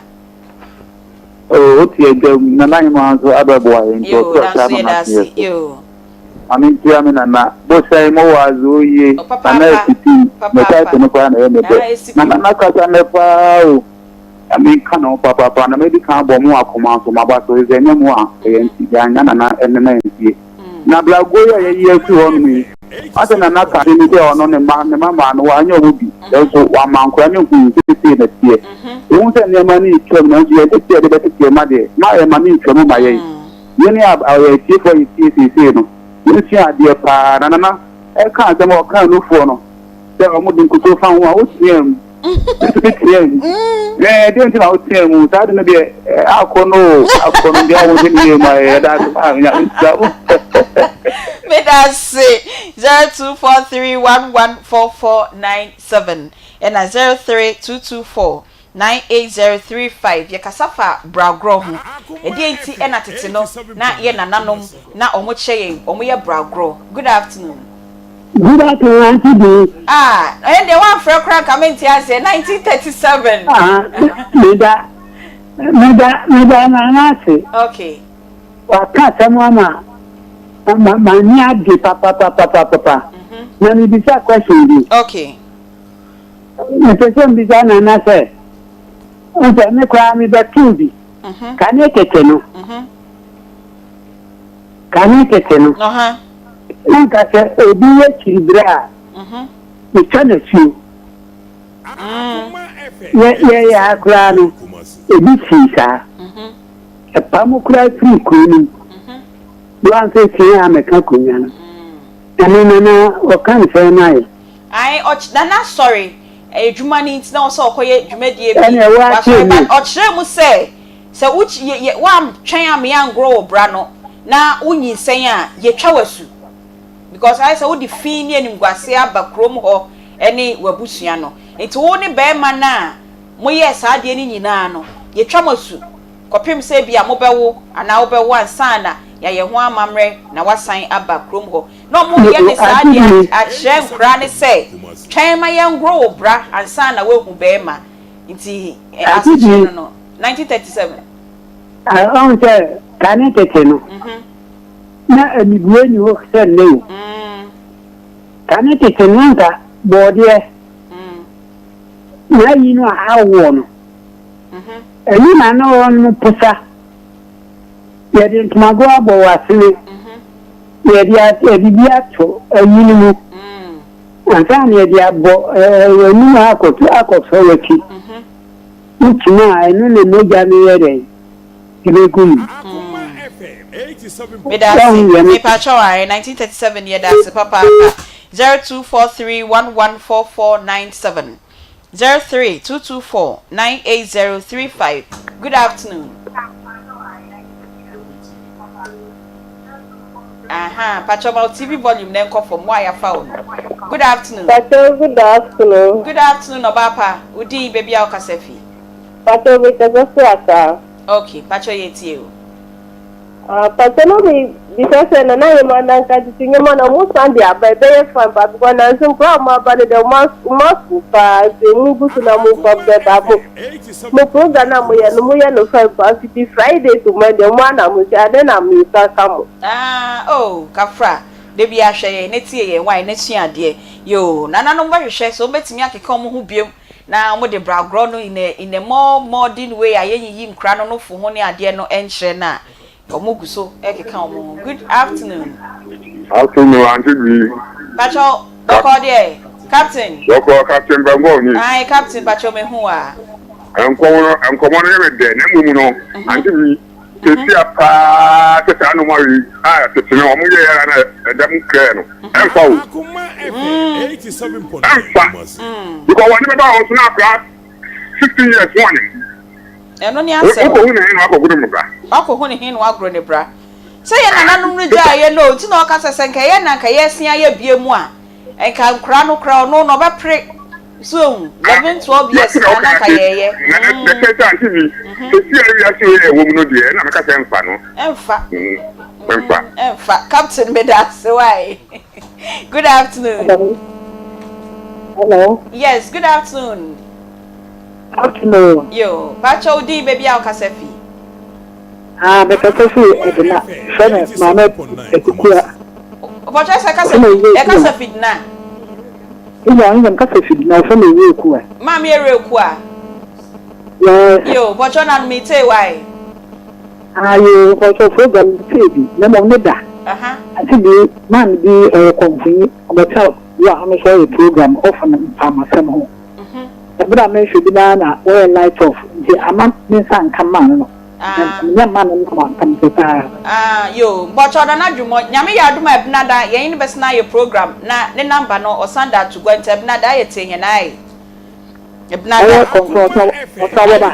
Oh, oti edem na nani manzo ababoy. Yo, that's yo. Amin tiami na bo sai mo wazo ye. Na titi. Me type no kwa na ye me de. Na kasa me pa o. Amin kana papa na me di kan bo mo Akoma so maba so ze nyemu a ye nti ganya na enena nti. Na blago ye ye fi ho mi. Ate na naka ni de ono ne ma no anya obi so wa manko anya ku tete na tie ehun se ne ma ni twem na je tete de tete ma de ma e ma ni twem ma ye ni aye tie for tie no ni si ade pa na e ka se mo ka no fo no se o mo din ku so fa ho a o tiem de nti na o tiem sa de no de akono de a wo ni ma e da Me that say 0243114497 and 03224 98035 ye kasafa bragro ho e de enti na tete no na ye nananom na omo che omo ye bragro. Good afternoon. Good afternoon, Aunty Bea. And the one for crack comment here say 1937. Meda na say. Okay. Wa ka samama mani ade papa. Na mi bisa question bi. Okay. Me question bisa na say. Nse me kwa mi be tubi. Kan e kete no. Nka se obi ye chibra. Me tana fiu. Ye ya kura no. Ebi fisa. E pamu kura free kunu. Duan se tiya me ka kunya no. Na o kan se na ye. Nana sorry. Ejuma ni ntina o so okoye dwumadie bi. Wa ochire mu se uchi wa twen ame angro bra no na unyi sen a ye twa wasu. Because I say wo di fin ni animguase aba krom ho ene wabusua no. Enti wo ne be ma na mo ye sa de ni nyina no ye twa masu. Kopim se bia mo bewo ana wo bewo ansa na ya ye ho amamre na wasan aba krom ho. No mo ye ne sa de a hye nkra ne se twen ma ye ngro bra ansa na we hu be ma. Enti asije no 1937. On say kan tete no. Na emibueni ho se ne. Kan tete no nka bode na yi no awo no. Eni na no pusa yɛde ntomago abɔ wɔ asene yɛde bi ato ayini mu ansa na yɛde abɔ anim akɔtɔ w'akyi wotumi a ɛno ne mogya no yɛ dɛ ɛbɛgu mu Mepacho 1937 year that's papa 0243114497 03224980035. Good afternoon. Pacho about TV volume then call from why I found. Good afternoon. Pacho, good afternoon. Good afternoon, Obapa. Udi baby au kasefi. Pacho, we take okay, Pacho yeti. Pacho no be because na na man ka tinye man mo sande abai be fan but because na some problem about the must pa se mu gusu na mu from the table mo program na mo ya no fan pa Friday to Monday mo na mo ja de na mi ka kamo kafra de bi ahwe ne tie ye why ne tua de yo nana no ba hwehwe so betimi akeka mo ho biem na mo de bragro no in a more modern way ayeyi mkra no fo ho ne ade no enhre na omuguso ekeka omo. Good afternoon. Afternoon, Aunty Bea. Pacho doko de captain. Doko captain bango ni. Ai captain pacho me hu a. Enkomo no ye de na mumu no. Aunty Bea. Tesi apa teta no mari. Teti no omo ye ya na dam kre no. Enfa o. Akoma FM 87.9. Because when be ba o na class 15 years warning. Eno ni ase. Ko hu ne no akoguru mu bra. Akọ hu ne hin no agro ne bra. Se ye nananom no gya ye no, ti na okasa se nka ye na nka ye sia ye bie mu a. Enka nkra no no be pre so 11 12 years na nka ye. Na se Aunty Bea. Tesi area se ye wo mu no de na meka se enfa no. Enfa. Captain Medas, why? Good afternoon. Hello. Yes, good afternoon. Afternoon. Yo, Pacho di baby au kasefi. Because edina fene mama ekukua. Pacho sa kasefi na. Ina kasefi na fene ekukua. Mama ekukua. Yo, Pacho na mite why? Ayo, Pacho program tebi na mo neda. Ati bi man bi konfini obetal wa ame so program often amasem ho. Ebra me should be na we light off. The amount me san come man no. Nya man no come to yo, but na dwumo nyame ya aduma ebnada ye ni besna your program na ne number no osanda to go enter ebnada ye tenye nai. Ebnada.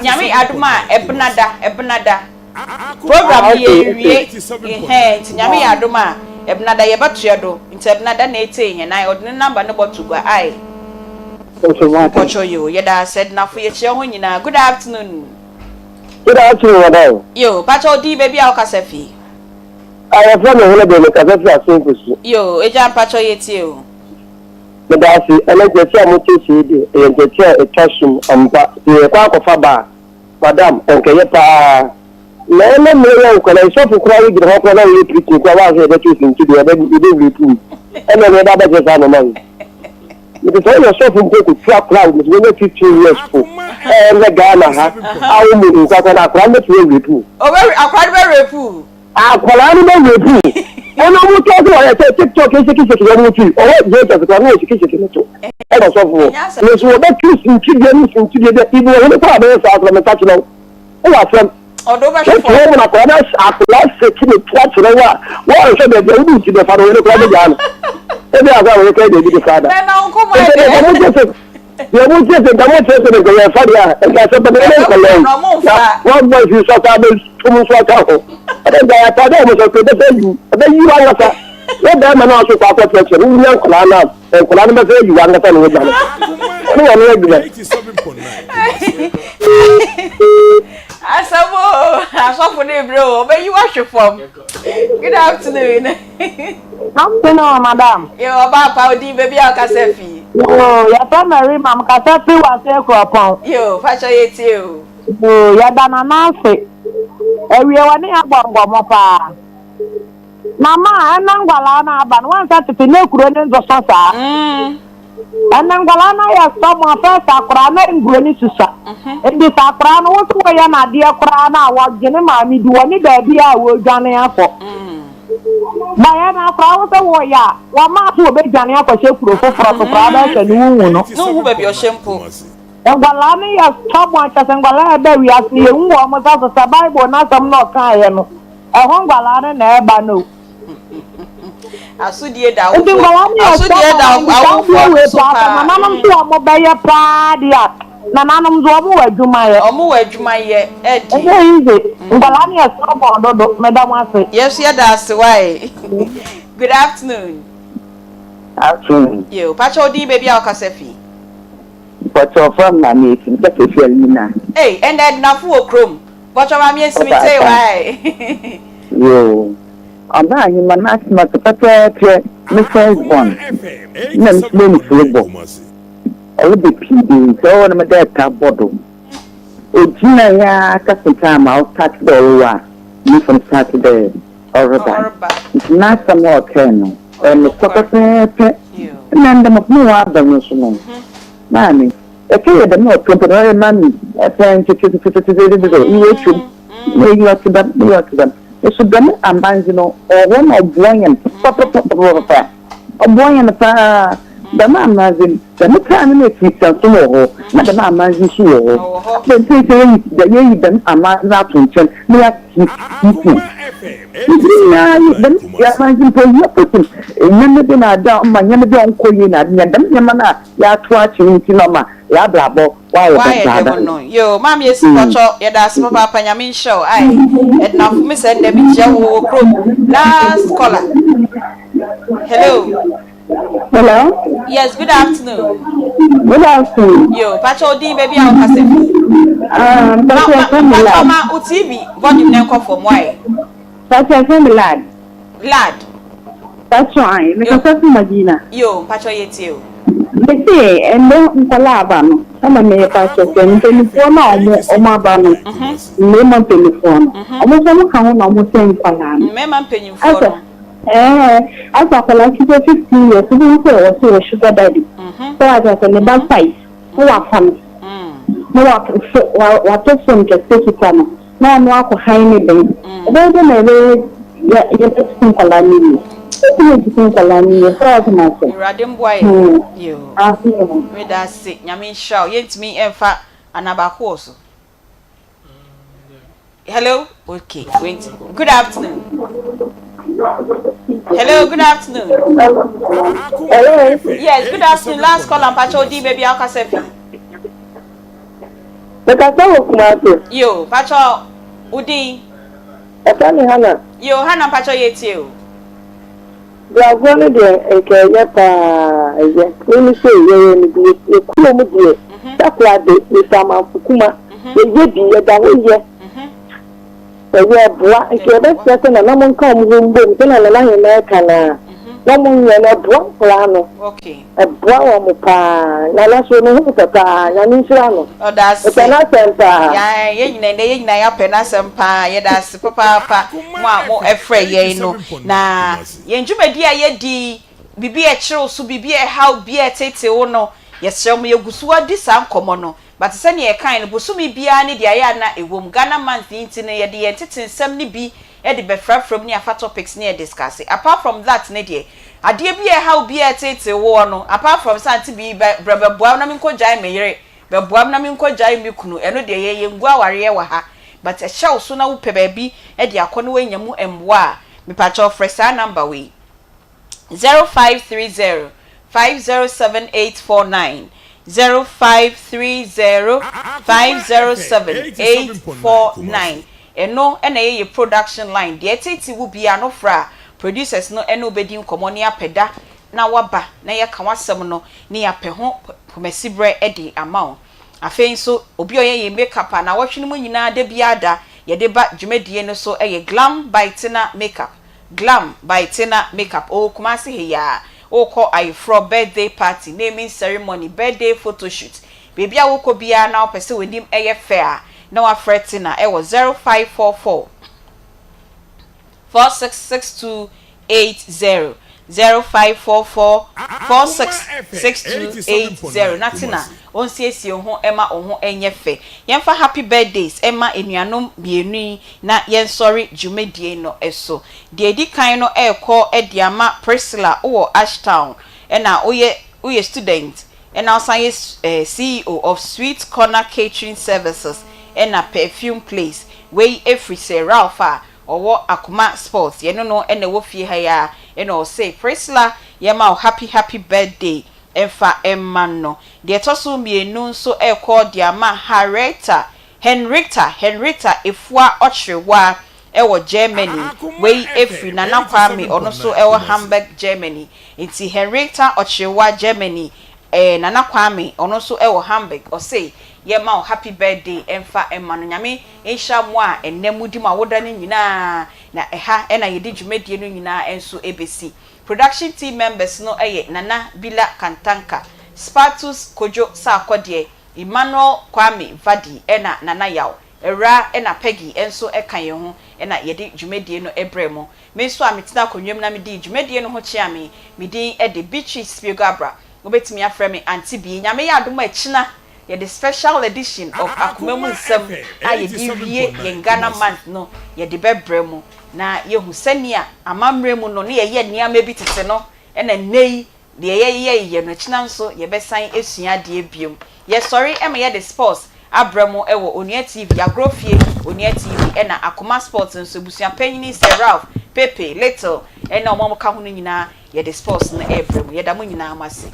Nyame aduma ebnada. Program ye wie nyame ya aduma ebnada ye batuya do. Nti ebnada na etenye nai odne number no bo to go ai. Pocho yo, yeda said na for your nyina. Good afternoon. Good afternoon, madam. Yo, Pacho di baby au kasefi. I have found a holiday in Kazafi as simple. Yo, Ejan Pacho yeti yo. Medasi, and I get a motive and get a chashum and the quack of a bar. Madam, and Kayapa. No, no, when I saw for crying, the hot water you preaching, I was here that you think to do a baby food. And then another just animal. It is all yourself in the trap cloud with 15 years for. And the Ghana, how many got an aquatic review? Oh, very aquatic review. Aquatic review. And I will talk about a TikTok is a kiss of or what date of the Cornish kitchen to. And also, yes, what that you see children into the people in the father of the National. Oh, from although I should have an aquatic last second catch the war. What I said that they do to the father of the Ghana. And they are going to the father. Then I'll come on. You won't get the demonstration of the father and that's a one voice you saw to move for Tahoe. And then I thought I was okay to tell you. And then you are what them and also for protection. You young Colana and Colana say you understand with them. I saw for the bro, but you watch your form. Good afternoon. Afternoon, madam. You're about Paudi, baby, I'll Casefi. Oh, your family, Mam Casefi was a crop. You, Pacho, it's you. Oh, you're done a nancy. We are one of Mama. Mama, I'm not going to have one such a no couldn't go so far. And then Galana ya someone first akrana ngoni susa. Ebi sakrana wo so ya na de akrana wa gene ma mi duwa ni da bia wo dwane afọ. Ba ya na afra wo so wo ya wa ma so be dwane afọ she kuro foforo to kra ba ka ni wu no. No hu ba bi o shempo. Galana ya someone ka sangala ba wi asi ye wu o mo sa so Bible na sam no kan ye no. E ho Galana na e ba no. Asudie da wo. Asudie da wo super. Mama mtu omo beye pa dia. Na nanom zo omo wadwuma ye. Omo wadwuma ye. Edi. Ehe. Ngalani e so bodo madam ase. Yes, ya da ase why. Good afternoon. Afternoon. Yo, pacho di baby akasefi. Pacho from na me tin ka fe na. Hey, and then na fu okrom. Pacho ma mi esimi why. Yo. Aba anyị ma na asị maka pete me first born na msle mflebo ọ bụ pidi so na me data bodo ojina ya kasenta ma o start the wa me from Saturday oraba na some okay no me so pete na ndem mo wa ba no so no na ni e ke de no tempo na mami e pen che iwe chu me you are to that It's a good ambanzino or one of buoyant, a buoyant, the man mazin, the Mutan makes tomorrow, not the man mazin show. Then say the ye then a man not to check, me at then Yamazin for your person. Never been a down, my never don't call you at Yamana, Yatwatching Tinoma, Yablabo. Why no yo mami esi pacho ya da asma papa nyamin show ai et na me send dem je wo kro last caller. Hello. Yes, good afternoon. Good afternoon. Yo pacho di baby a okasefi. Mama UTV volume na call from why? Pacho from lad. That's why because of Madina. Yo pacho yetio. Bese endo nkolaba no sama me pacho ke telephone o ma ba no me ma telephone o mo so mo kan no mo sen kwala no me ma mpanyimfo no asa kwala ki 15 years so so sugar daddy so asa se me ba fight wa fam wa to so ke se kitano na no akọ han ni ben e be na le ya to kwala ni yo. We da se nyame show yentimi emfa anabako oso. Hello. Okay, wait. Good afternoon. Hello, good afternoon. Hello. Yes, good afternoon. Last call on Pacho D baby akasefi. Yo, Pacho Udi. Hana. Yo, Hana Pacho yetio. Gravone de ekeye pa eye ni se ye ni bi e kulo mu die takwa de isama fukuma ye bi ye da wo ye eye bua ke be se na na mon ka mu mbo na na he na ka na na mon ye na bua plano okay e bua wo mu pa na so no hu ta ya ni sira no o da se e na senta ya ye nyina ya pe na sempa ye da se papa mo efre ye no na ye njumadi a ye di bibi e kire so bibi e how bi e tete wo no ye serem ye gusuwa di san komo no but se ne ye kan no bosumi bia ne dia ya na ewom Ghana month nti ne ye de ye tete nsem ne bi e de be from ne afa topics ne ye discuss apart from that ne de ade bi e how bi e tete wo no apart from santi bi brababua na me ko jai me yere beboam na me ko jai me kunu eno de ye ngu aware wa ha but e hyew so na wo pe ba bi e de akọ no wanyamu emboa me pa cho fresa number we 0530 507849 0530 507849 eno ena ye production line de etiti wo bia no fra producers no eno obedi nkomo ne apeda na waba na ye ka wasem no ne ya pe ho pomasibre e de amount afei so obi oye makeup na wahwene mu nyina de biada ye de ba dwumadie no so eye Glam by Tina makeup Glam by Tina makeup o kumase he ya o ko I for birthday party naming ceremony birthday photo shoot baby a wo ko bia na opese wenim eye fair na wa fretina e wo 0544 466280 0544 466280 natina onsiesie ho ema ho enyefe yemfa happy birthdays ema enuanom bienu na yensori jumedie no eso de edi kan no ekọ ediama Priscilla o Ashtown ena oye student ena osan CEO of Sweet Corner Catering Services ena Perfume Place wey efrise Ralpha owo Akoma Sports ye no ena wo fie ha ya ena o say Priscilla yema o happy birthday emfa emano de toso mienu nso ekọ diama Henrietta efua ochrewa ewo Germany wey efri nana kwame ono so ewo Hamburg Germany nti Henrietta ochrewa Germany nana kwame ono so ewo Hamburg o say yema o happy birthday emfa emano nyame ehya mo a ennemudi ma woda ne nyina na eha ena yedi dwumedie no nyina enso ebesi production team members no Nana Bila Kantanka Spatus Kojo Sakode Emmanuel Kwame Vadi ena Nana Yaw Era ena Peggy enso eka ye ho ena yedi dwumedie no ebremo me so ametina konwem na medi dwumedie no ho chia me medi de Beatrice Spiegabra obetimi afre me Aunty Bea nyame ya adoma achina ye the special edition of Akoma mu nsem ayedi wie ye Ghana month no ye de bebremo na yehu sania amamre mu no ne ye niam bi tete no ena nei de ye no china nso ye besan esua de biom ye sorry em ye the sports abramo ewo Onua TV agrofie Onua TV ena Akoma Sports nso busua panyini se Ralph Pepe Little ena omamo ka ho no nyina ye the sports na ebramo ye da mo nyina amase